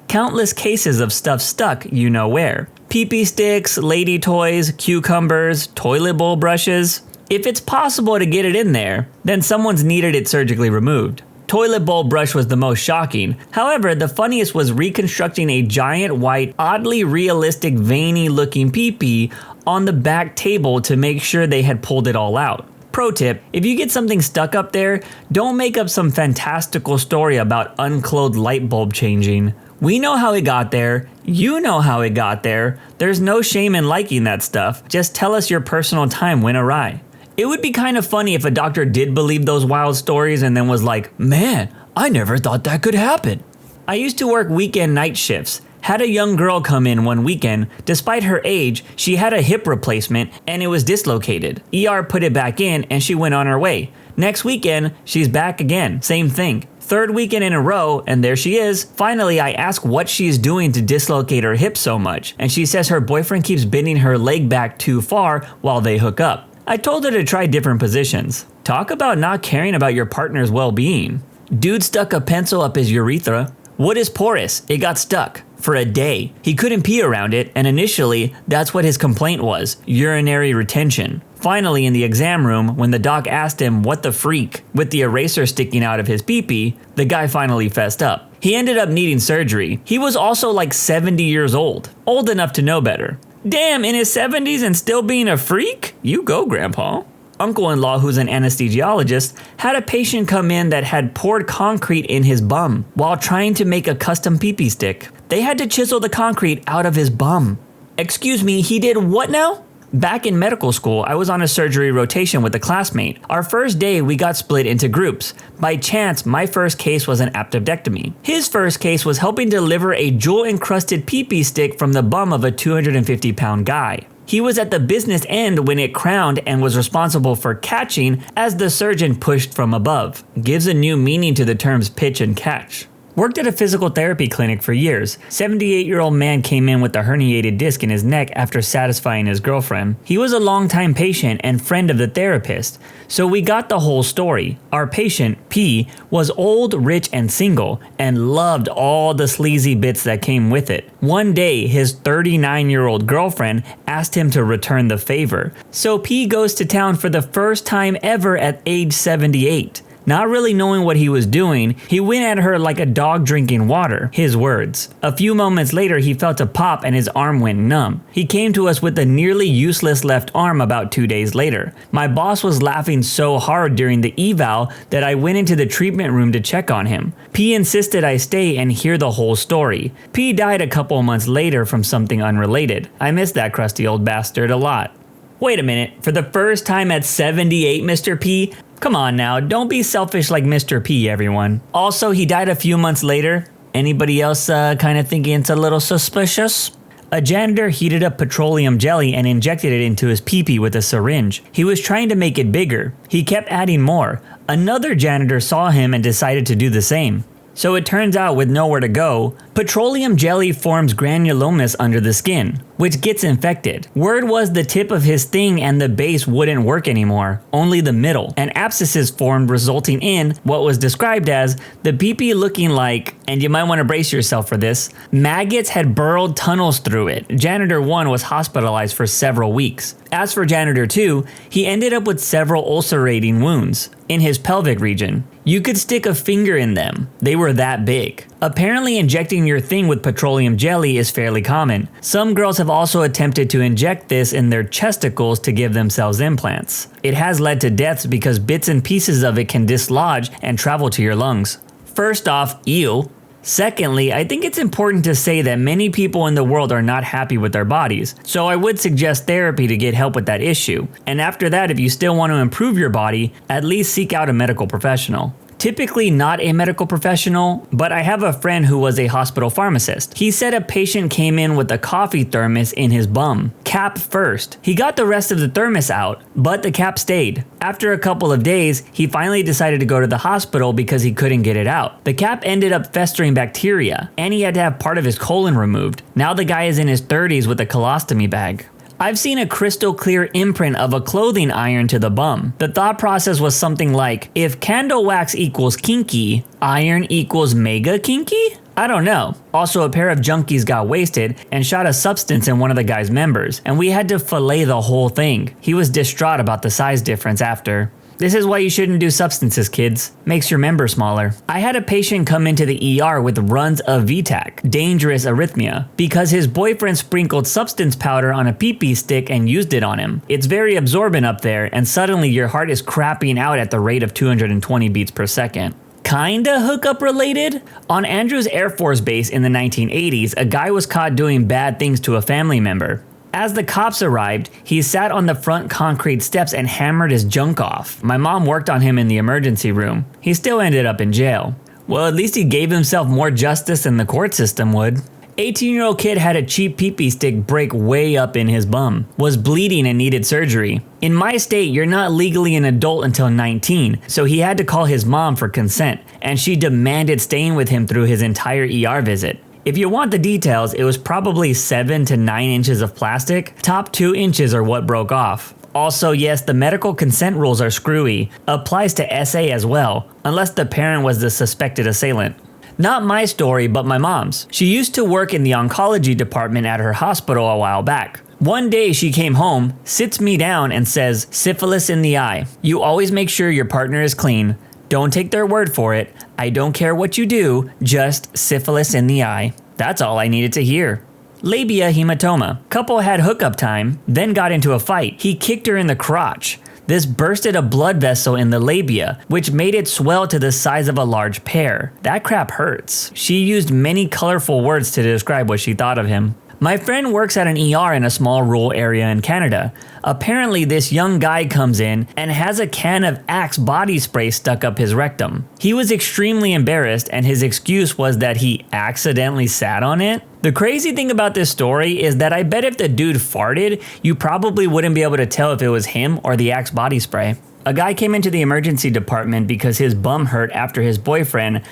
Countless cases of stuff stuck you know where. Pee-pee sticks, lady toys, cucumbers, toilet bowl brushes. If it's possible to get it in there, then someone's needed it surgically removed. Toilet bowl brush was the most shocking. However, the funniest was reconstructing a giant white, oddly realistic, veiny looking pee-pee on the back table to make sure they had pulled it all out. Pro tip, if you get something stuck up there, don't make up some fantastical story about unclothed light bulb changing. We know how it got there. You know how it got there. There's no shame in liking that stuff. Just tell us your personal time went awry. It would be kind of funny if a doctor did believe those wild stories and then was like, man, I never thought that could happen. I used to work weekend night shifts. Had a young girl come in one weekend. Despite her age, she had a hip replacement and it was dislocated. ER put it back in and she went on her way. Next weekend, she's back again. Same thing. Third weekend in a row, and there she is. Finally, I ask what she's doing to dislocate her hip so much, and she says her boyfriend keeps bending her leg back too far while they hook up. I told her to try different positions. Talk about not caring about your partner's well-being. Dude stuck a pencil up his urethra. What is porous? It got stuck. For a day. He couldn't pee around it, and initially, that's what his complaint was, urinary retention. Finally, in the exam room, when the doc asked him what the freak, with the eraser sticking out of his pee-pee, the guy finally fessed up. He ended up needing surgery. He was also like 70 years old enough to know better. Damn, in his 70s and still being a freak? You go, Grandpa. Uncle-in-law, who's an anesthesiologist, had a patient come in that had poured concrete in his bum while trying to make a custom pee-pee stick. They had to chisel the concrete out of his bum. Excuse me, he did what now? Back in medical school, I was on a surgery rotation with a classmate. Our first day, we got split into groups. By chance, my first case was an appendectomy. His first case was helping deliver a jewel-encrusted pee-pee stick from the bum of a 250-pound guy. He was at the business end when it crowned and was responsible for catching as the surgeon pushed from above. Gives a new meaning to the terms pitch and catch. Worked at a physical therapy clinic for years. 78-year-old man came in with a herniated disc in his neck after satisfying his girlfriend. He was a longtime patient and friend of the therapist, so we got the whole story. Our patient, P, was old, rich, and single, and loved all the sleazy bits that came with it. One day, his 39-year-old girlfriend asked him to return the favor, so P goes to town for the first time ever at age 78. Not really knowing what he was doing, he went at her like a dog drinking water, his words. A few moments later, he felt a pop and his arm went numb. He came to us with a nearly useless left arm about 2 days later. My boss was laughing so hard during the eval that I went into the treatment room to check on him. P insisted I stay and hear the whole story. P died a couple months later from something unrelated. I miss that crusty old bastard a lot. Wait a minute, for the first time at 78, Mr. P? Come on now, don't be selfish like Mr. P, everyone. Also, he died a few months later. Anybody else kind of thinking it's a little suspicious? A janitor heated up petroleum jelly and injected it into his pee-pee with a syringe. He was trying to make it bigger. He kept adding more. Another janitor saw him and decided to do the same. So it turns out, with nowhere to go, petroleum jelly forms granulomas under the skin, which gets infected. Word was the tip of his thing and the base wouldn't work anymore, only the middle, and abscesses formed, resulting in what was described as the pee-pee looking like, and you might want to brace yourself for this, maggots had burrowed tunnels through it. Janitor 1 was hospitalized for several weeks. As for Janitor 2, he ended up with several ulcerating wounds in his pelvic region. You could stick a finger in them. They were that big. Apparently injecting your thing with petroleum jelly is fairly common. Some girls have also attempted to inject this in their chesticles to give themselves implants. It has led to deaths because bits and pieces of it can dislodge and travel to your lungs. First off, ew. Secondly, I think it's important to say that many people in the world are not happy with their bodies, so I would suggest therapy to get help with that issue. And after that, if you still want to improve your body, at least seek out a medical professional. Typically not a medical professional, but I have a friend who was a hospital pharmacist. He said a patient came in with a coffee thermos in his bum. Cap first. He got the rest of the thermos out, but the cap stayed. After a couple of days, he finally decided to go to the hospital because he couldn't get it out. The cap ended up festering bacteria, and he had to have part of his colon removed. Now the guy is in his 30s with a colostomy bag. I've seen a crystal clear imprint of a clothing iron to the bum. The thought process was something like, if candle wax equals kinky, iron equals mega kinky? I don't know. Also, a pair of junkies got wasted and shot a substance in one of the guy's members, and we had to fillet the whole thing. He was distraught about the size difference after. This is why you shouldn't do substances, kids. Makes your member smaller. I had a patient come into the ER with runs of VTAC, dangerous arrhythmia, because his boyfriend sprinkled substance powder on a pee-pee stick and used it on him. It's very absorbent up there, and suddenly your heart is crapping out at the rate of 220 beats per second. Kinda hookup related? On Andrews Air Force Base in the 1980s, a guy was caught doing bad things to a family member. As the cops arrived, he sat on the front concrete steps and hammered his junk off. My mom worked on him in the emergency room. He still ended up in jail. Well, at least he gave himself more justice than the court system would. 18-year-old kid had a cheap pee-pee stick break way up in his bum, was bleeding and needed surgery. In my state, you're not legally an adult until 19, so he had to call his mom for consent, and she demanded staying with him through his entire ER visit. If you want the details, it was probably 7 to 9 inches of plastic. Top 2 inches are what broke off. Also, yes, the medical consent rules are screwy. Applies to SA as well, unless the parent was the suspected assailant. Not my story, but my mom's. She used to work in the oncology department at her hospital a while back. One day she came home, sits me down and says, syphilis in the eye. You always make sure your partner is clean. Don't take their word for it. I don't care what you do, just syphilis in the eye. That's all I needed to hear. Labia hematoma. Couple had hookup time, then got into a fight. He kicked her in the crotch. This bursted a blood vessel in the labia, which made it swell to the size of a large pear. That crap hurts. She used many colorful words to describe what she thought of him. My friend works at an ER in a small rural area in Canada. Apparently, this young guy comes in and has a can of Axe body spray stuck up his rectum. He was extremely embarrassed, and his excuse was that he accidentally sat on it. The crazy thing about this story is that I bet if the dude farted, you probably wouldn't be able to tell if it was him or the Axe body spray. A guy came into the emergency department because his bum hurt after his boyfriend,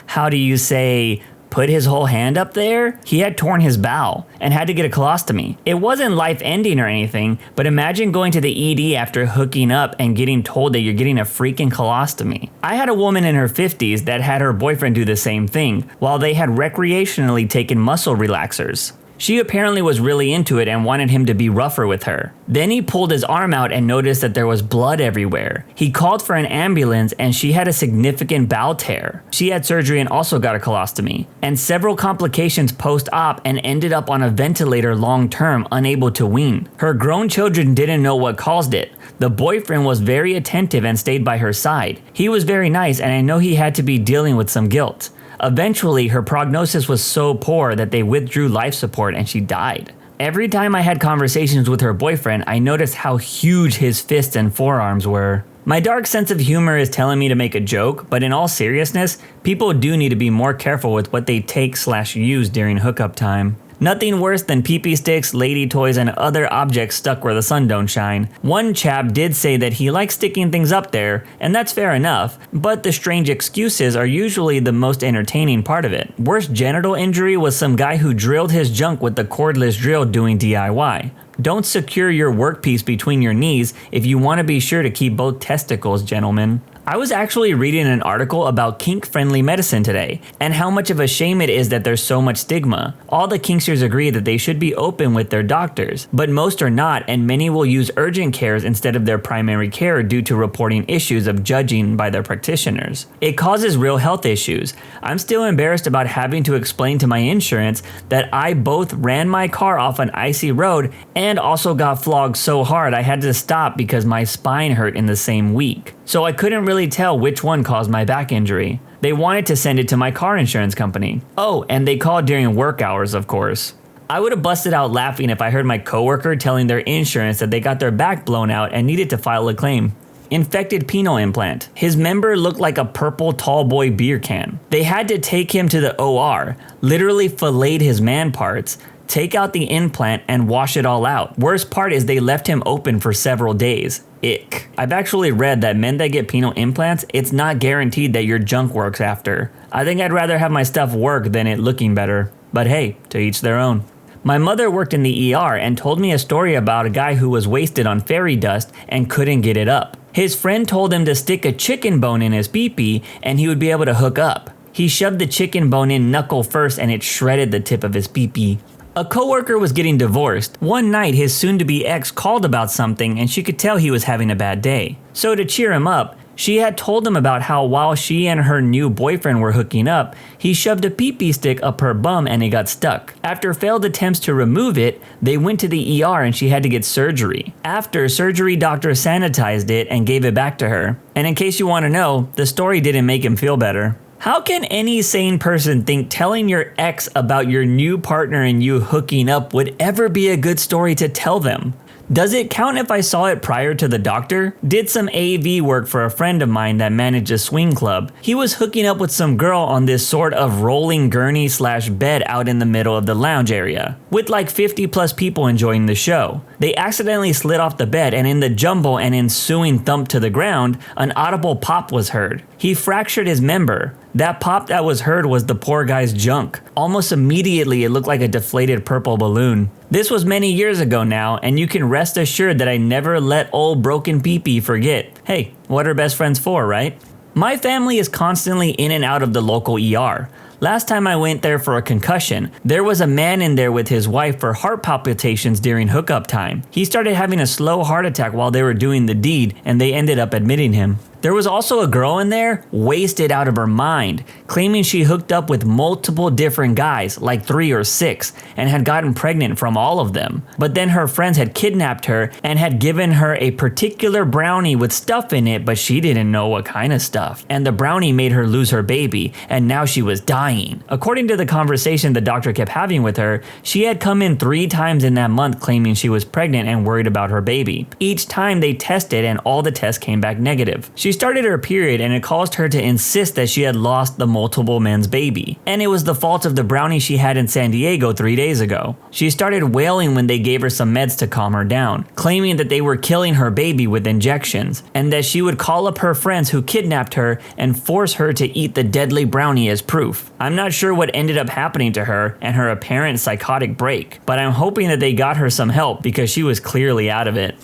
put his whole hand up there? He had torn his bowel and had to get a colostomy. It wasn't life-ending or anything, but imagine going to the ED after hooking up and getting told that you're getting a freaking colostomy. I had a woman in her 50s that had her boyfriend do the same thing, while they had recreationally taken muscle relaxers. She apparently was really into it and wanted him to be rougher with her. Then he pulled his arm out and noticed that there was blood everywhere. He called for an ambulance and she had a significant bowel tear. She had surgery and also got a colostomy, and several complications post-op and ended up on a ventilator long-term, unable to wean. Her grown children didn't know what caused it. The boyfriend was very attentive and stayed by her side. He was very nice, and I know he had to be dealing with some guilt. Eventually, her prognosis was so poor that they withdrew life support and she died. Every time I had conversations with her boyfriend, I noticed how huge his fists and forearms were. My dark sense of humor is telling me to make a joke, but in all seriousness, people do need to be more careful with what they take/use during hookup time. Nothing worse than pee-pee sticks, lady toys, and other objects stuck where the sun don't shine. One chap did say that he likes sticking things up there, and that's fair enough, but the strange excuses are usually the most entertaining part of it. Worst genital injury was some guy who drilled his junk with the cordless drill doing DIY. Don't secure your workpiece between your knees if you want to be sure to keep both testicles, gentlemen. I was actually reading an article about kink-friendly medicine today, and how much of a shame it is that there's so much stigma. All the kinksters agree that they should be open with their doctors, but most are not, and many will use urgent cares instead of their primary care due to reporting issues of judging by their practitioners. It causes real health issues. I'm still embarrassed about having to explain to my insurance that I both ran my car off an icy road and also got flogged so hard I had to stop because my spine hurt in the same week. So I couldn't really tell which one caused my back injury. They wanted to send it to my car insurance company. Oh, and they called during work hours, of course. I would have busted out laughing if I heard my coworker telling their insurance that they got their back blown out and needed to file a claim. Infected penile implant. His member looked like a purple tall boy beer can. They had to take him to the OR, literally filleted his man parts, take out the implant, and wash it all out. Worst part is they left him open for several days. Ick. I've actually read that men that get penile implants, it's not guaranteed that your junk works after. I think I'd rather have my stuff work than it looking better. But hey, to each their own. My mother worked in the ER and told me a story about a guy who was wasted on fairy dust and couldn't get it up. His friend told him to stick a chicken bone in his pee-pee and he would be able to hook up. He shoved the chicken bone in knuckle first and it shredded the tip of his pee-pee. A coworker was getting divorced. One night, his soon-to-be ex called about something and she could tell he was having a bad day. So to cheer him up, she had told him about how while she and her new boyfriend were hooking up, he shoved a pee-pee stick up her bum and it got stuck. After failed attempts to remove it, they went to the ER and she had to get surgery. After surgery, doctor sanitized it and gave it back to her. And in case you want to know, the story didn't make him feel better. How can any sane person think telling your ex about your new partner and you hooking up would ever be a good story to tell them? Does it count if I saw it prior to the doctor? Did some AV work for a friend of mine that managed a swing club. He was hooking up with some girl on this sort of rolling gurney / bed out in the middle of the lounge area, with like 50 plus people enjoying the show. They accidentally slid off the bed and in the jumble and ensuing thump to the ground, an audible pop was heard. He fractured his member. That pop that was heard was the poor guy's junk. Almost immediately it looked like a deflated purple balloon. This was many years ago now, and you can rest assured that I never let old broken pee-pee forget. Hey, what are best friends for, right? My family is constantly in and out of the local ER. Last time I went there for a concussion, there was a man in there with his wife for heart palpitations during hookup time. He started having a slow heart attack while they were doing the deed, and they ended up admitting him. There was also a girl in there, wasted out of her mind, claiming she hooked up with multiple different guys, like 3 or 6, and had gotten pregnant from all of them. But then her friends had kidnapped her and had given her a particular brownie with stuff in it, but she didn't know what kind of stuff. And the brownie made her lose her baby, and now she was dying. According to the conversation the doctor kept having with her, she had come in 3 times in that month claiming she was pregnant and worried about her baby. Each time they tested and all the tests came back negative. She started her period and it caused her to insist that she had lost the multiple men's baby. And it was the fault of the brownie she had in San Diego 3 days ago. She started wailing when they gave her some meds to calm her down, claiming that they were killing her baby with injections, and that she would call up her friends who kidnapped her and force her to eat the deadly brownie as proof. I'm not sure what ended up happening to her and her apparent psychotic break, but I'm hoping that they got her some help because she was clearly out of it.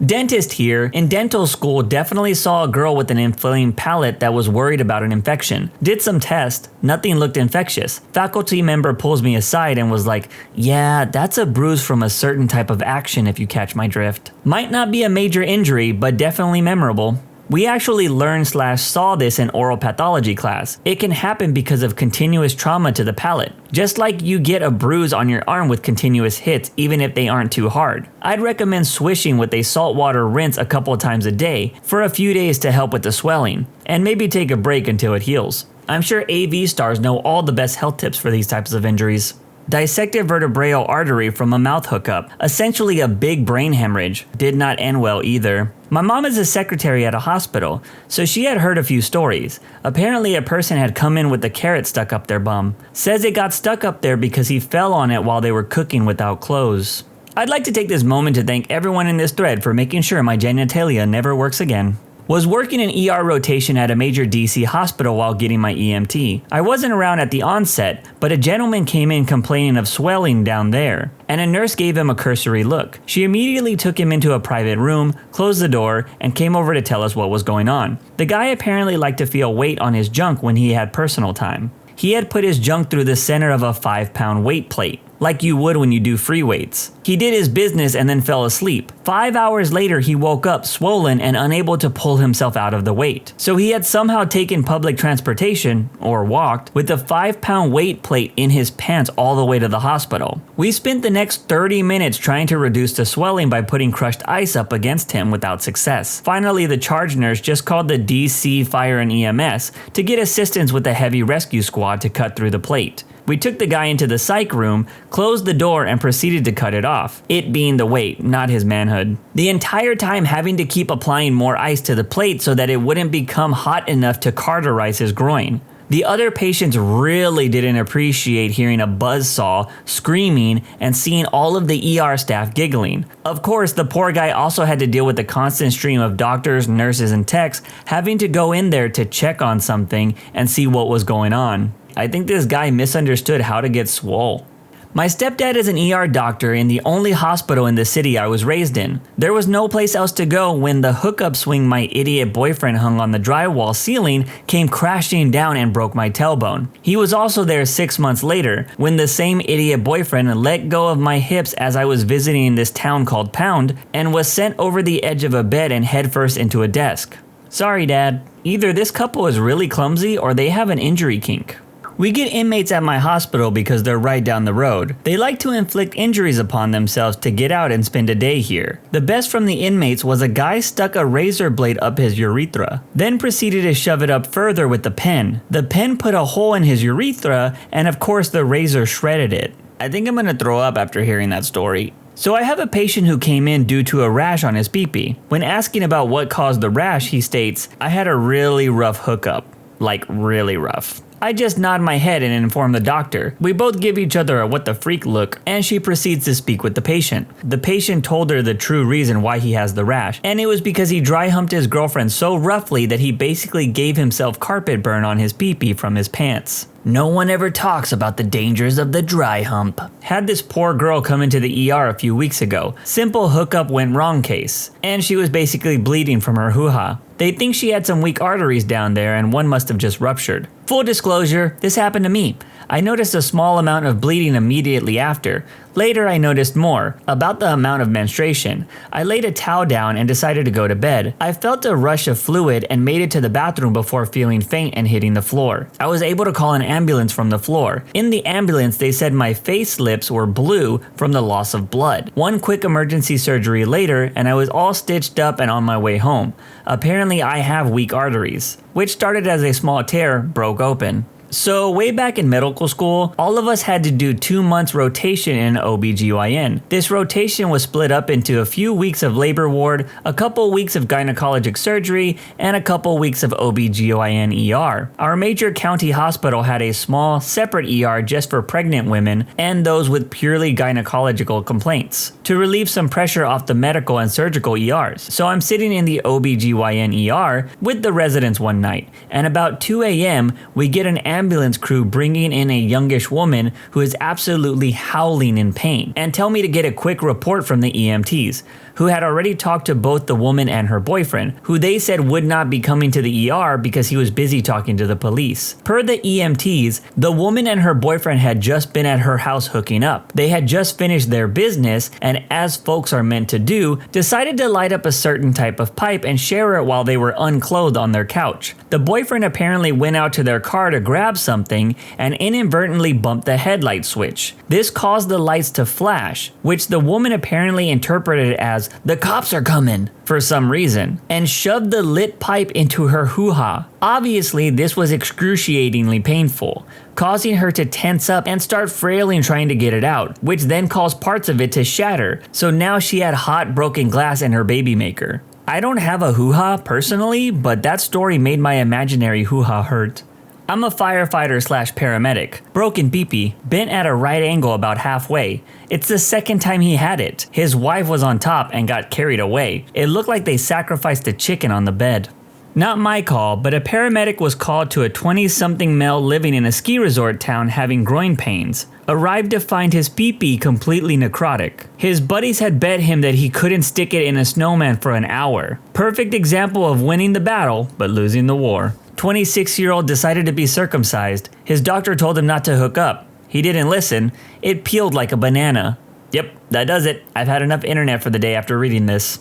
Dentist here. In dental school, definitely saw a girl with an inflamed palate that was worried about an infection. Did some tests, nothing looked infectious. Faculty member pulls me aside and was like, yeah, that's a bruise from a certain type of action if you catch my drift. Might not be a major injury, but definitely memorable. We actually learned / saw this in oral pathology class. It can happen because of continuous trauma to the palate. Just like you get a bruise on your arm with continuous hits, even if they aren't too hard. I'd recommend swishing with a saltwater rinse a couple times a day for a few days to help with the swelling, and maybe take a break until it heals. I'm sure AV stars know all the best health tips for these types of injuries. Dissected vertebral artery from a mouth hookup, essentially a big brain hemorrhage. Did not end well either. My mom is a secretary at a hospital, so she had heard a few stories. Apparently a person had come in with a carrot stuck up their bum. Says it got stuck up there because he fell on it while they were cooking without clothes. I'd like to take this moment to thank everyone in this thread for making sure my genitalia never works again. Was working an ER rotation at a major DC hospital while getting my EMT. I wasn't around at the onset, but a gentleman came in complaining of swelling down there, and a nurse gave him a cursory look. She immediately took him into a private room, closed the door, and came over to tell us what was going on. The guy apparently liked to feel weight on his junk when he had personal time. He had put his junk through the center of a 5-pound weight plate, like you would when you do free weights. He did his business and then fell asleep. 5 hours later, he woke up swollen and unable to pull himself out of the weight. So he had somehow taken public transportation, or walked, with the 5-pound weight plate in his pants all the way to the hospital. We spent the next 30 minutes trying to reduce the swelling by putting crushed ice up against him without success. Finally, the charge nurse just called the DC Fire and EMS to get assistance with the heavy rescue squad to cut through the plate. We took the guy into the psych room, closed the door, and proceeded to cut it off. It being the weight, not his manhood. The entire time having to keep applying more ice to the plate so that it wouldn't become hot enough to cauterize his groin. The other patients really didn't appreciate hearing a buzzsaw, screaming, and seeing all of the ER staff giggling. Of course, the poor guy also had to deal with the constant stream of doctors, nurses, and techs having to go in there to check on something and see what was going on. I think this guy misunderstood how to get swole. My stepdad is an ER doctor in the only hospital in the city I was raised in. There was no place else to go when the hookup swing my idiot boyfriend hung on the drywall ceiling came crashing down and broke my tailbone. He was also there 6 months later when the same idiot boyfriend let go of my hips as I was visiting this town called Pound and was sent over the edge of a bed and headfirst into a desk. Sorry, Dad. Either this couple is really clumsy or they have an injury kink. We get inmates at my hospital because they're right down the road. They like to inflict injuries upon themselves to get out and spend a day here. The best from the inmates was a guy stuck a razor blade up his urethra, then proceeded to shove it up further with the pen. The pen put a hole in his urethra, and of course the razor shredded it. I think I'm gonna throw up after hearing that story. So I have a patient who came in due to a rash on his pee-pee. When asking about what caused the rash, he states, "I had a really rough hookup. Like really rough." I just nod my head and inform the doctor. We both give each other a what the freak look, and she proceeds to speak with the patient. The patient told her the true reason why he has the rash, and it was because he dry humped his girlfriend so roughly that he basically gave himself carpet burn on his pee-pee from his pants. No one ever talks about the dangers of the dry hump. Had this poor girl come into the ER a few weeks ago. Simple hookup went wrong case. And she was basically bleeding from her hoo-ha. They think she had some weak arteries down there and one must have just ruptured. Full disclosure, this happened to me. I noticed a small amount of bleeding immediately after. Later I noticed more, about the amount of menstruation. I laid a towel down and decided to go to bed. I felt a rush of fluid and made it to the bathroom before feeling faint and hitting the floor. I was able to call an ambulance from the floor. In the ambulance they said my face lips were blue from the loss of blood. One quick emergency surgery later and I was all stitched up and on my way home. Apparently I have weak arteries, which started as a small tear, broke open. So way back in medical school, all of us had to do 2 months rotation in an OBGYN. This rotation was split up into a few weeks of labor ward, a couple weeks of gynecologic surgery, and a couple weeks of OBGYN ER. Our major county hospital had a small, separate ER just for pregnant women and those with purely gynecological complaints, to relieve some pressure off the medical and surgical ERs. So I'm sitting in the OBGYN ER with the residents one night, and about 2 a.m. we get an ambulance crew bringing in a youngish woman who is absolutely howling in pain and tell me to get a quick report from the EMTs, who had already talked to both the woman and her boyfriend, who they said would not be coming to the ER because he was busy talking to the police. Per the EMTs, the woman and her boyfriend had just been at her house hooking up. They had just finished their business and, as folks are meant to do, decided to light up a certain type of pipe and share it while they were unclothed on their couch. The boyfriend apparently went out to their car to grab something and inadvertently bumped the headlight switch. This caused the lights to flash, which the woman apparently interpreted as "the cops are coming" for some reason, and shoved the lit pipe into her hoo-ha. Obviously, this was excruciatingly painful, causing her to tense up and start frailing trying to get it out, which then caused parts of it to shatter, so now she had hot broken glass in her baby maker. I don't have a hoo-ha personally, but that story made my imaginary hoo-ha hurt. I'm a firefighter / paramedic. Broken pee-pee, bent at a right angle about halfway. It's the second time he had it. His wife was on top and got carried away. It looked like they sacrificed a chicken on the bed. Not my call, but a paramedic was called to a 20-something male living in a ski resort town having groin pains. Arrived to find his pee-pee completely necrotic. His buddies had bet him that he couldn't stick it in a snowman for an hour. Perfect example of winning the battle, but losing the war. 26-year-old decided to be circumcised. His doctor told him not to hook up. He didn't listen. It peeled like a banana. Yep, that does it. I've had enough internet for the day after reading this.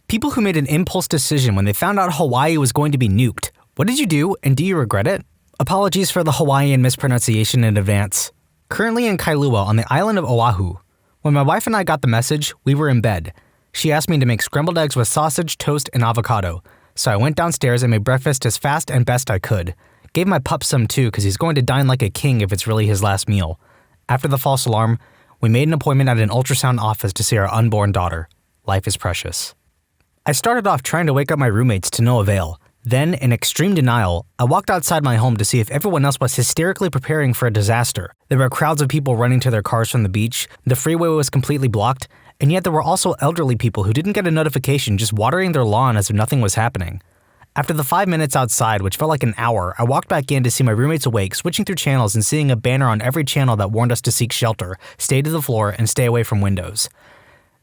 People who made an impulse decision when they found out Hawaii was going to be nuked. What did you do, and do you regret it? Apologies for the Hawaiian mispronunciation in advance. Currently in Kailua on the island of Oahu. When my wife and I got the message, we were in bed. She asked me to make scrambled eggs with sausage, toast, and avocado. So I went downstairs and made breakfast as fast and best I could. Gave my pup some too, because he's going to dine like a king if it's really his last meal. After the false alarm, we made an appointment at an ultrasound office to see our unborn daughter. Life is precious. I started off trying to wake up my roommates to no avail. Then, in extreme denial, I walked outside my home to see if everyone else was hysterically preparing for a disaster. There were crowds of people running to their cars from the beach, the freeway was completely blocked, and yet there were also elderly people who didn't get a notification just watering their lawn as if nothing was happening. After the 5 minutes outside, which felt like an hour, I walked back in to see my roommates awake, switching through channels and seeing a banner on every channel that warned us to seek shelter, stay to the floor, and stay away from windows.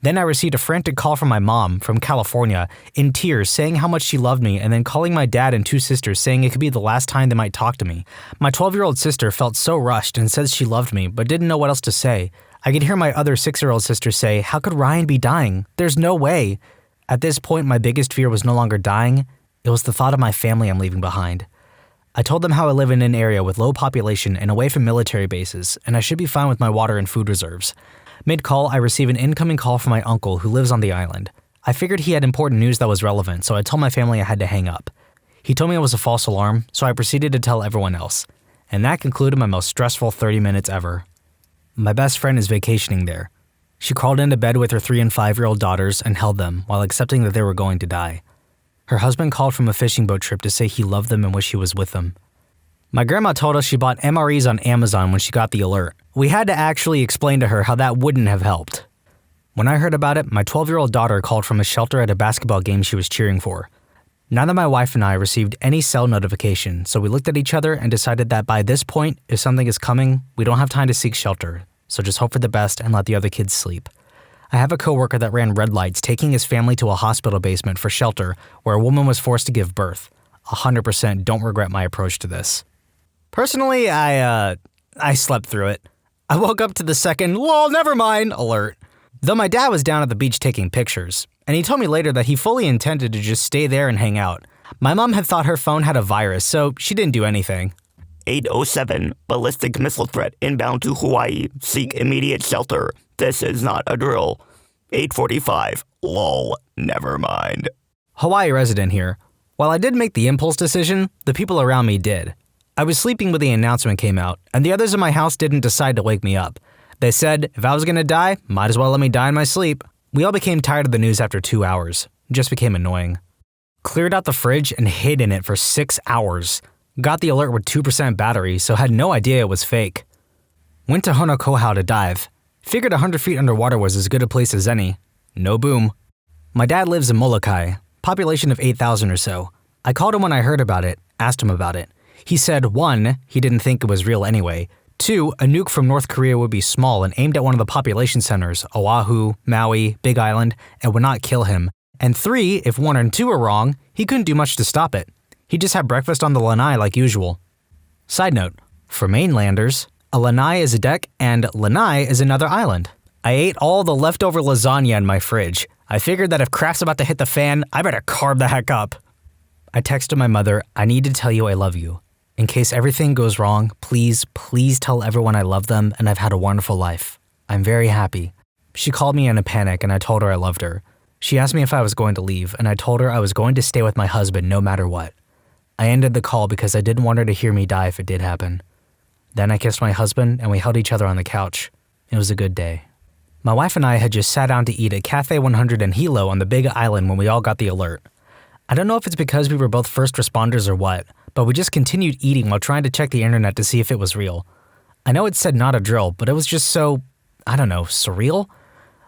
Then I received a frantic call from my mom, from California, in tears saying how much she loved me and then calling my dad and 2 sisters saying it could be the last time they might talk to me. My 12-year-old sister felt so rushed and said she loved me but didn't know what else to say. I could hear my other 6-year-old sister say, "How could Ryan be dying? There's no way." At this point, my biggest fear was no longer dying. It was the thought of my family I'm leaving behind. I told them how I live in an area with low population and away from military bases, and I should be fine with my water and food reserves. Mid-call, I receive an incoming call from my uncle who lives on the island. I figured he had important news that was relevant, so I told my family I had to hang up. He told me it was a false alarm, so I proceeded to tell everyone else. And that concluded my most stressful 30 minutes ever. My best friend is vacationing there. She crawled into bed with her 3- and 5-year-old daughters and held them while accepting that they were going to die. Her husband called from a fishing boat trip to say he loved them and wished he was with them. My grandma told us she bought MREs on Amazon when she got the alert. We had to actually explain to her how that wouldn't have helped. When I heard about it, my 12-year-old daughter called from a shelter at a basketball game she was cheering for. Neither my wife and I received any cell notification, so we looked at each other and decided that by this point, if something is coming, we don't have time to seek shelter, so just hope for the best and let the other kids sleep. I have a coworker that ran red lights taking his family to a hospital basement for shelter where a woman was forced to give birth. 100% don't regret my approach to this. Personally, I slept through it. I woke up to the second, "lol, never mind," alert. Though my dad was down at the beach taking pictures, and he told me later that he fully intended to just stay there and hang out. My mom had thought her phone had a virus, so she didn't do anything. 807, ballistic missile threat inbound to Hawaii. Seek immediate shelter. This is not a drill. 845, lol, never mind. Hawaii resident here. While I did make the impulse decision, the people around me did. I was sleeping when the announcement came out, and the others in my house didn't decide to wake me up. They said, if I was gonna die, might as well let me die in my sleep. We all became tired of the news after 2 hours. It just became annoying. Cleared out the fridge and hid in it for 6 hours. Got the alert with 2% battery, so had no idea it was fake. Went to Honokohau to dive. Figured 100 feet underwater was as good a place as any. No boom. My dad lives in Molokai, population of 8,000 or so. I called him when I heard about it, asked him about it. He said, 1, he didn't think it was real anyway. 2, a nuke from North Korea would be small and aimed at one of the population centers, Oahu, Maui, Big Island, and would not kill him. And 3, if 1 and 2 were wrong, he couldn't do much to stop it. He just had breakfast on the lanai like usual. Side note, for mainlanders, a lanai is a deck and lanai is another island. I ate all the leftover lasagna in my fridge. I figured that if crap's about to hit the fan, I better carb the heck up. I texted my mother, "I need to tell you I love you. In case everything goes wrong, please tell everyone I love them and I've had a wonderful life. I'm very happy." She called me in a panic and I told her I loved her. She asked me if I was going to leave and I told her I was going to stay with my husband no matter what. I ended the call because I didn't want her to hear me die if it did happen. Then I kissed my husband and we held each other on the couch. It was a good day. My wife and I had just sat down to eat at Cafe 100 in Hilo on the Big Island when we all got the alert. I don't know if it's because we were both first responders or what, but we just continued eating while trying to check the internet to see if it was real. I know it said not a drill, but it was just so, surreal?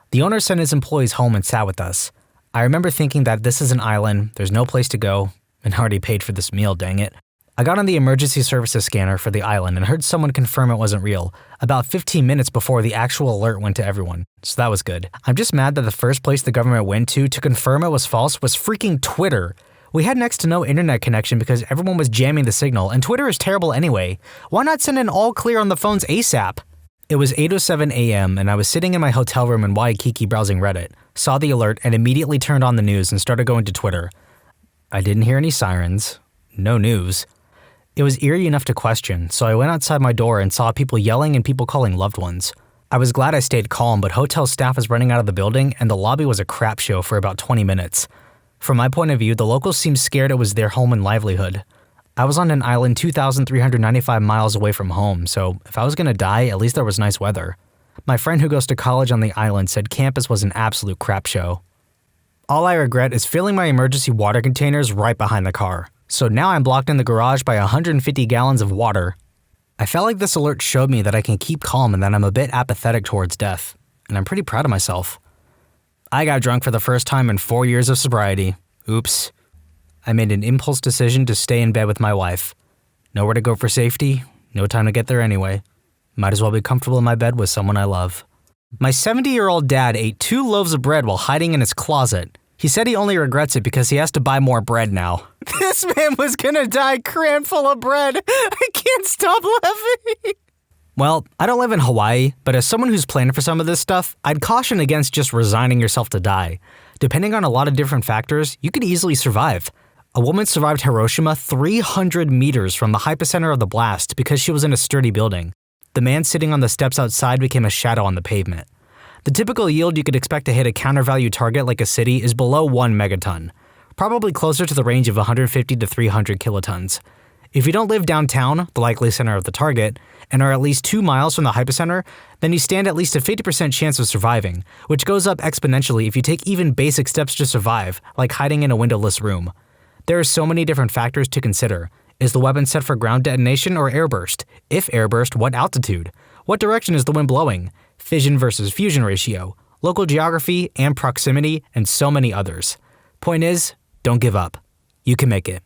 The owner sent his employees home and sat with us. I remember thinking that this is an island, there's no place to go, and already paid for this meal, dang it. I got on the emergency services scanner for the island and heard someone confirm it wasn't real, about 15 minutes before the actual alert went to everyone, so that was good. I'm just mad that the first place the government went to confirm it was false was freaking Twitter. We had next to no internet connection because everyone was jamming the signal, and Twitter is terrible anyway. Why not send an all clear on the phones ASAP? It was 8:07 a.m. and I was sitting in my hotel room in Waikiki browsing Reddit, saw the alert and immediately turned on the news and started going to Twitter. I didn't hear any sirens. No news. It was eerie enough to question, so I went outside my door and saw people yelling and people calling loved ones. I was glad I stayed calm, but hotel staff was running out of the building and the lobby was a crap show for about 20 minutes. From my point of view, the locals seemed scared it was their home and livelihood. I was on an island 2,395 miles away from home, so if I was gonna die, at least there was nice weather. My friend who goes to college on the island said campus was an absolute crap show. All I regret is filling my emergency water containers right behind the car. So now I'm blocked in the garage by 150 gallons of water. I felt like this alert showed me that I can keep calm and that I'm a bit apathetic towards death, and I'm pretty proud of myself. I got drunk for the first time in 4 years of sobriety. Oops. I made an impulse decision to stay in bed with my wife. Nowhere to go for safety, no time to get there anyway. Might as well be comfortable in my bed with someone I love. My 70-year-old dad ate 2 loaves of bread while hiding in his closet. He said he only regrets it because he has to buy more bread now. This man was gonna die crammed full of bread. I can't stop laughing. Well, I don't live in Hawaii, but as someone who's planned for some of this stuff, I'd caution against just resigning yourself to die. Depending on a lot of different factors, you could easily survive. A woman survived Hiroshima 300 meters from the hypocenter of the blast because she was in a sturdy building. The man sitting on the steps outside became a shadow on the pavement. The typical yield you could expect to hit a counter-value target like a city is below 1 megaton, probably closer to the range of 150 to 300 kilotons. If you don't live downtown, the likely center of the target, and are at least 2 miles from the hypocenter, then you stand at least a 50% chance of surviving, which goes up exponentially if you take even basic steps to survive, like hiding in a windowless room. There are so many different factors to consider. Is the weapon set for ground detonation or airburst? If airburst, what altitude? What direction is the wind blowing? Fission versus fusion ratio, local geography and proximity, and so many others. Point is, don't give up. You can make it.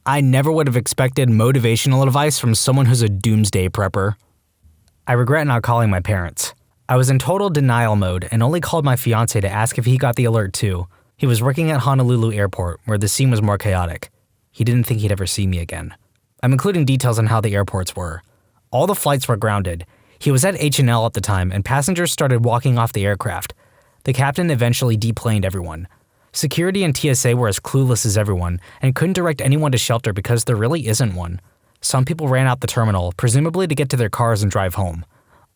I never would have expected motivational advice from someone who's a doomsday prepper. I regret not calling my parents. I was in total denial mode and only called my fiancé to ask if he got the alert too. He was working at Honolulu Airport, where the scene was more chaotic. He didn't think he'd ever see me again. I'm including details on how the airports were. All the flights were grounded. He was at H&L at the time, and passengers started walking off the aircraft. The captain eventually deplaned everyone. Security and TSA were as clueless as everyone, and couldn't direct anyone to shelter because there really isn't one. Some people ran out the terminal, presumably to get to their cars and drive home.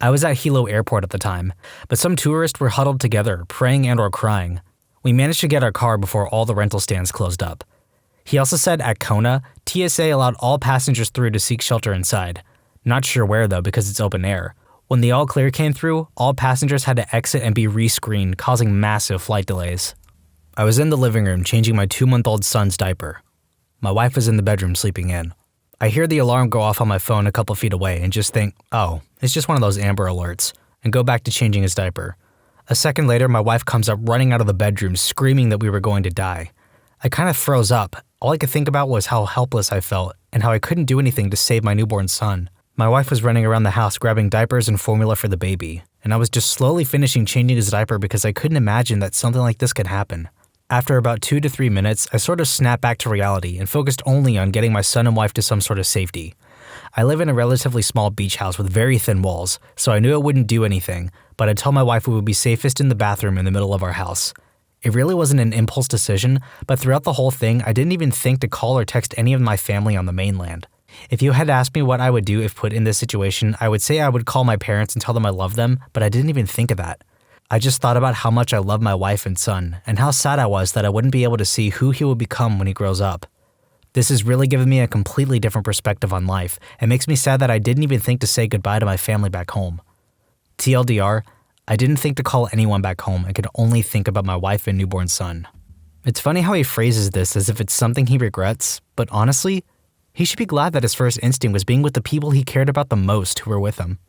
I was at Hilo Airport at the time, but some tourists were huddled together, praying and or crying. We managed to get our car before all the rental stands closed up. He also said at Kona, TSA allowed all passengers through to seek shelter inside. Not sure where though because it's open air. When the all clear came through, all passengers had to exit and be rescreened, causing massive flight delays. I was in the living room changing my 2-month-old son's diaper. My wife was in the bedroom sleeping in. I hear the alarm go off on my phone a couple feet away and just think, oh, it's just one of those Amber Alerts, and go back to changing his diaper. A second later, my wife comes up running out of the bedroom screaming that we were going to die. I kind of froze up. All I could think about was how helpless I felt and how I couldn't do anything to save my newborn son. My wife was running around the house grabbing diapers and formula for the baby, and I was just slowly finishing changing his diaper because I couldn't imagine that something like this could happen. After about 2 to 3 minutes, I sort of snapped back to reality and focused only on getting my son and wife to some sort of safety. I live in a relatively small beach house with very thin walls, so I knew it wouldn't do anything, but I told my wife we would be safest in the bathroom in the middle of our house. It really wasn't an impulse decision, but throughout the whole thing, I didn't even think to call or text any of my family on the mainland. If you had asked me what I would do if put in this situation, I would say I would call my parents and tell them I love them, but I didn't even think of that. I just thought about how much I love my wife and son, and how sad I was that I wouldn't be able to see who he would become when he grows up. This has really given me a completely different perspective on life, and makes me sad that I didn't even think to say goodbye to my family back home. TLDR, I didn't think to call anyone back home and could only think about my wife and newborn son. It's funny how he phrases this as if it's something he regrets, but honestly, he should be glad that his first instinct was being with the people he cared about the most who were with him.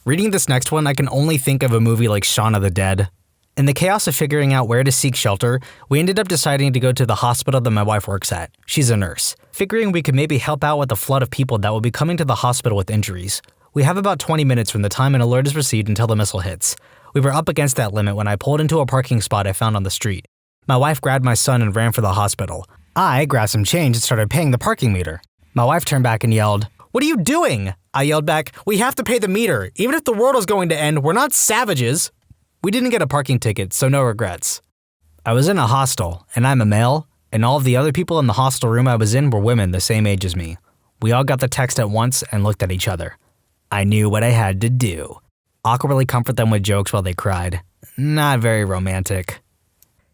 Reading this next one, I can only think of a movie like Shaun of the Dead. In the chaos of figuring out where to seek shelter, we ended up deciding to go to the hospital that my wife works at. She's a nurse. Figuring we could maybe help out with the flood of people that will be coming to the hospital with injuries. We have about 20 minutes from the time an alert is received until the missile hits. We were up against that limit when I pulled into a parking spot I found on the street. My wife grabbed my son and ran for the hospital. I grabbed some change and started paying the parking meter. My wife turned back and yelled, "What are you doing?" I yelled back, "We have to pay the meter. Even if the world is going to end, we're not savages." We didn't get a parking ticket, so no regrets. I was in a hostel, and I'm a male, and all of the other people in the hostel room I was in were women the same age as me. We all got the text at once and looked at each other. I knew what I had to do. Awkwardly comfort them with jokes while they cried. Not very romantic.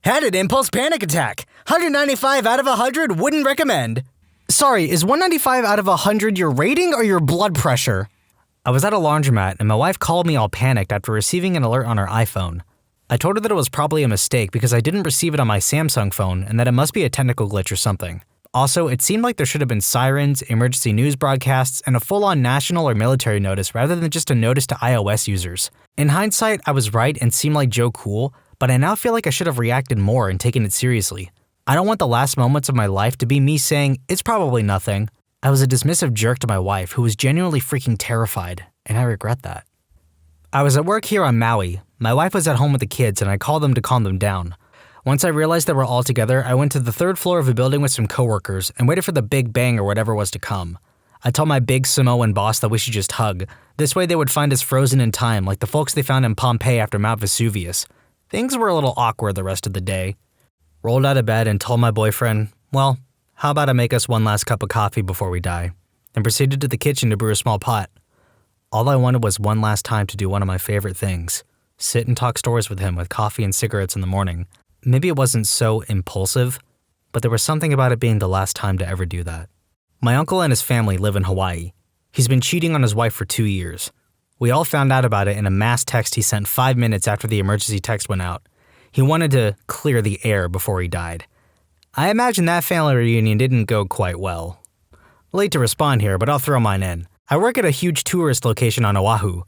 Had an impulse panic attack. 195 out of 100 wouldn't recommend. Sorry, is 195 out of 100 your rating or your blood pressure? I was at a laundromat and my wife called me all panicked after receiving an alert on her iPhone. I told her that it was probably a mistake because I didn't receive it on my Samsung phone and that it must be a technical glitch or something. Also, it seemed like there should have been sirens, emergency news broadcasts, and a full-on national or military notice rather than just a notice to iOS users. In hindsight, I was right and seemed like Joe Cool, but I now feel like I should have reacted more and taken it seriously. I don't want the last moments of my life to be me saying, it's probably nothing. I was a dismissive jerk to my wife who was genuinely freaking terrified, and I regret that. I was at work here on Maui. My wife was at home with the kids and I called them to calm them down. Once I realized they were all together, I went to the 3rd floor of a building with some coworkers and waited for the big bang or whatever was to come. I told my big Samoan boss that we should just hug. This way they would find us frozen in time like the folks they found in Pompeii after Mount Vesuvius. Things were a little awkward the rest of the day. Rolled out of bed and told my boyfriend, well, how about I make us one last cup of coffee before we die? And proceeded to the kitchen to brew a small pot. All I wanted was one last time to do one of my favorite things. Sit and talk stories with him with coffee and cigarettes in the morning. Maybe it wasn't so impulsive, but there was something about it being the last time to ever do that. My uncle and his family live in Hawaii. He's been cheating on his wife for 2 years. We all found out about it in a mass text he sent 5 minutes after the emergency text went out. He wanted to clear the air before he died. I imagine that family reunion didn't go quite well. Late to respond here, but I'll throw mine in. I work at a huge tourist location on Oahu.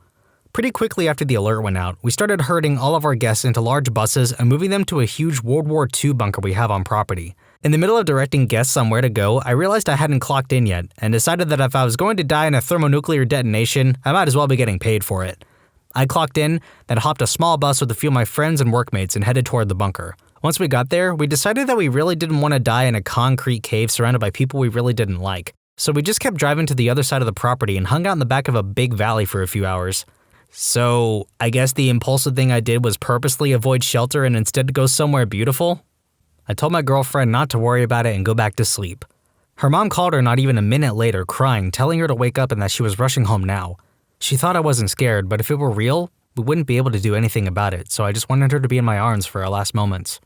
Pretty quickly after the alert went out, we started herding all of our guests into large buses and moving them to a huge World War II bunker we have on property. In the middle of directing guests on where to go, I realized I hadn't clocked in yet and decided that if I was going to die in a thermonuclear detonation, I might as well be getting paid for it. I clocked in, then hopped a small bus with a few of my friends and workmates and headed toward the bunker. Once we got there, we decided that we really didn't want to die in a concrete cave surrounded by people we really didn't like. So we just kept driving to the other side of the property and hung out in the back of a big valley for a few hours. So I guess the impulsive thing I did was purposely avoid shelter and instead go somewhere beautiful? I told my girlfriend not to worry about it and go back to sleep. Her mom called her not even a minute later, crying, telling her to wake up and that she was rushing home now. She thought I wasn't scared, but if it were real, we wouldn't be able to do anything about it, so I just wanted her to be in my arms for our last moments.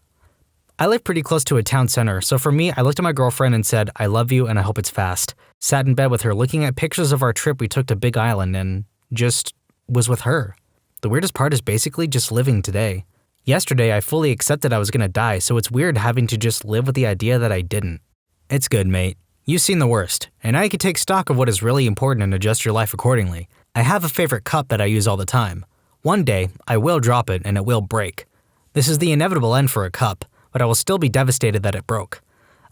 I live pretty close to a town center, so for me, I looked at my girlfriend and said, I love you and I hope it's fast. Sat in bed with her looking at pictures of our trip we took to Big Island and just was with her. The weirdest part is basically just living today. Yesterday, I fully accepted I was gonna die, so it's weird having to just live with the idea that I didn't. It's good, mate. You've seen the worst, and now you can take stock of what is really important and adjust your life accordingly. I have a favorite cup that I use all the time. One day, I will drop it and it will break. This is the inevitable end for a cup, but I will still be devastated that it broke.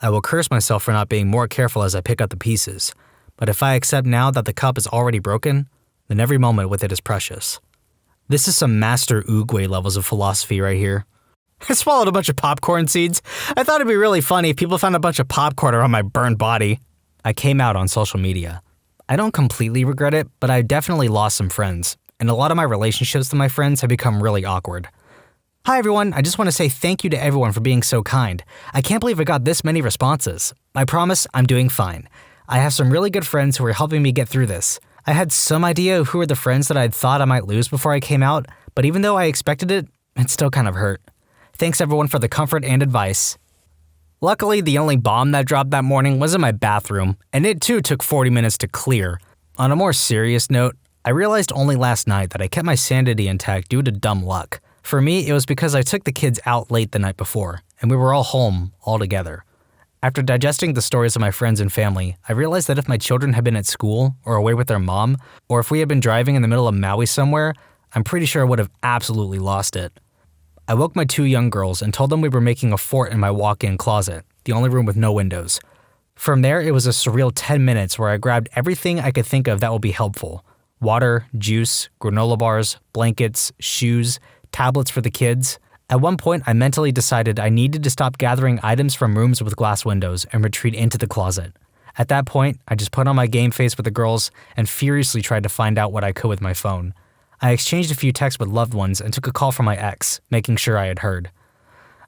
I will curse myself for not being more careful as I pick up the pieces. But if I accept now that the cup is already broken, then every moment with it is precious. This is some master Oogway levels of philosophy right here. I swallowed a bunch of popcorn seeds. I thought it'd be really funny if people found a bunch of popcorn around my burned body. I came out on social media. I don't completely regret it, but I definitely lost some friends, and a lot of my relationships with my friends have become really awkward. Hi everyone, I just want to say thank you to everyone for being so kind. I can't believe I got this many responses. I promise I'm doing fine. I have some really good friends who are helping me get through this. I had some idea of who were the friends that I'd thought I might lose before I came out, but even though I expected it, it still kind of hurt. Thanks everyone for the comfort and advice. Luckily, the only bomb that dropped that morning was in my bathroom, and it too took 40 minutes to clear. On a more serious note, I realized only last night that I kept my sanity intact due to dumb luck. For me, it was because I took the kids out late the night before, and we were all home, all together. After digesting the stories of my friends and family, I realized that if my children had been at school or away with their mom, or if we had been driving in the middle of Maui somewhere, I'm pretty sure I would have absolutely lost it. I woke my 2 young girls and told them we were making a fort in my walk-in closet, the only room with no windows. From there, it was a surreal 10 minutes where I grabbed everything I could think of that would be helpful. Water, juice, granola bars, blankets, shoes, tablets for the kids. At one point, I mentally decided I needed to stop gathering items from rooms with glass windows and retreat into the closet. At that point, I just put on my game face with the girls and furiously tried to find out what I could with my phone. I exchanged a few texts with loved ones and took a call from my ex, making sure I had heard.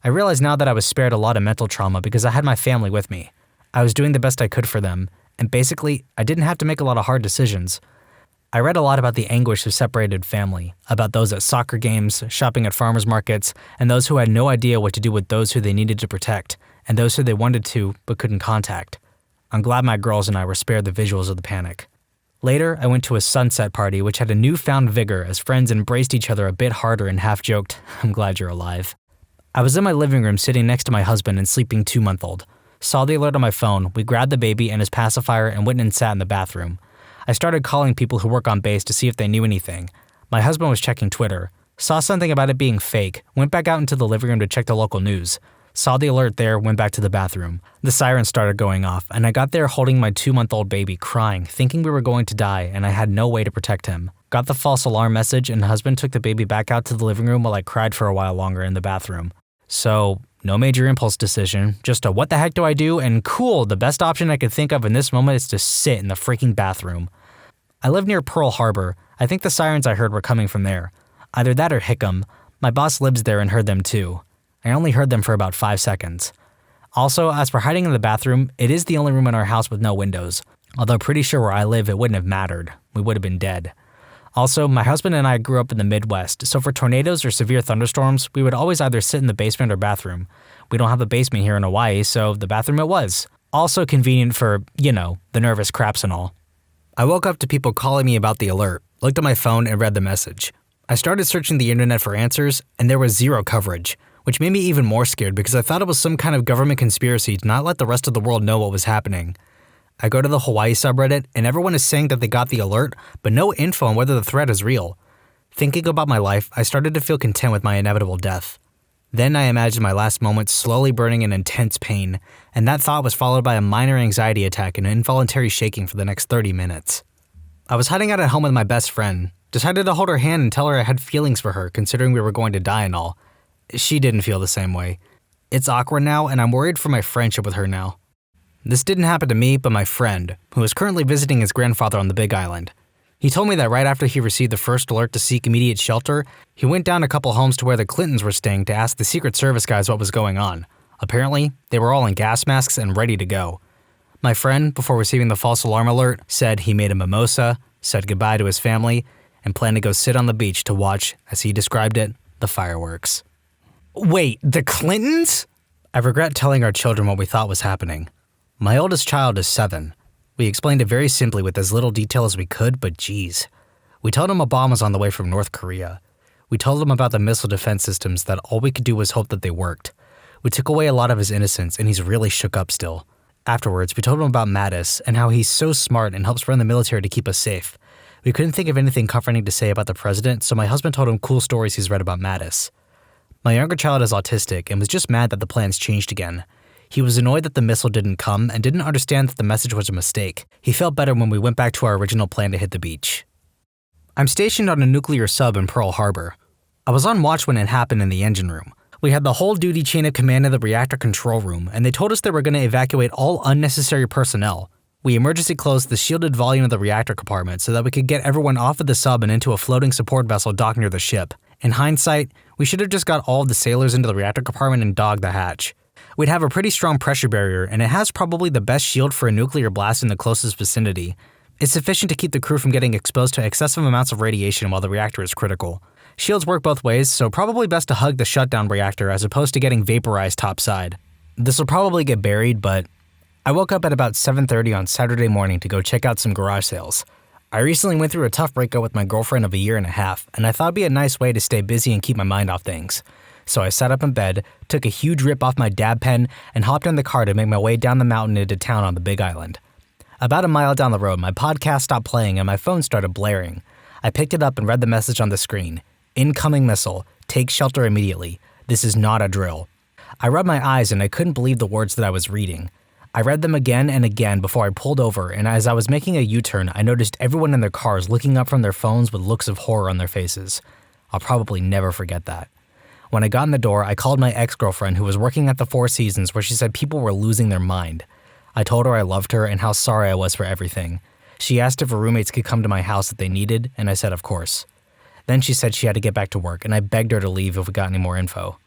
I realized now that I was spared a lot of mental trauma because I had my family with me. I was doing the best I could for them, and basically, I didn't have to make a lot of hard decisions. I read a lot about the anguish of separated family, about those at soccer games, shopping at farmers markets, and those who had no idea what to do with those who they needed to protect, and those who they wanted to but couldn't contact. I'm glad my girls and I were spared the visuals of the panic. Later, I went to a sunset party which had a newfound vigor as friends embraced each other a bit harder and half-joked, "I'm glad you're alive." I was in my living room sitting next to my husband and sleeping 2-month-old. Saw the alert on my phone, we grabbed the baby and his pacifier and went and sat in the bathroom. I started calling people who work on base to see if they knew anything. My husband was checking Twitter, saw something about it being fake, went back out into the living room to check the local news. Saw the alert there, went back to the bathroom. The siren started going off, and I got there holding my 2-month-old baby, crying, thinking we were going to die, and I had no way to protect him. Got the false alarm message, and husband took the baby back out to the living room while I cried for a while longer in the bathroom. So, no major impulse decision, just a what the heck do I do, and cool, the best option I could think of in this moment is to sit in the freaking bathroom. I live near Pearl Harbor. I think the sirens I heard were coming from there. Either that or Hickam. My boss lives there and heard them too. I only heard them for about 5 seconds. Also, as for hiding in the bathroom, it is the only room in our house with no windows. Although pretty sure where I live it wouldn't have mattered. We would have been dead. Also, my husband and I grew up in the Midwest, so for tornadoes or severe thunderstorms, we would always either sit in the basement or bathroom. We don't have a basement here in Hawaii, so the bathroom it was. Also convenient for, the nervous craps and all. I woke up to people calling me about the alert, looked at my phone and read the message. I started searching the internet for answers, and there was zero coverage, which made me even more scared because I thought it was some kind of government conspiracy to not let the rest of the world know what was happening. I go to the Hawaii subreddit, and everyone is saying that they got the alert, but no info on whether the threat is real. Thinking about my life, I started to feel content with my inevitable death. Then I imagined my last moments slowly burning in intense pain, and that thought was followed by a minor anxiety attack and involuntary shaking for the next 30 minutes. I was hiding out at home with my best friend, decided to hold her hand and tell her I had feelings for her considering we were going to die and all. She didn't feel the same way. It's awkward now, and I'm worried for my friendship with her now. This didn't happen to me, but my friend, who is currently visiting his grandfather on the Big Island. He told me that right after he received the first alert to seek immediate shelter, he went down a couple homes to where the Clintons were staying to ask the Secret Service guys what was going on. Apparently, they were all in gas masks and ready to go. My friend, before receiving the false alarm alert, said he made a mimosa, said goodbye to his family, and planned to go sit on the beach to watch, as he described it, the fireworks. Wait, the Clintons? I regret telling our children what we thought was happening. My oldest child is 7. We explained it very simply with as little detail as we could, but geez. We told him a bomb was on the way from North Korea. We told him about the missile defense systems that all we could do was hope that they worked. We took away a lot of his innocence, and he's really shook up still. Afterwards, we told him about Mattis and how he's so smart and helps run the military to keep us safe. We couldn't think of anything comforting to say about the president, so my husband told him cool stories he's read about Mattis. My younger child is autistic and was just mad that the plans changed again. He was annoyed that the missile didn't come and didn't understand that the message was a mistake. He felt better when we went back to our original plan to hit the beach. I'm stationed on a nuclear sub in Pearl Harbor. I was on watch when it happened in the engine room. We had the whole duty chain of command in the reactor control room, and they told us they were going to evacuate all unnecessary personnel. We emergency closed the shielded volume of the reactor compartment so that we could get everyone off of the sub and into a floating support vessel docked near the ship. In hindsight, we should have just got all of the sailors into the reactor compartment and dogged the hatch. We'd have a pretty strong pressure barrier, and it has probably the best shield for a nuclear blast in the closest vicinity. It's sufficient to keep the crew from getting exposed to excessive amounts of radiation while the reactor is critical. Shields work both ways, so probably best to hug the shutdown reactor as opposed to getting vaporized topside. This will probably get buried, but I woke up at about 7:30 on Saturday morning to go check out some garage sales. I recently went through a tough breakup with my girlfriend of a year and a half, and I thought it'd be a nice way to stay busy and keep my mind off things. So I sat up in bed, took a huge rip off my dab pen, and hopped in the car to make my way down the mountain into town on the Big Island. About a mile down the road, my podcast stopped playing and my phone started blaring. I picked it up and read the message on the screen. Incoming missile. Take shelter immediately. This is not a drill. I rubbed my eyes and I couldn't believe the words that I was reading. I read them again and again before I pulled over, and as I was making a U-turn, I noticed everyone in their cars looking up from their phones with looks of horror on their faces. I'll probably never forget that. When I got in the door, I called my ex-girlfriend who was working at the Four Seasons where she said people were losing their mind. I told her I loved her and how sorry I was for everything. She asked if her roommates could come to my house if they needed, and I said of course. Then she said she had to get back to work, and I begged her to leave if we got any more info.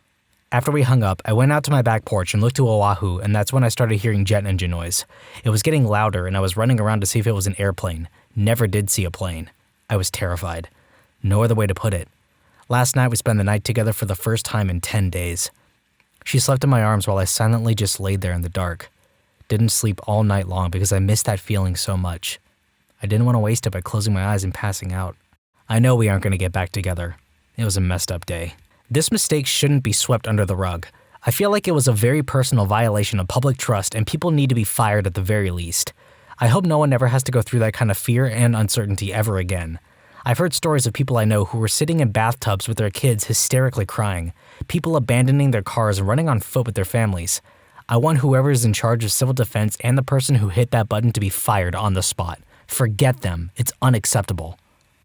After we hung up, I went out to my back porch and looked to Oahu, and that's when I started hearing jet engine noise. It was getting louder, and I was running around to see if it was an airplane. Never did see a plane. I was terrified. No other way to put it. Last night we spent the night together for the first time in 10 days. She slept in my arms while I silently just laid there in the dark. Didn't sleep all night long because I missed that feeling so much. I didn't want to waste it by closing my eyes and passing out. I know we aren't going to get back together. It was a messed up day. This mistake shouldn't be swept under the rug. I feel like it was a very personal violation of public trust and people need to be fired at the very least. I hope no one ever has to go through that kind of fear and uncertainty ever again. I've heard stories of people I know who were sitting in bathtubs with their kids hysterically crying, people abandoning their cars and running on foot with their families. I want whoever is in charge of civil defense and the person who hit that button to be fired on the spot. Forget them. It's unacceptable.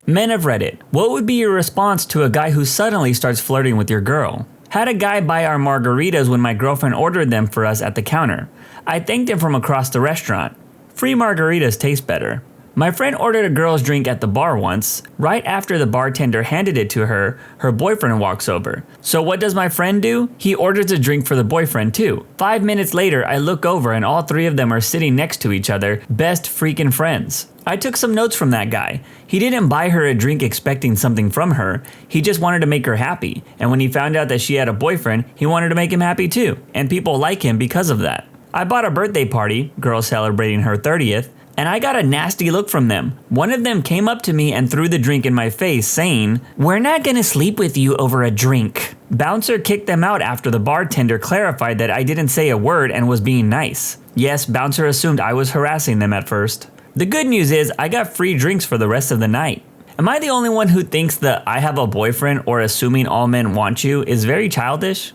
Men of Reddit, what would be your response to a guy who suddenly starts flirting with your girl? Had a guy buy our margaritas when my girlfriend ordered them for us at the counter. I thanked him from across the restaurant. Free margaritas taste better. My friend ordered a girl's drink at the bar once. Right after the bartender handed it to her, her boyfriend walks over. So what does my friend do? He orders a drink for the boyfriend too. 5 minutes later, I look over and all three of them are sitting next to each other, best freaking friends. I took some notes from that guy. He didn't buy her a drink expecting something from her. He just wanted to make her happy. And when he found out that she had a boyfriend, he wanted to make him happy too. And people like him because of that. I bought a birthday party, girl celebrating her 30th, and I got a nasty look from them. One of them came up to me and threw the drink in my face, saying, "We're not gonna sleep with you over a drink." Bouncer kicked them out after the bartender clarified that I didn't say a word and was being nice. Yes, Bouncer assumed I was harassing them at first. The good news is I got free drinks for the rest of the night. Am I the only one who thinks that I have a boyfriend or assuming all men want you is very childish?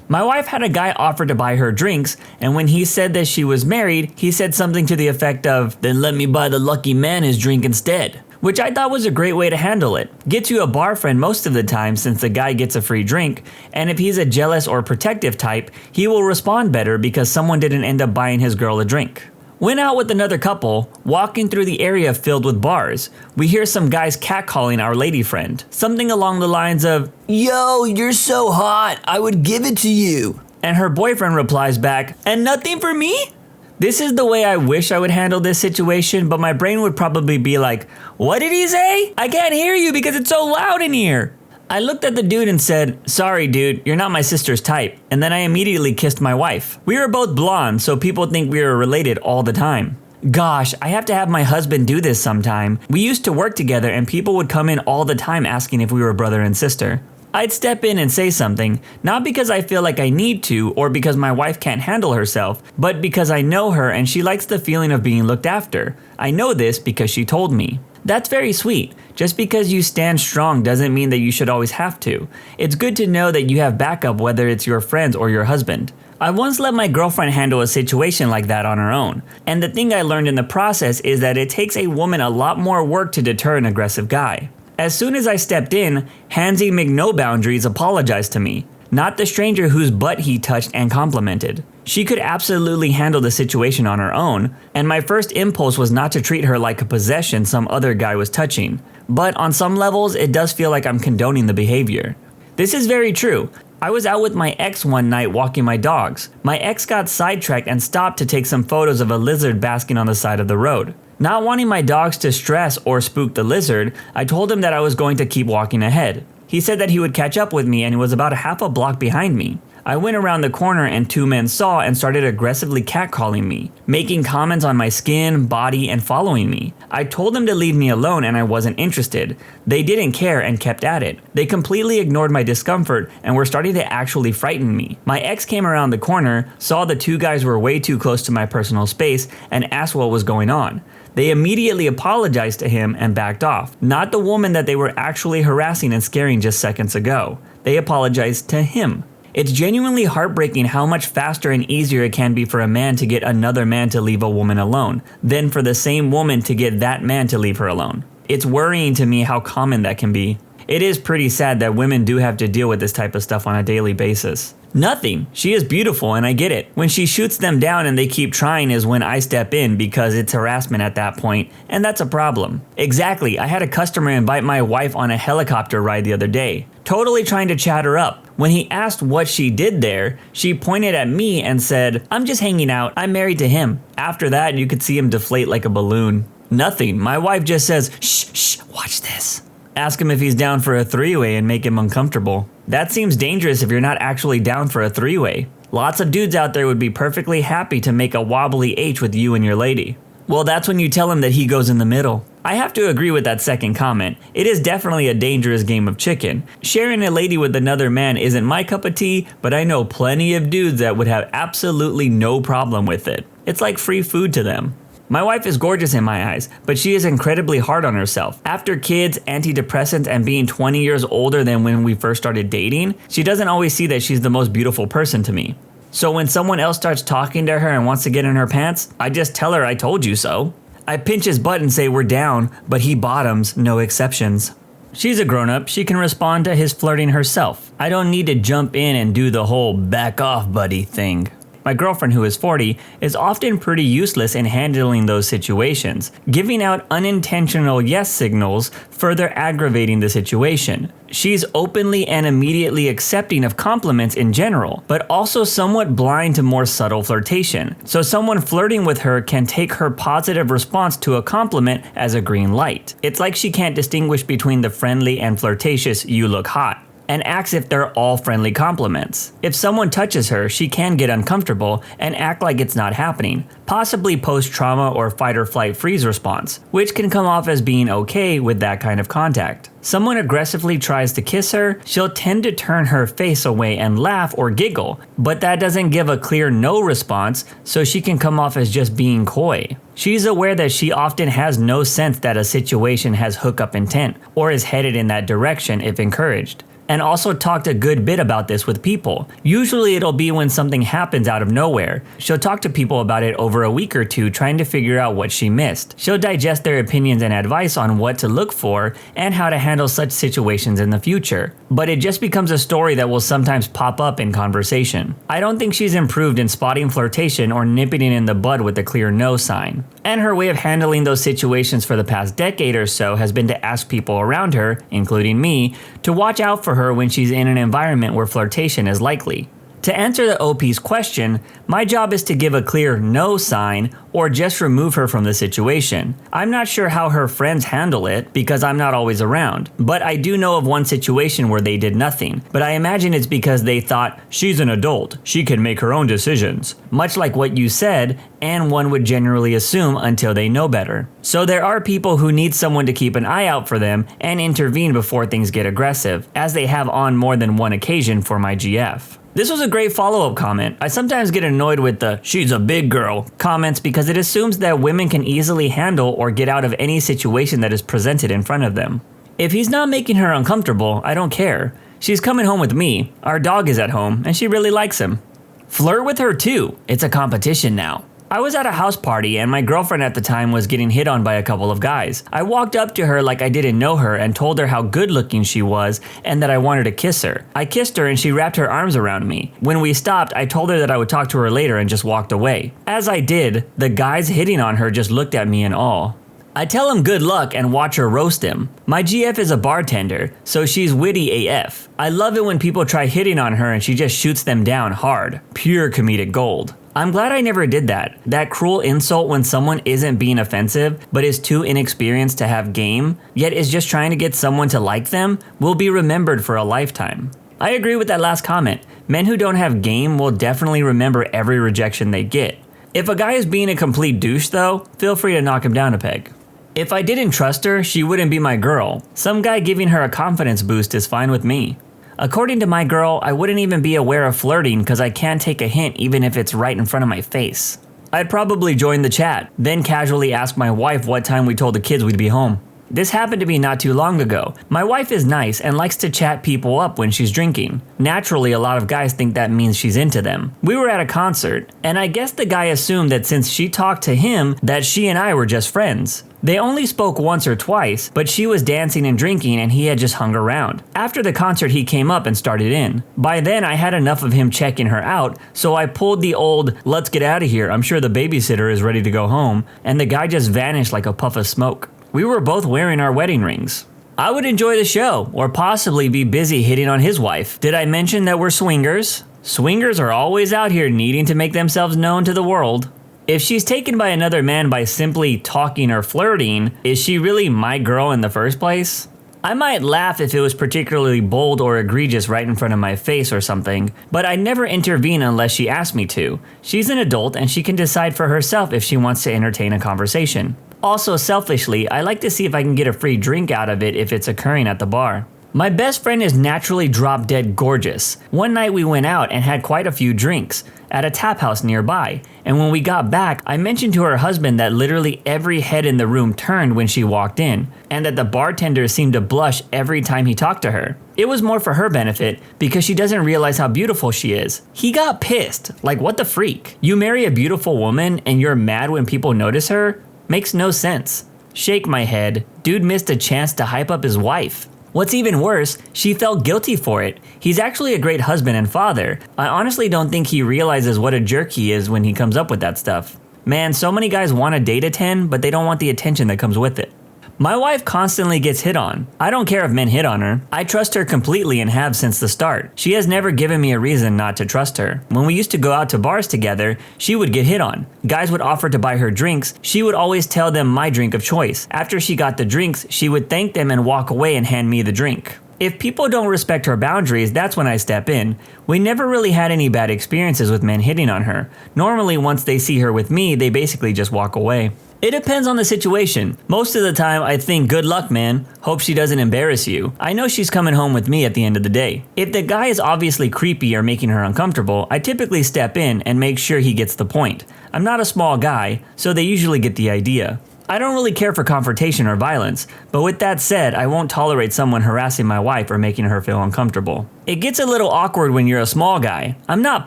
My wife had a guy offer to buy her drinks, and when he said that she was married, he said something to the effect of, "Then let me buy the lucky man his drink instead." Which I thought was a great way to handle it. Gets you a bar friend most of the time since the guy gets a free drink, and if he's a jealous or protective type, he will respond better because someone didn't end up buying his girl a drink. Went out with another couple, walking through the area filled with bars. We hear some guys catcalling our lady friend. Something along the lines of, "Yo, you're so hot, I would give it to you." And her boyfriend replies back, "And nothing for me?" This is the way I wish I would handle this situation, but my brain would probably be like, "What did he say? I can't hear you because it's so loud in here." I looked at the dude and said, "Sorry dude, you're not my sister's type." And then I immediately kissed my wife. We were both blonde, so people think we were related all the time. Gosh, I have to have my husband do this sometime. We used to work together and people would come in all the time asking if we were brother and sister. I'd step in and say something, not because I feel like I need to or because my wife can't handle herself, but because I know her and she likes the feeling of being looked after. I know this because she told me. That's very sweet. Just because you stand strong doesn't mean that you should always have to. It's good to know that you have backup whether it's your friends or your husband. I once let my girlfriend handle a situation like that on her own. And the thing I learned in the process is that it takes a woman a lot more work to deter an aggressive guy. As soon as I stepped in, Handsy McNoBoundaries apologized to me. Not the stranger whose butt he touched and complimented. She could absolutely handle the situation on her own, and my first impulse was not to treat her like a possession some other guy was touching. But on some levels, it does feel like I'm condoning the behavior. This is very true. I was out with my ex one night walking my dogs. My ex got sidetracked and stopped to take some photos of a lizard basking on the side of the road. Not wanting my dogs to stress or spook the lizard, I told him that I was going to keep walking ahead. He said that he would catch up with me and he was about a half a block behind me. I went around the corner and two men saw and started aggressively catcalling me, making comments on my skin, body, and following me. I told them to leave me alone and I wasn't interested. They didn't care and kept at it. They completely ignored my discomfort and were starting to actually frighten me. My ex came around the corner, saw the two guys were way too close to my personal space, and asked what was going on. They immediately apologized to him and backed off. Not the woman that they were actually harassing and scaring just seconds ago. They apologized to him. It's genuinely heartbreaking how much faster and easier it can be for a man to get another man to leave a woman alone than for the same woman to get that man to leave her alone. It's worrying to me how common that can be. It is pretty sad that women do have to deal with this type of stuff on a daily basis. Nothing. She is beautiful and I get it. When she shoots them down and they keep trying is when I step in because it's harassment at that point, and that's a problem. Exactly. I had a customer invite my wife on a helicopter ride the other day, totally trying to chat her up. When he asked what she did there, she pointed at me and said, "I'm just hanging out. I'm married to him." After that, you could see him deflate like a balloon. Nothing. My wife just says, "Shh, watch this." Ask him if he's down for a three-way and make him uncomfortable. That seems dangerous if you're not actually down for a three-way. Lots of dudes out there would be perfectly happy to make a wobbly H with you and your lady. Well, that's when you tell him that he goes in the middle. I have to agree with that second comment. It is definitely a dangerous game of chicken. Sharing a lady with another man isn't my cup of tea, but I know plenty of dudes that would have absolutely no problem with it. It's like free food to them. My wife is gorgeous in my eyes, but she is incredibly hard on herself. After kids, antidepressants, and being 20 years older than when we first started dating, she doesn't always see that she's the most beautiful person to me. So when someone else starts talking to her and wants to get in her pants, I just tell her I told you so. I pinch his butt and say we're down, but he bottoms, no exceptions. She's a grown-up, she can respond to his flirting herself. I don't need to jump in and do the whole back off buddy thing. My girlfriend, who is 40, is often pretty useless in handling those situations, giving out unintentional yes signals, further aggravating the situation. She's openly and immediately accepting of compliments in general, but also somewhat blind to more subtle flirtation. So someone flirting with her can take her positive response to a compliment as a green light. It's like she can't distinguish between the friendly and flirtatious "you look hot," and acts if they're all friendly compliments. If someone touches her, she can get uncomfortable and act like it's not happening, possibly post-trauma or fight or flight freeze response, which can come off as being okay with that kind of contact. Someone aggressively tries to kiss her, she'll tend to turn her face away and laugh or giggle, but that doesn't give a clear no response, so she can come off as just being coy. She's aware that she often has no sense that a situation has hookup intent, or is headed in that direction if encouraged. And also talked a good bit about this with people. Usually it'll be when something happens out of nowhere. She'll talk to people about it over a week or two, trying to figure out what she missed. She'll digest their opinions and advice on what to look for and how to handle such situations in the future. But it just becomes a story that will sometimes pop up in conversation. I don't think she's improved in spotting flirtation or nipping it in the bud with a clear no sign. And her way of handling those situations for the past decade or so has been to ask people around her, including me, to watch out for her when she's in an environment where flirtation is likely. To answer the OP's question, my job is to give a clear no sign or just remove her from the situation. I'm not sure how her friends handle it because I'm not always around, but I do know of one situation where they did nothing, but I imagine it's because they thought, she's an adult, she can make her own decisions, much like what you said, and one would generally assume until they know better. So there are people who need someone to keep an eye out for them and intervene before things get aggressive, as they have on more than one occasion for my GF. This was a great follow-up comment. I sometimes get annoyed with the "she's a big girl" comments because it assumes that women can easily handle or get out of any situation that is presented in front of them. If he's not making her uncomfortable, I don't care. She's coming home with me, our dog is at home, and she really likes him. Flirt with her too. It's a competition now. I was at a house party and my girlfriend at the time was getting hit on by a couple of guys. I walked up to her like I didn't know her and told her how good looking she was and that I wanted to kiss her. I kissed her and she wrapped her arms around me. When we stopped, I told her that I would talk to her later and just walked away. As I did, the guys hitting on her just looked at me in awe. I tell him good luck and watch her roast him. My GF is a bartender, so she's witty AF. I love it when people try hitting on her and she just shoots them down hard. Pure comedic gold. I'm glad I never did that. That cruel insult when someone isn't being offensive, but is too inexperienced to have game, yet is just trying to get someone to like them, will be remembered for a lifetime. I agree with that last comment. Men who don't have game will definitely remember every rejection they get. If a guy is being a complete douche though, feel free to knock him down a peg. If I didn't trust her, she wouldn't be my girl. Some guy giving her a confidence boost is fine with me. According to my girl, I wouldn't even be aware of flirting because I can't take a hint even if it's right in front of my face. I'd probably join the chat, then casually ask my wife what time we told the kids we'd be home. This happened to me not too long ago. My wife is nice and likes to chat people up when she's drinking. Naturally, a lot of guys think that means she's into them. We were at a concert, and I guess the guy assumed that since she talked to him, that she and I were just friends. They only spoke once or twice, but she was dancing and drinking and he had just hung around. After the concert, he came up and started in. By then, I had enough of him checking her out, so I pulled the old, "let's get out of here, I'm sure the babysitter is ready to go home," and the guy just vanished like a puff of smoke. We were both wearing our wedding rings. I would enjoy the show, or possibly be busy hitting on his wife. Did I mention that we're swingers? Swingers are always out here needing to make themselves known to the world. If she's taken by another man by simply talking or flirting, is she really my girl in the first place? I might laugh if it was particularly bold or egregious right in front of my face or something, but I never intervene unless she asks me to. She's an adult and she can decide for herself if she wants to entertain a conversation. Also, selfishly, I like to see if I can get a free drink out of it if it's occurring at the bar. My best friend is naturally drop dead gorgeous. One night we went out and had quite a few drinks at a tap house nearby, and when we got back, I mentioned to her husband that literally every head in the room turned when she walked in, and that the bartender seemed to blush every time he talked to her. It was more for her benefit because she doesn't realize how beautiful she is. He got pissed, like what the freak? You marry a beautiful woman and you're mad when people notice her? Makes no sense. Shake my head, dude missed a chance to hype up his wife. What's even worse, she felt guilty for it. He's actually a great husband and father. I honestly don't think he realizes what a jerk he is when he comes up with that stuff. Man, so many guys want to date a 10, but they don't want the attention that comes with it. My wife constantly gets hit on. I don't care if men hit on her. I trust her completely and have since the start. She has never given me a reason not to trust her. When we used to go out to bars together, she would get hit on. Guys would offer to buy her drinks. She would always tell them my drink of choice. After she got the drinks, she would thank them and walk away and hand me the drink. If people don't respect her boundaries, that's when I step in. We never really had any bad experiences with men hitting on her. Normally, once they see her with me, they basically just walk away. It depends on the situation. Most of the time, I think good luck, man. Hope she doesn't embarrass you. I know she's coming home with me at the end of the day. If the guy is obviously creepy or making her uncomfortable, I typically step in and make sure he gets the point. I'm not a small guy, so they usually get the idea. I don't really care for confrontation or violence, but with that said, I won't tolerate someone harassing my wife or making her feel uncomfortable. It gets a little awkward when you're a small guy. I'm not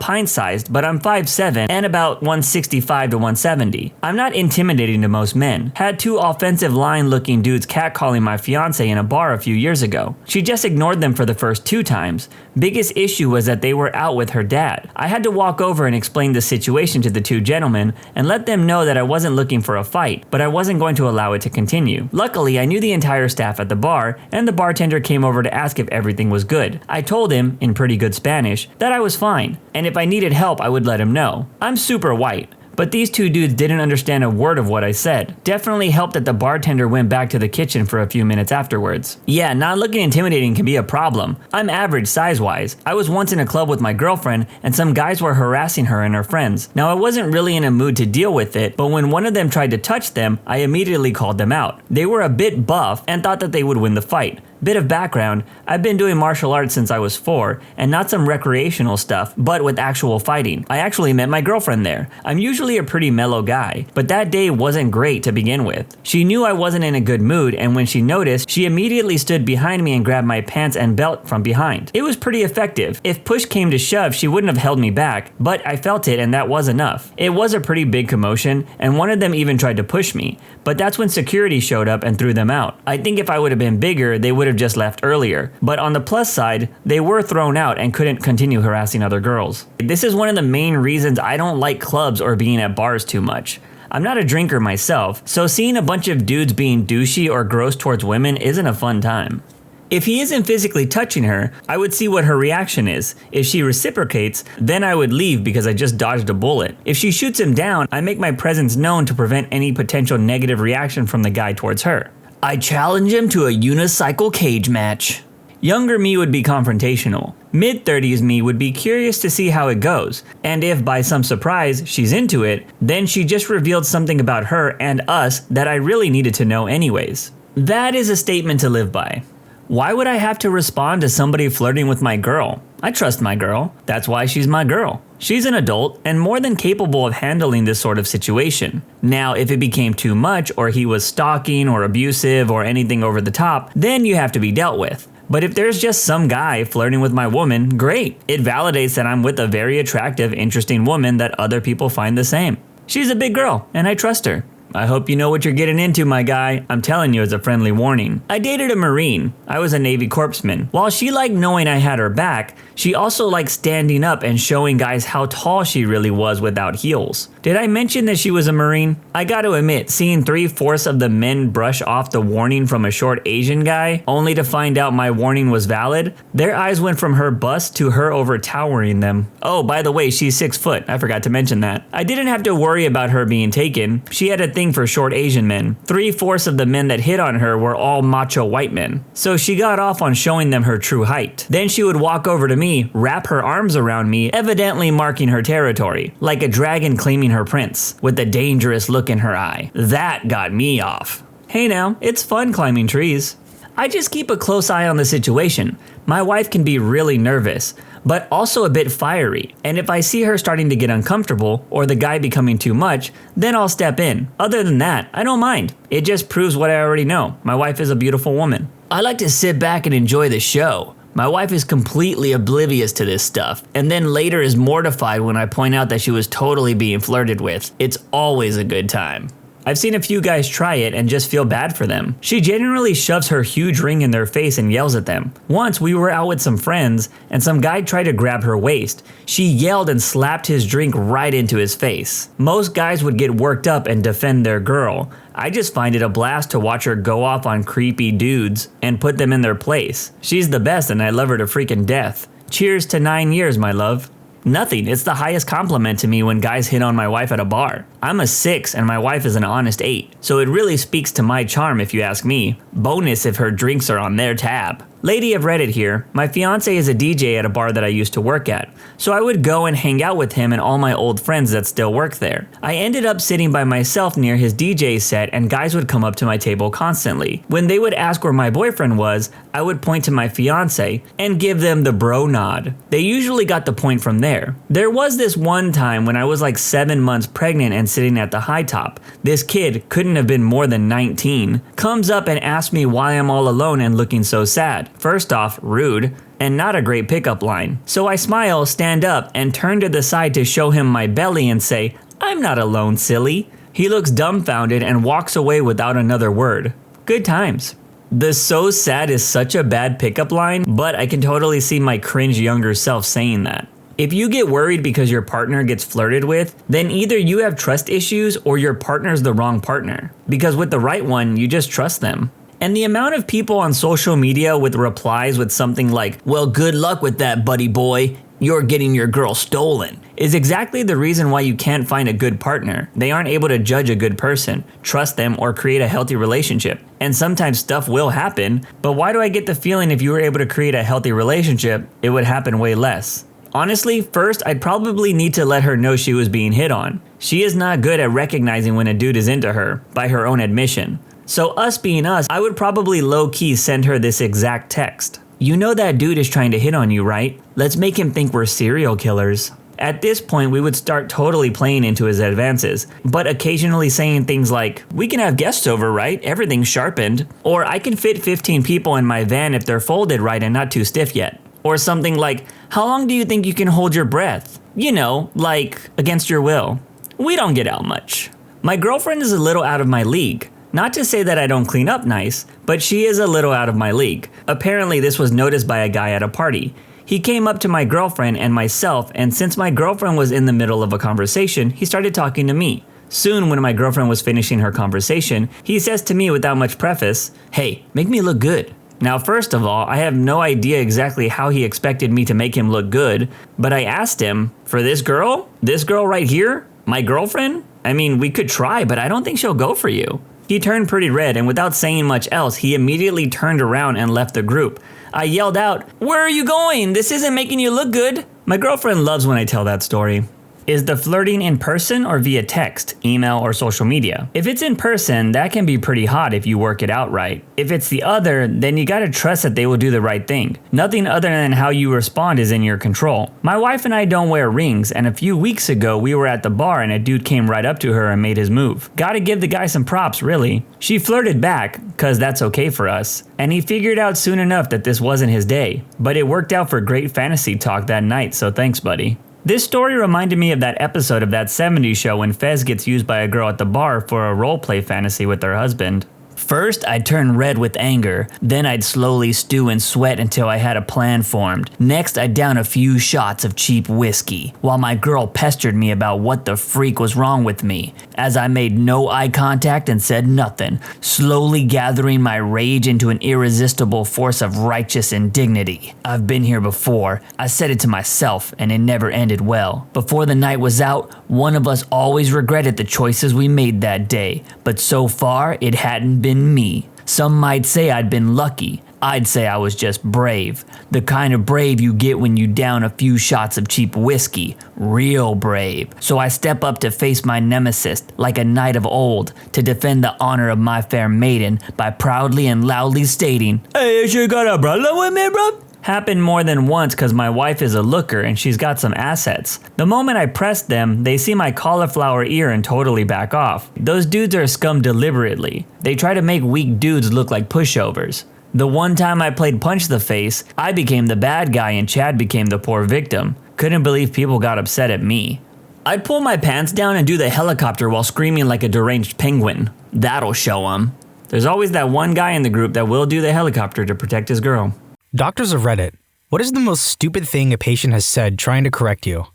pint-sized, but I'm 5'7" and about 165 to 170. I'm not intimidating to most men. Had two offensive line-looking dudes catcalling my fiance in a bar a few years ago. She just ignored them for the first 2 times. Biggest issue was that they were out with her dad. I had to walk over and explain the situation to the 2 gentlemen and let them know that I wasn't looking for a fight, but I wasn't going to allow it to continue. Luckily, I knew the entire staff at the bar, and the bartender came over to ask if everything was good. I told him, in pretty good Spanish, that I was fine, and if I needed help, I would let him know. I'm super white, but these 2 dudes didn't understand a word of what I said. Definitely helped that the bartender went back to the kitchen for a few minutes afterwards. Yeah, not looking intimidating can be a problem. I'm average size-wise. I was once in a club with my girlfriend, and some guys were harassing her and her friends. Now, I wasn't really in a mood to deal with it, but when one of them tried to touch them, I immediately called them out. They were a bit buff and thought that they would win the fight. Bit of background, I've been doing martial arts since I was 4, and not some recreational stuff, but with actual fighting. I actually met my girlfriend there. I'm usually a pretty mellow guy, but that day wasn't great to begin with. She knew I wasn't in a good mood, and when she noticed, she immediately stood behind me and grabbed my pants and belt from behind. It was pretty effective. If push came to shove, she wouldn't have held me back, but I felt it and that was enough. It was a pretty big commotion, and one of them even tried to push me, but that's when security showed up and threw them out. I think if I would have been bigger, they would have just left earlier, but on the plus side, they were thrown out and couldn't continue harassing other girls. This is one of the main reasons I don't like clubs or being at bars too much. I'm not a drinker myself, so seeing a bunch of dudes being douchey or gross towards women isn't a fun time. If he isn't physically touching her, I would see what her reaction is. If she reciprocates, then I would leave because I just dodged a bullet. If she shoots him down, I make my presence known to prevent any potential negative reaction from the guy towards her. I challenge him to a unicycle cage match. Younger me would be confrontational. Mid-30s me would be curious to see how it goes, and if by some surprise she's into it, then she just revealed something about her and us that I really needed to know anyways. That is a statement to live by. Why would I have to respond to somebody flirting with my girl? I trust my girl. That's why she's my girl. She's an adult and more than capable of handling this sort of situation. Now, if it became too much or he was stalking or abusive or anything over the top, then you have to be dealt with. But if there's just some guy flirting with my woman, great. It validates that I'm with a very attractive, interesting woman that other people find the same. She's a big girl and I trust her. I hope you know what you're getting into, my guy. I'm telling you as a friendly warning. I dated a Marine. I was a Navy corpsman. While she liked knowing I had her back, she also liked standing up and showing guys how tall she really was without heels. Did I mention that she was a Marine? I gotta admit, seeing 3/4 of the men brush off the warning from a short Asian guy, only to find out my warning was valid, their eyes went from her bust to her overtowering them. Oh, by the way, she's 6 foot. I forgot to mention that. I didn't have to worry about her being taken. She had a thing for short Asian men. 3/4 of the men that hit on her were all macho white men. So she got off on showing them her true height. Then she would walk over to me, wrap her arms around me, evidently marking her territory, like a dragon claiming her prince, with a dangerous look in her eye. That got me off. Hey now, it's fun climbing trees. I just keep a close eye on the situation. My wife can be really nervous, but also a bit fiery, and if I see her starting to get uncomfortable or the guy becoming too much, then I'll step in. Other than that, I don't mind. It just proves what I already know. My wife is a beautiful woman. I like to sit back and enjoy the show. My wife is completely oblivious to this stuff, and then later is mortified when I point out that she was totally being flirted with. It's always a good time. I've seen a few guys try it and just feel bad for them. She generally shoves her huge ring in their face and yells at them. Once we were out with some friends and some guy tried to grab her waist. She yelled and slapped his drink right into his face. Most guys would get worked up and defend their girl. I just find it a blast to watch her go off on creepy dudes and put them in their place. She's the best and I love her to freaking death. Cheers to 9 years, my love. Nothing. It's the highest compliment to me when guys hit on my wife at a bar. I'm a 6 and my wife is an honest 8, so it really speaks to my charm if you ask me. Bonus if her drinks are on their tab. Lady of Reddit here. My fiance is a DJ at a bar that I used to work at, so I would go and hang out with him and all my old friends that still work there. I ended up sitting by myself near his DJ set and guys would come up to my table constantly. When they would ask where my boyfriend was, I would point to my fiance and give them the bro nod. They usually got the point from there. There was this one time when I was like 7 months pregnant and sitting at the high top. This kid, couldn't have been more than 19, comes up and asks me why I'm all alone and looking so sad. First off, rude, and not a great pickup line. So I smile, stand up, and turn to the side to show him my belly and say, "I'm not alone, silly." He looks dumbfounded and walks away without another word. Good times. The "so sad" is such a bad pickup line, but I can totally see my cringe younger self saying that. If you get worried because your partner gets flirted with, then either you have trust issues or your partner's the wrong partner. Because with the right one, you just trust them. And the amount of people on social media with replies with something like, "Well, good luck with that, buddy boy. You're getting your girl stolen," is exactly the reason why you can't find a good partner. They aren't able to judge a good person, trust them, or create a healthy relationship. And sometimes stuff will happen, but why do I get the feeling if you were able to create a healthy relationship, it would happen way less? Honestly, first, I'd probably need to let her know she was being hit on. She is not good at recognizing when a dude is into her, by her own admission. So us being us, I would probably low-key send her this exact text. "You know that dude is trying to hit on you, right? Let's make him think we're serial killers." At this point, we would start totally playing into his advances, but occasionally saying things like, "We can have guests over, right? Everything's sharpened." Or, "I can fit 15 people in my van if they're folded right and not too stiff yet." Or something like, "How long do you think you can hold your breath?" You know, like, against your will. We don't get out much. My girlfriend is a little out of my league. Not to say that I don't clean up nice, but she is a little out of my league. Apparently this was noticed by a guy at a party. He came up to my girlfriend and myself, and since my girlfriend was in the middle of a conversation, he started talking to me. Soon, when my girlfriend was finishing her conversation, he says to me without much preface, "Hey, make me look good." Now, first of all, I have no idea exactly how he expected me to make him look good, but I asked him, "For this girl? This girl right here? My girlfriend? I mean, we could try, but I don't think she'll go for you." He turned pretty red, and without saying much else, he immediately turned around and left the group. I yelled out, "Where are you going? This isn't making you look good." My girlfriend loves when I tell that story. Is the flirting in person or via text, email, or social media? If it's in person, that can be pretty hot if you work it out right. If it's the other, then you gotta trust that they will do the right thing. Nothing other than how you respond is in your control. My wife and I don't wear rings, and a few weeks ago we were at the bar and a dude came right up to her and made his move. Gotta give the guy some props, really. She flirted back, cause that's okay for us, and he figured out soon enough that this wasn't his day. But it worked out for great fantasy talk that night, so thanks, buddy. This story reminded me of that episode of that 70s show when Fez gets used by a girl at the bar for a roleplay fantasy with her husband. First, I'd turn red with anger. Then I'd slowly stew and sweat until I had a plan formed. Next, I'd down a few shots of cheap whiskey, while my girl pestered me about what the freak was wrong with me, as I made no eye contact and said nothing, slowly gathering my rage into an irresistible force of righteous indignity. I've been here before. I said it to myself, and it never ended well. Before the night was out, one of us always regretted the choices we made that day, but so far, it hadn't been me. Some might say I'd been lucky. I'd say I was just brave. The kind of brave you get when you down a few shots of cheap whiskey. Real brave. So I step up to face my nemesis like a knight of old to defend the honor of my fair maiden by proudly and loudly stating, "Hey, you got a problem with me, bro?" Happened more than once cause my wife is a looker and she's got some assets. The moment I press them, they see my cauliflower ear and totally back off. Those dudes are scum deliberately. They try to make weak dudes look like pushovers. The one time I played Punch the Face, I became the bad guy and Chad became the poor victim. Couldn't believe people got upset at me. I'd pull my pants down and do the helicopter while screaming like a deranged penguin. That'll show 'em. There's always that one guy in the group that will do the helicopter to protect his girl. Doctors of Reddit, what is the most stupid thing a patient has said trying to correct you?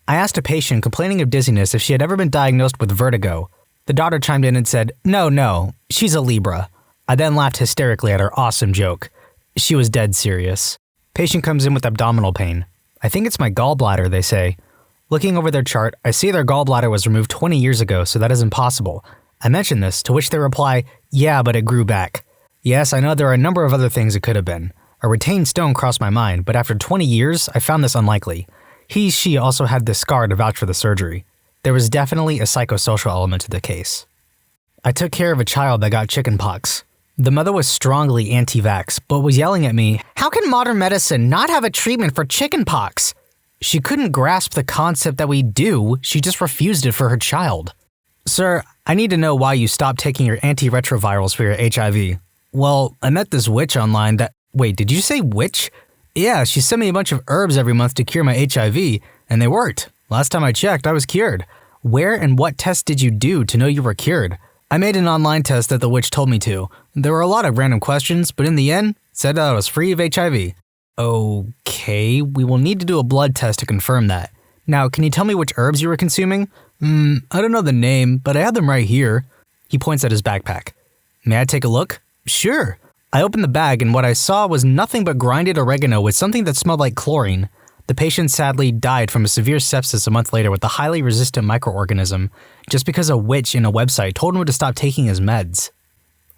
I asked a patient complaining of dizziness if she had ever been diagnosed with vertigo. The doctor chimed in and said, No, she's a Libra. I then laughed hysterically at her awesome joke. She was dead serious. Patient comes in with abdominal pain. I think it's my gallbladder, they say. Looking over their chart, I see their gallbladder was removed 20 years ago, so that is impossible. I mention this, to which they reply, yeah, but it grew back. Yes, I know there are a number of other things it could have been. A retained stone crossed my mind, but after 20 years, I found this unlikely. She also had this scar to vouch for the surgery. There was definitely a psychosocial element to the case. I took care of a child that got chickenpox. The mother was strongly anti-vax, but was yelling at me, how can modern medicine not have a treatment for chickenpox? She couldn't grasp the concept that we do, she just refused it for her child. Sir, I need to know why you stopped taking your antiretrovirals for your HIV. Well, I met this witch online that… Wait, did you say witch? Yeah, she sent me a bunch of herbs every month to cure my HIV, and they worked. Last time I checked, I was cured. Where and what test did you do to know you were cured? I made an online test that the witch told me to. There were a lot of random questions, but in the end, it said I was free of HIV. Okay, we will need to do a blood test to confirm that. Now, can you tell me which herbs you were consuming? I don't know the name, but I have them right here. He points at his backpack. May I take a look? Sure. I opened the bag and what I saw was nothing but grinded oregano with something that smelled like chlorine. The patient sadly died from a severe sepsis a month later with a highly resistant microorganism, just because a witch in a website told him to stop taking his meds.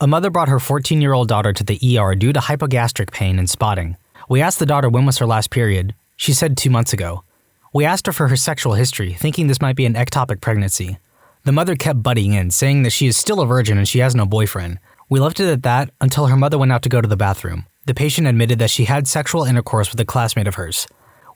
A mother brought her 14-year-old daughter to the ER due to hypogastric pain and spotting. We asked the daughter when was her last period. She said 2 months ago. We asked her for her sexual history, thinking this might be an ectopic pregnancy. The mother kept butting in, saying that she is still a virgin and she has no boyfriend. We left it at that until her mother went out to go to the bathroom. The patient admitted that she had sexual intercourse with a classmate of hers.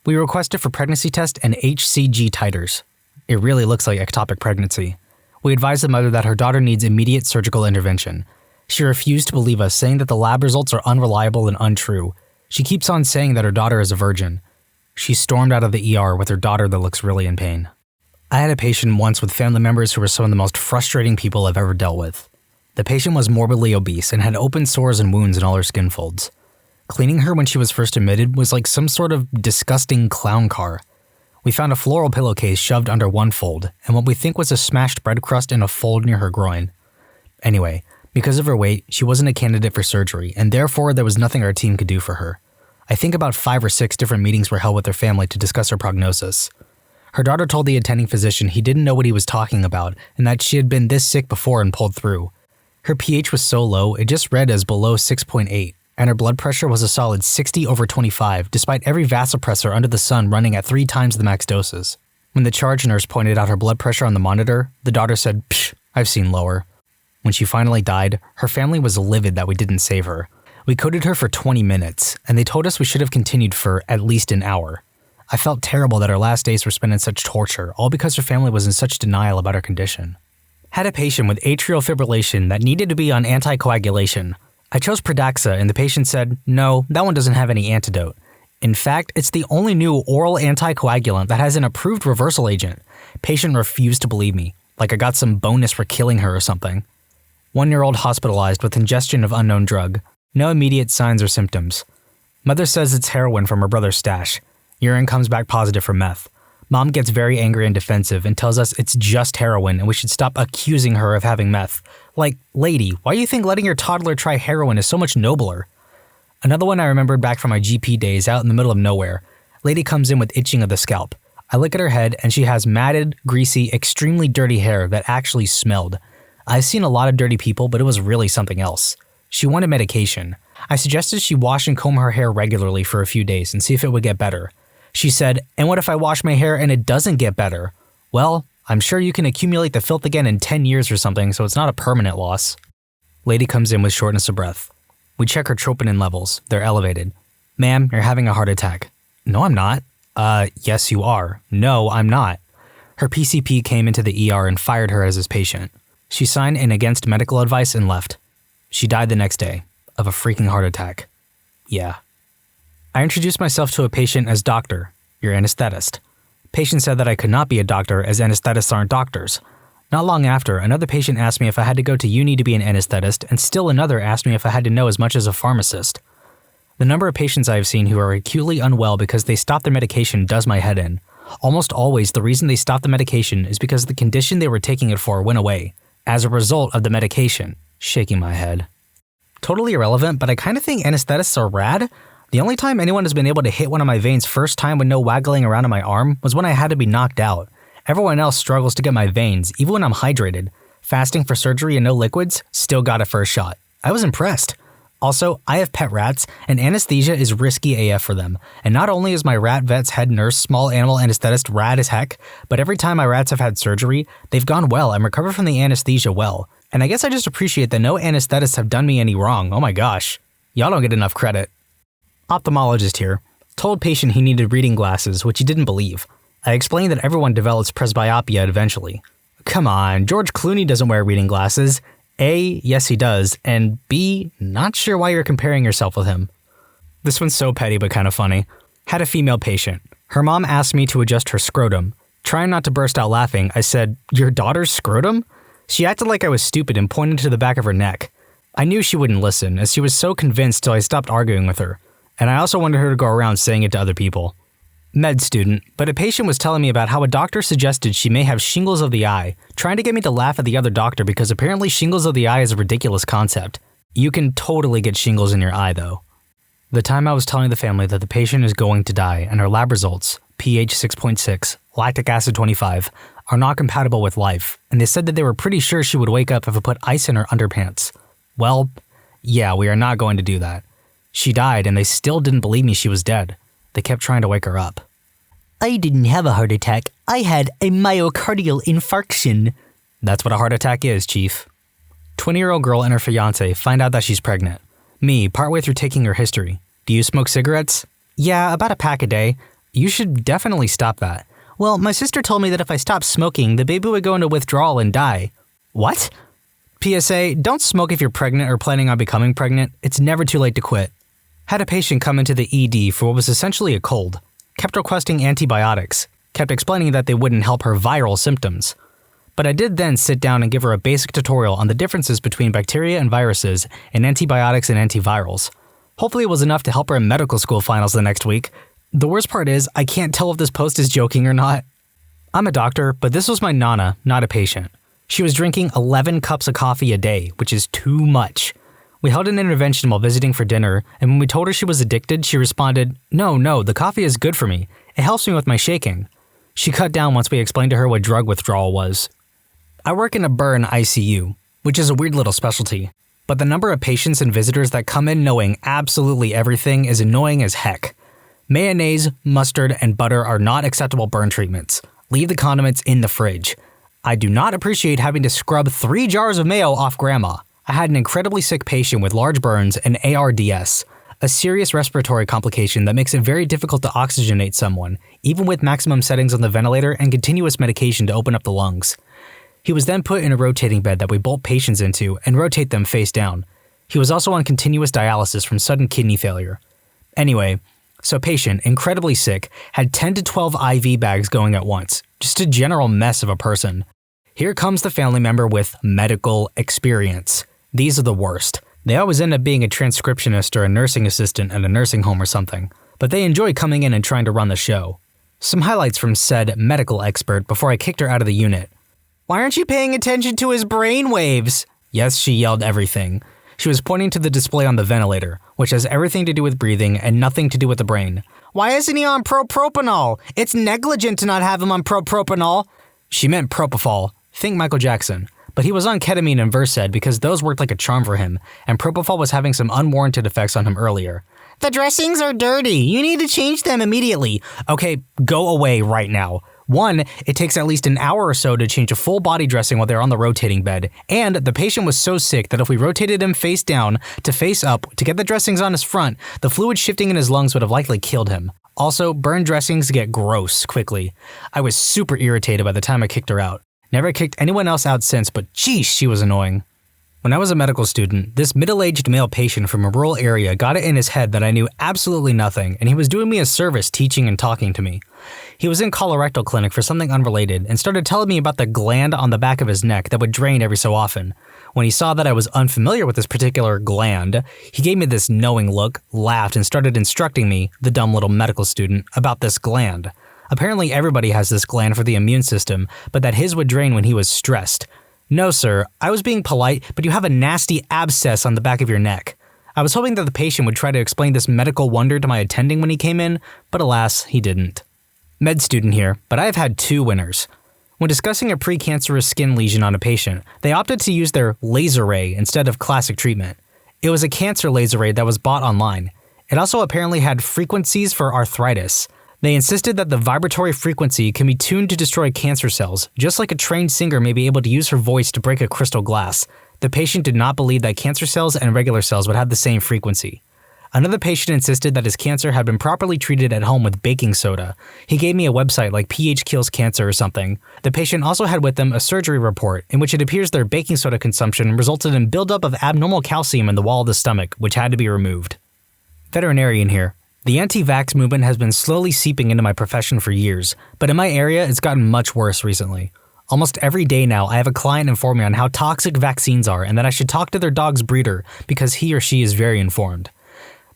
We requested for pregnancy test and HCG titers. It really looks like ectopic pregnancy. We advised the mother that her daughter needs immediate surgical intervention. She refused to believe us, saying that the lab results are unreliable and untrue. She keeps on saying that her daughter is a virgin. She stormed out of the ER with her daughter that looks really in pain. I had a patient once with family members who were some of the most frustrating people I've ever dealt with. The patient was morbidly obese and had open sores and wounds in all her skin folds. Cleaning her when she was first admitted was like some sort of disgusting clown car. We found a floral pillowcase shoved under one fold, and what we think was a smashed bread crust in a fold near her groin. Anyway, because of her weight, she wasn't a candidate for surgery, and therefore there was nothing our team could do for her. I think about 5 or 6 different meetings were held with her family to discuss her prognosis. Her daughter told the attending physician he didn't know what he was talking about, and that she had been this sick before and pulled through. Her pH was so low, it just read as below 6.8. And her blood pressure was a solid 60/25, despite every vasopressor under the sun running at 3 times the max doses. When the charge nurse pointed out her blood pressure on the monitor, the daughter said, "Psh, I've seen lower." When she finally died, her family was livid that we didn't save her. We coded her for 20 minutes, and they told us we should have continued for at least an hour. I felt terrible that her last days were spent in such torture, all because her family was in such denial about her condition. Had a patient with atrial fibrillation that needed to be on anticoagulation. I chose Pradaxa and the patient said, no, that one doesn't have any antidote. In fact, it's the only new oral anticoagulant that has an approved reversal agent. Patient refused to believe me, like I got some bonus for killing her or something. 1-year-old hospitalized with ingestion of unknown drug. No immediate signs or symptoms. Mother says it's heroin from her brother's stash. Urine comes back positive for meth. Mom gets very angry and defensive and tells us it's just heroin and we should stop accusing her of having meth. Like, lady, why do you think letting your toddler try heroin is so much nobler? Another one I remembered back from my GP days out in the middle of nowhere. Lady comes in with itching of the scalp. I look at her head and she has matted, greasy, extremely dirty hair that actually smelled. I've seen a lot of dirty people, but it was really something else. She wanted medication. I suggested she wash and comb her hair regularly for a few days and see if it would get better. She said, "And what if I wash my hair and it doesn't get better?" Well, I'm sure you can accumulate the filth again in 10 years or something, so it's not a permanent loss. Lady comes in with shortness of breath. We check her troponin levels. They're elevated. "Ma'am, you're having a heart attack." "No, I'm not." Yes, you are." "No, I'm not." Her PCP came into the ER and fired her as his patient. She signed in against medical advice and left. She died the next day of a freaking heart attack. Yeah. I introduced myself to a patient as doctor, your anesthetist. Patient said that I could not be a doctor as anesthetists aren't doctors. Not long after, another patient asked me if I had to go to uni to be an anesthetist, and still another asked me if I had to know as much as a pharmacist. The number of patients I have seen who are acutely unwell because they stop their medication does my head in. Almost always, the reason they stop the medication is because the condition they were taking it for went away, as a result of the medication. Shaking my head. Totally irrelevant, but I kind of think anesthetists are rad. The only time anyone has been able to hit one of my veins first time with no waggling around in my arm was when I had to be knocked out. Everyone else struggles to get my veins, even when I'm hydrated. Fasting for surgery and no liquids, still got it first shot. I was impressed. Also, I have pet rats, and anesthesia is risky AF for them. And not only is my rat vet's head nurse small animal anesthetist rad as heck, but every time my rats have had surgery, they've gone well and recovered from the anesthesia well. And I guess I just appreciate that no anesthetists have done me any wrong. Oh my gosh. Y'all don't get enough credit. Ophthalmologist here. Told patient he needed reading glasses, which he didn't believe. I explained that everyone develops presbyopia eventually. Come on, George Clooney doesn't wear reading glasses. A, yes he does, and B, not sure why you're comparing yourself with him. This one's so petty but kind of funny. Had a female patient. Her mom asked me to adjust her scrotum. Trying not to burst out laughing, I said, "Your daughter's scrotum?" She acted like I was stupid and pointed to the back of her neck. I knew she wouldn't listen, as she was so convinced till I stopped arguing with her. And I also wanted her to go around saying it to other people. Med student, but a patient was telling me about how a doctor suggested she may have shingles of the eye, trying to get me to laugh at the other doctor because apparently shingles of the eye is a ridiculous concept. You can totally get shingles in your eye though. The time I was telling the family that the patient is going to die and her lab results, pH 6.6, lactic acid 25, are not compatible with life, and they said that they were pretty sure she would wake up if I put ice in her underpants. Well, yeah, we are not going to do that. She died and they still didn't believe me she was dead. They kept trying to wake her up. "I didn't have a heart attack. I had a myocardial infarction." That's what a heart attack is, chief. 20-year-old girl and her fiancé find out that she's pregnant. Me, partway through taking her history. "Do you smoke cigarettes?" "Yeah, about a pack a day." "You should definitely stop that." "Well, my sister told me that if I stopped smoking, the baby would go into withdrawal and die." "What?" PSA, don't smoke if you're pregnant or planning on becoming pregnant. It's never too late to quit. Had a patient come into the ED for what was essentially a cold. Kept requesting antibiotics. Kept explaining that they wouldn't help her viral symptoms. But I did then sit down and give her a basic tutorial on the differences between bacteria and viruses and antibiotics and antivirals. Hopefully it was enough to help her in medical school finals the next week. The worst part is, I can't tell if this post is joking or not. I'm a doctor, but this was my nana, not a patient. She was drinking 11 cups of coffee a day, which is too much. We held an intervention while visiting for dinner, and when we told her she was addicted, she responded, No, the coffee is good for me. It helps me with my shaking. She cut down once we explained to her what drug withdrawal was. I work in a burn ICU, which is a weird little specialty, but the number of patients and visitors that come in knowing absolutely everything is annoying as heck. Mayonnaise, mustard, and butter are not acceptable burn treatments. Leave the condiments in the fridge. I do not appreciate having to scrub 3 jars of mayo off grandma. I had an incredibly sick patient with large burns and ARDS, a serious respiratory complication that makes it very difficult to oxygenate someone, even with maximum settings on the ventilator and continuous medication to open up the lungs. He was then put in a rotating bed that we bolt patients into and rotate them face down. He was also on continuous dialysis from sudden kidney failure. Anyway, so patient, incredibly sick, had 10 to 12 IV bags going at once. Just a general mess of a person. Here comes the family member with medical experience. These are the worst. They always end up being a transcriptionist or a nursing assistant at a nursing home or something, but they enjoy coming in and trying to run the show. Some highlights from said medical expert before I kicked her out of the unit. "Why aren't you paying attention to his brain waves?" Yes, she yelled everything. She was pointing to the display on the ventilator, which has everything to do with breathing and nothing to do with the brain. "Why isn't he on propropanol? It's negligent to not have him on propropanol." She meant propofol. Think Michael Jackson. but he was on ketamine and Versed because those worked like a charm for him, and propofol was having some unwarranted effects on him earlier. The dressings are dirty. You need to change them immediately. Okay, go away right now. 1, it takes at least an hour or so to change a full body dressing while they're on the rotating bed, and the patient was so sick that if we rotated him face down to face up to get the dressings on his front, the fluid shifting in his lungs would have likely killed him. Also, burn dressings get gross quickly. I was super irritated by the time I kicked her out. Never kicked anyone else out since, but geez, she was annoying. When I was a medical student, this middle-aged male patient from a rural area got it in his head that I knew absolutely nothing, and he was doing me a service teaching and talking to me. He was in colorectal clinic for something unrelated and started telling me about the gland on the back of his neck that would drain every so often. When he saw that I was unfamiliar with this particular gland, he gave me this knowing look, laughed, and started instructing me, the dumb little medical student, about this gland. Apparently everybody has this gland for the immune system, but that his would drain when he was stressed. No, sir, I was being polite, but you have a nasty abscess on the back of your neck. I was hoping that the patient would try to explain this medical wonder to my attending when he came in, but alas, he didn't. Med student here, but I have had 2 winners. When discussing a precancerous skin lesion on a patient, they opted to use their laser ray instead of classic treatment. It was a cancer laser ray that was bought online. It also apparently had frequencies for arthritis. They insisted that the vibratory frequency can be tuned to destroy cancer cells, just like a trained singer may be able to use her voice to break a crystal glass. The patient did not believe that cancer cells and regular cells would have the same frequency. Another patient insisted that his cancer had been properly treated at home with baking soda. He gave me a website like pH Kills Cancer or something. The patient also had with them a surgery report in which it appears their baking soda consumption resulted in buildup of abnormal calcium in the wall of the stomach, which had to be removed. Veterinarian here. The anti-vax movement has been slowly seeping into my profession for years, but in my area it's gotten much worse recently. Almost every day now I have a client inform me on how toxic vaccines are and that I should talk to their dog's breeder because he or she is very informed.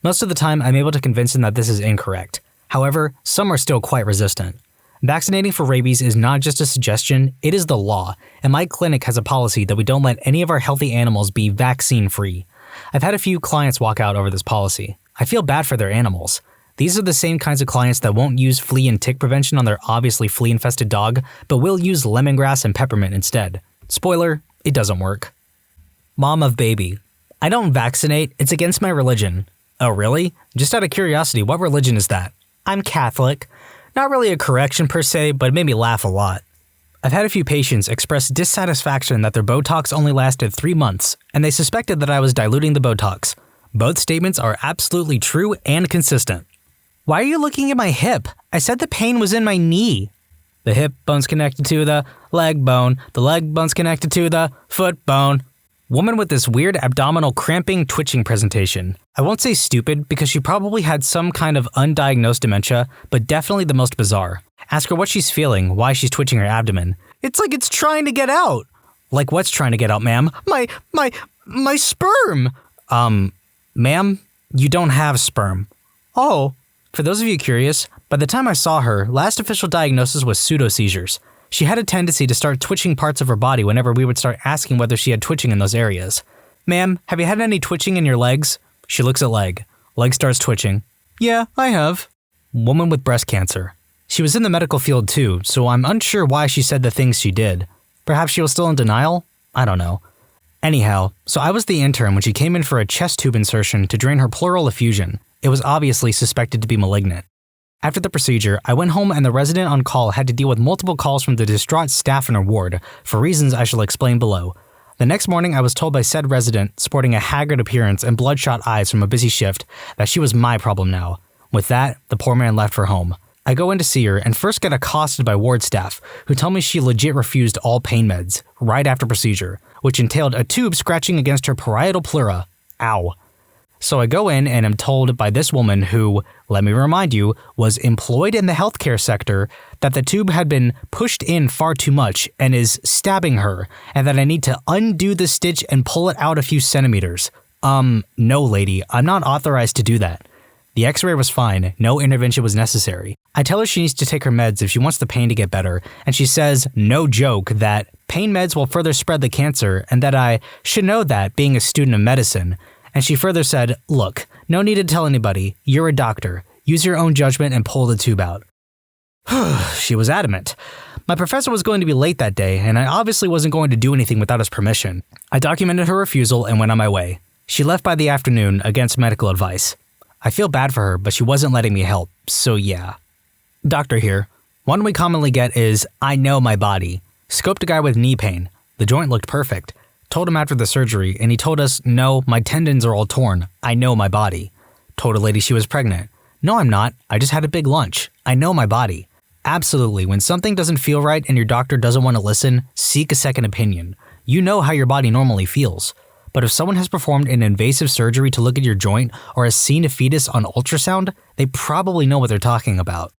Most of the time I'm able to convince them that this is incorrect. However, some are still quite resistant. Vaccinating for rabies is not just a suggestion, it is the law, and my clinic has a policy that we don't let any of our healthy animals be vaccine-free. I've had a few clients walk out over this policy. I feel bad for their animals. These are the same kinds of clients that won't use flea and tick prevention on their obviously flea-infested dog, but will use lemongrass and peppermint instead. Spoiler, it doesn't work. Mom of baby. I don't vaccinate, it's against my religion. Oh really? Just out of curiosity, what religion is that? I'm Catholic. Not really a correction per se, but it made me laugh a lot. I've had a few patients express dissatisfaction that their Botox only lasted 3 months, and they suspected that I was diluting the Botox. Both statements are absolutely true and consistent. Why are you looking at my hip? I said the pain was in my knee. The hip bone's connected to the leg bone's connected to the foot bone. Woman with this weird abdominal cramping, twitching presentation. I won't say stupid because she probably had some kind of undiagnosed dementia, but definitely the most bizarre. Ask her what she's feeling, why she's twitching her abdomen. It's like it's trying to get out. Like what's trying to get out, ma'am? My sperm. Ma'am, you don't have sperm. Oh. For those of you curious, by the time I saw her, last official diagnosis was pseudo-seizures. She had a tendency to start twitching parts of her body whenever we would start asking whether she had twitching in those areas. Ma'am, have you had any twitching in your legs? She looks at leg. Leg starts twitching. Yeah, I have. Woman with breast cancer. She was in the medical field too, so I'm unsure why she said the things she did. Perhaps she was still in denial? I don't know. Anyhow, so I was the intern when she came in for a chest tube insertion to drain her pleural effusion. It was obviously suspected to be malignant. After the procedure, I went home and the resident on call had to deal with multiple calls from the distraught staff in her ward, for reasons I shall explain below. The next morning I was told by said resident, sporting a haggard appearance and bloodshot eyes from a busy shift, that she was my problem now. With that, the poor man left for home. I go in to see her and first get accosted by ward staff, who tell me she legit refused all pain meds, right after procedure, which entailed a tube scratching against her parietal pleura. Ow. So I go in and am told by this woman who, let me remind you, was employed in the healthcare sector, that the tube had been pushed in far too much and is stabbing her, and that I need to undo the stitch and pull it out a few centimeters. No lady, I'm not authorized to do that. The x-ray was fine, no intervention was necessary. I tell her she needs to take her meds if she wants the pain to get better, and she says, no joke, that pain meds will further spread the cancer and that I should know that being a student of medicine. And she further said, look, no need to tell anybody, you're a doctor, use your own judgment and pull the tube out. She was adamant. My professor was going to be late that day, and I obviously wasn't going to do anything without his permission. I documented her refusal and went on my way. She left by the afternoon against medical advice. I feel bad for her, but she wasn't letting me help, so yeah. Doctor here. One we commonly get is, I know my body. Scoped a guy with knee pain. The joint looked perfect. Told him after the surgery, and he told us, no, my tendons are all torn. I know my body. Told a lady she was pregnant. No, I'm not. I just had a big lunch. I know my body. Absolutely, when something doesn't feel right and your doctor doesn't want to listen, seek a second opinion. You know how your body normally feels. But if someone has performed an invasive surgery to look at your joint or has seen a fetus on ultrasound, they probably know what they're talking about.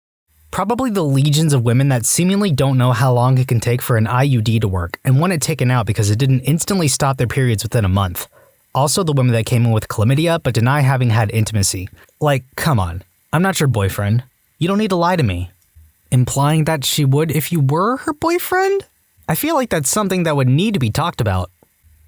Probably the legions of women that seemingly don't know how long it can take for an IUD to work and want it taken out because it didn't instantly stop their periods within a month. Also the women that came in with chlamydia but deny having had intimacy. Like, come on, I'm not your boyfriend. You don't need to lie to me. Implying that she would if you were her boyfriend? I feel like that's something that would need to be talked about.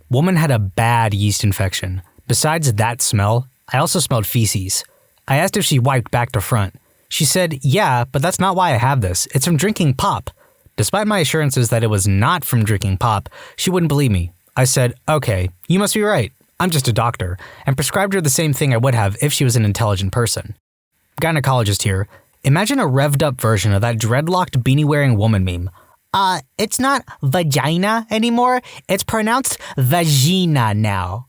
Woman had a bad yeast infection. Besides that smell, I also smelled feces. I asked if she wiped back to front. She said, yeah, but that's not why I have this. It's from drinking pop. Despite my assurances that it was not from drinking pop, she wouldn't believe me. I said, okay, you must be right. I'm just a doctor, and prescribed her the same thing I would have if she was an intelligent person. Gynecologist here. Imagine a revved up version of that dreadlocked beanie-wearing woman meme. It's not vagina anymore. It's pronounced vagina now.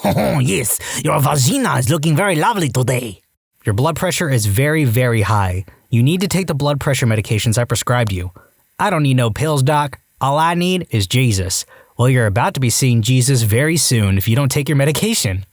Oh, yes, your vagina is looking very lovely today. Your blood pressure is very, very high. You need to take the blood pressure medications I prescribed you. I don't need no pills, doc. All I need is Jesus. Well, you're about to be seeing Jesus very soon if you don't take your medication.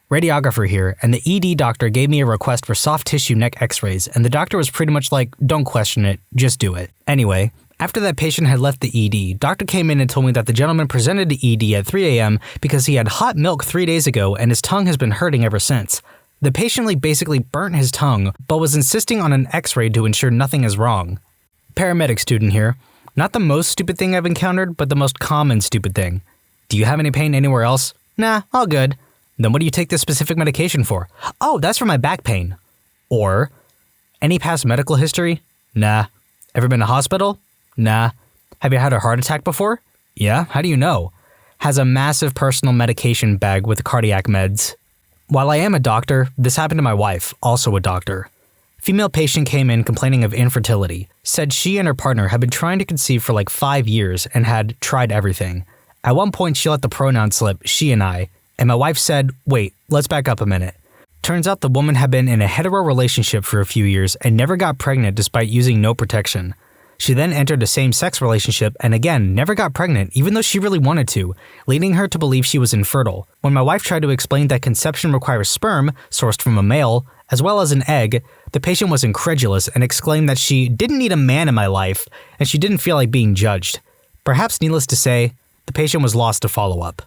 Radiographer here, and the ED doctor gave me a request for soft tissue neck x-rays, and the doctor was pretty much like, don't question it, just do it. Anyway, after that patient had left the ED, doctor came in and told me that the gentleman presented to ED at 3 a.m. because he had hot milk 3 days ago and his tongue has been hurting ever since. The patient basically burnt his tongue, but was insisting on an x-ray to ensure nothing is wrong. Paramedic student here. Not the most stupid thing I've encountered, but the most common stupid thing. Do you have any pain anywhere else? Nah, all good. Then what do you take this specific medication for? Oh, that's for my back pain. Or, any past medical history? Nah. Ever been to hospital? Nah. Have you had a heart attack before? Yeah, how do you know? Has a massive personal medication bag with cardiac meds. While I am a doctor, this happened to my wife, also a doctor. Female patient came in complaining of infertility, said she and her partner had been trying to conceive for like 5 years and had tried everything. At one point she let the pronoun slip, she and I, and my wife said, wait, let's back up a minute. Turns out the woman had been in a hetero relationship for a few years and never got pregnant despite using no protection. She then entered a same-sex relationship and again never got pregnant even though she really wanted to, leading her to believe she was infertile. When my wife tried to explain that conception requires sperm, sourced from a male, as well as an egg, the patient was incredulous and exclaimed that she didn't need a man in my life and she didn't feel like being judged. Perhaps needless to say, the patient was lost to follow-up.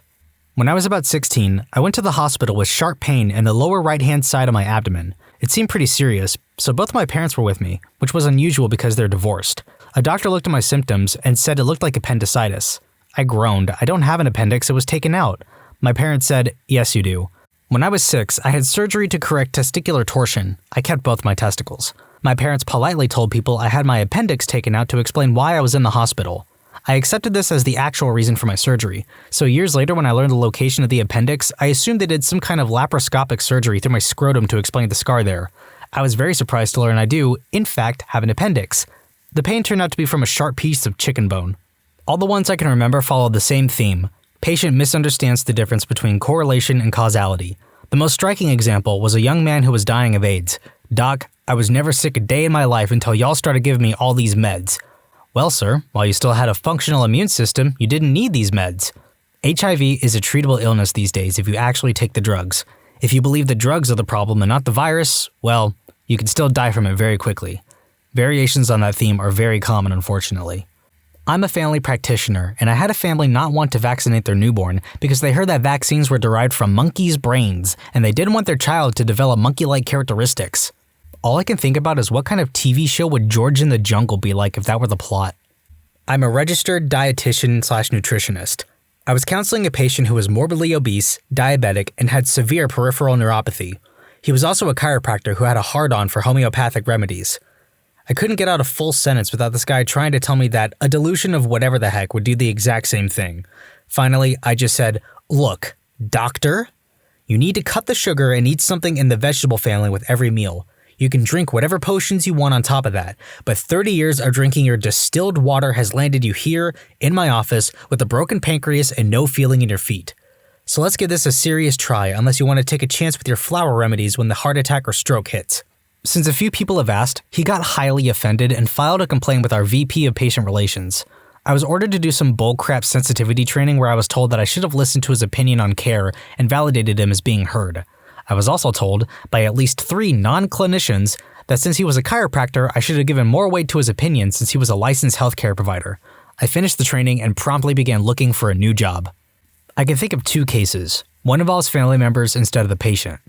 When I was about 16, I went to the hospital with sharp pain in the lower right-hand side of my abdomen. It seemed pretty serious, so both my parents were with me, which was unusual because they're divorced. A doctor looked at my symptoms and said it looked like appendicitis. I groaned. I don't have an appendix, it was taken out. My parents said, yes you do. When I was 6, I had surgery to correct testicular torsion. I kept both my testicles. My parents politely told people I had my appendix taken out to explain why I was in the hospital. I accepted this as the actual reason for my surgery, so years later when I learned the location of the appendix, I assumed they did some kind of laparoscopic surgery through my scrotum to explain the scar there. I was very surprised to learn I do, in fact, have an appendix. The pain turned out to be from a sharp piece of chicken bone. All the ones I can remember follow the same theme. Patient misunderstands the difference between correlation and causality. The most striking example was a young man who was dying of AIDS. Doc, I was never sick a day in my life until y'all started giving me all these meds. Well, sir, while you still had a functional immune system, you didn't need these meds. HIV is a treatable illness these days if you actually take the drugs. If you believe the drugs are the problem and not the virus, well, you can still die from it very quickly. Variations on that theme are very common, unfortunately. I'm a family practitioner, and I had a family not want to vaccinate their newborn because they heard that vaccines were derived from monkeys' brains, and they didn't want their child to develop monkey-like characteristics. All I can think about is what kind of TV show would George in the Jungle be like if that were the plot. I'm a registered dietitian/nutritionist. I was counseling a patient who was morbidly obese, diabetic, and had severe peripheral neuropathy. He was also a chiropractor who had a hard-on for homeopathic remedies. I couldn't get out a full sentence without this guy trying to tell me that a dilution of whatever the heck would do the exact same thing. Finally, I just said, "Look, doctor, you need to cut the sugar and eat something in the vegetable family with every meal. You can drink whatever potions you want on top of that, but 30 years of drinking your distilled water has landed you here, in my office, with a broken pancreas and no feeling in your feet. So let's give this a serious try unless you want to take a chance with your flower remedies when the heart attack or stroke hits." Since a few people have asked, he got highly offended and filed a complaint with our VP of Patient Relations. I was ordered to do some bullcrap sensitivity training where I was told that I should have listened to his opinion on care and validated him as being heard. I was also told, by at least 3 non-clinicians, that since he was a chiropractor, I should have given more weight to his opinion since he was a licensed healthcare provider. I finished the training and promptly began looking for a new job. I can think of 2 cases. One involves family members instead of the patient.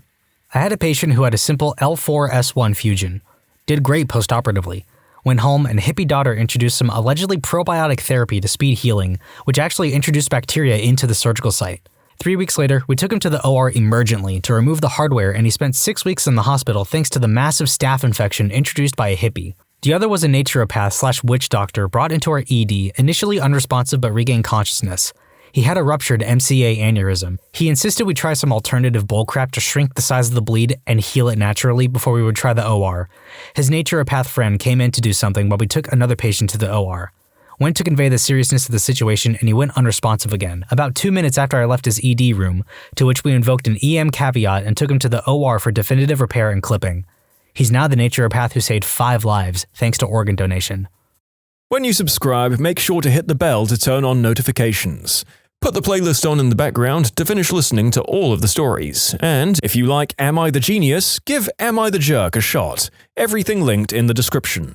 I had a patient who had a simple L4-S1 fusion. Did great postoperatively. Went home and hippie daughter introduced some allegedly probiotic therapy to speed healing, which actually introduced bacteria into the surgical site. 3 weeks later, we took him to the OR emergently to remove the hardware, and he spent 6 weeks in the hospital thanks to the massive staph infection introduced by a hippie. The other was a naturopath/witch doctor brought into our ED, initially unresponsive but regained consciousness. He had a ruptured MCA aneurysm. He insisted we try some alternative bullcrap to shrink the size of the bleed and heal it naturally before we would try the OR. His naturopath friend came in to do something while we took another patient to the OR. Went to convey the seriousness of the situation and he went unresponsive again, about 2 minutes after I left his ED room, to which we invoked an EM caveat and took him to the OR for definitive repair and clipping. He's now the naturopath who saved 5 lives thanks to organ donation. When you subscribe, make sure to hit the bell to turn on notifications. Put the playlist on in the background to finish listening to all of the stories. And if you like Am I the Genius, give Am I the Jerk a shot. Everything linked in the description.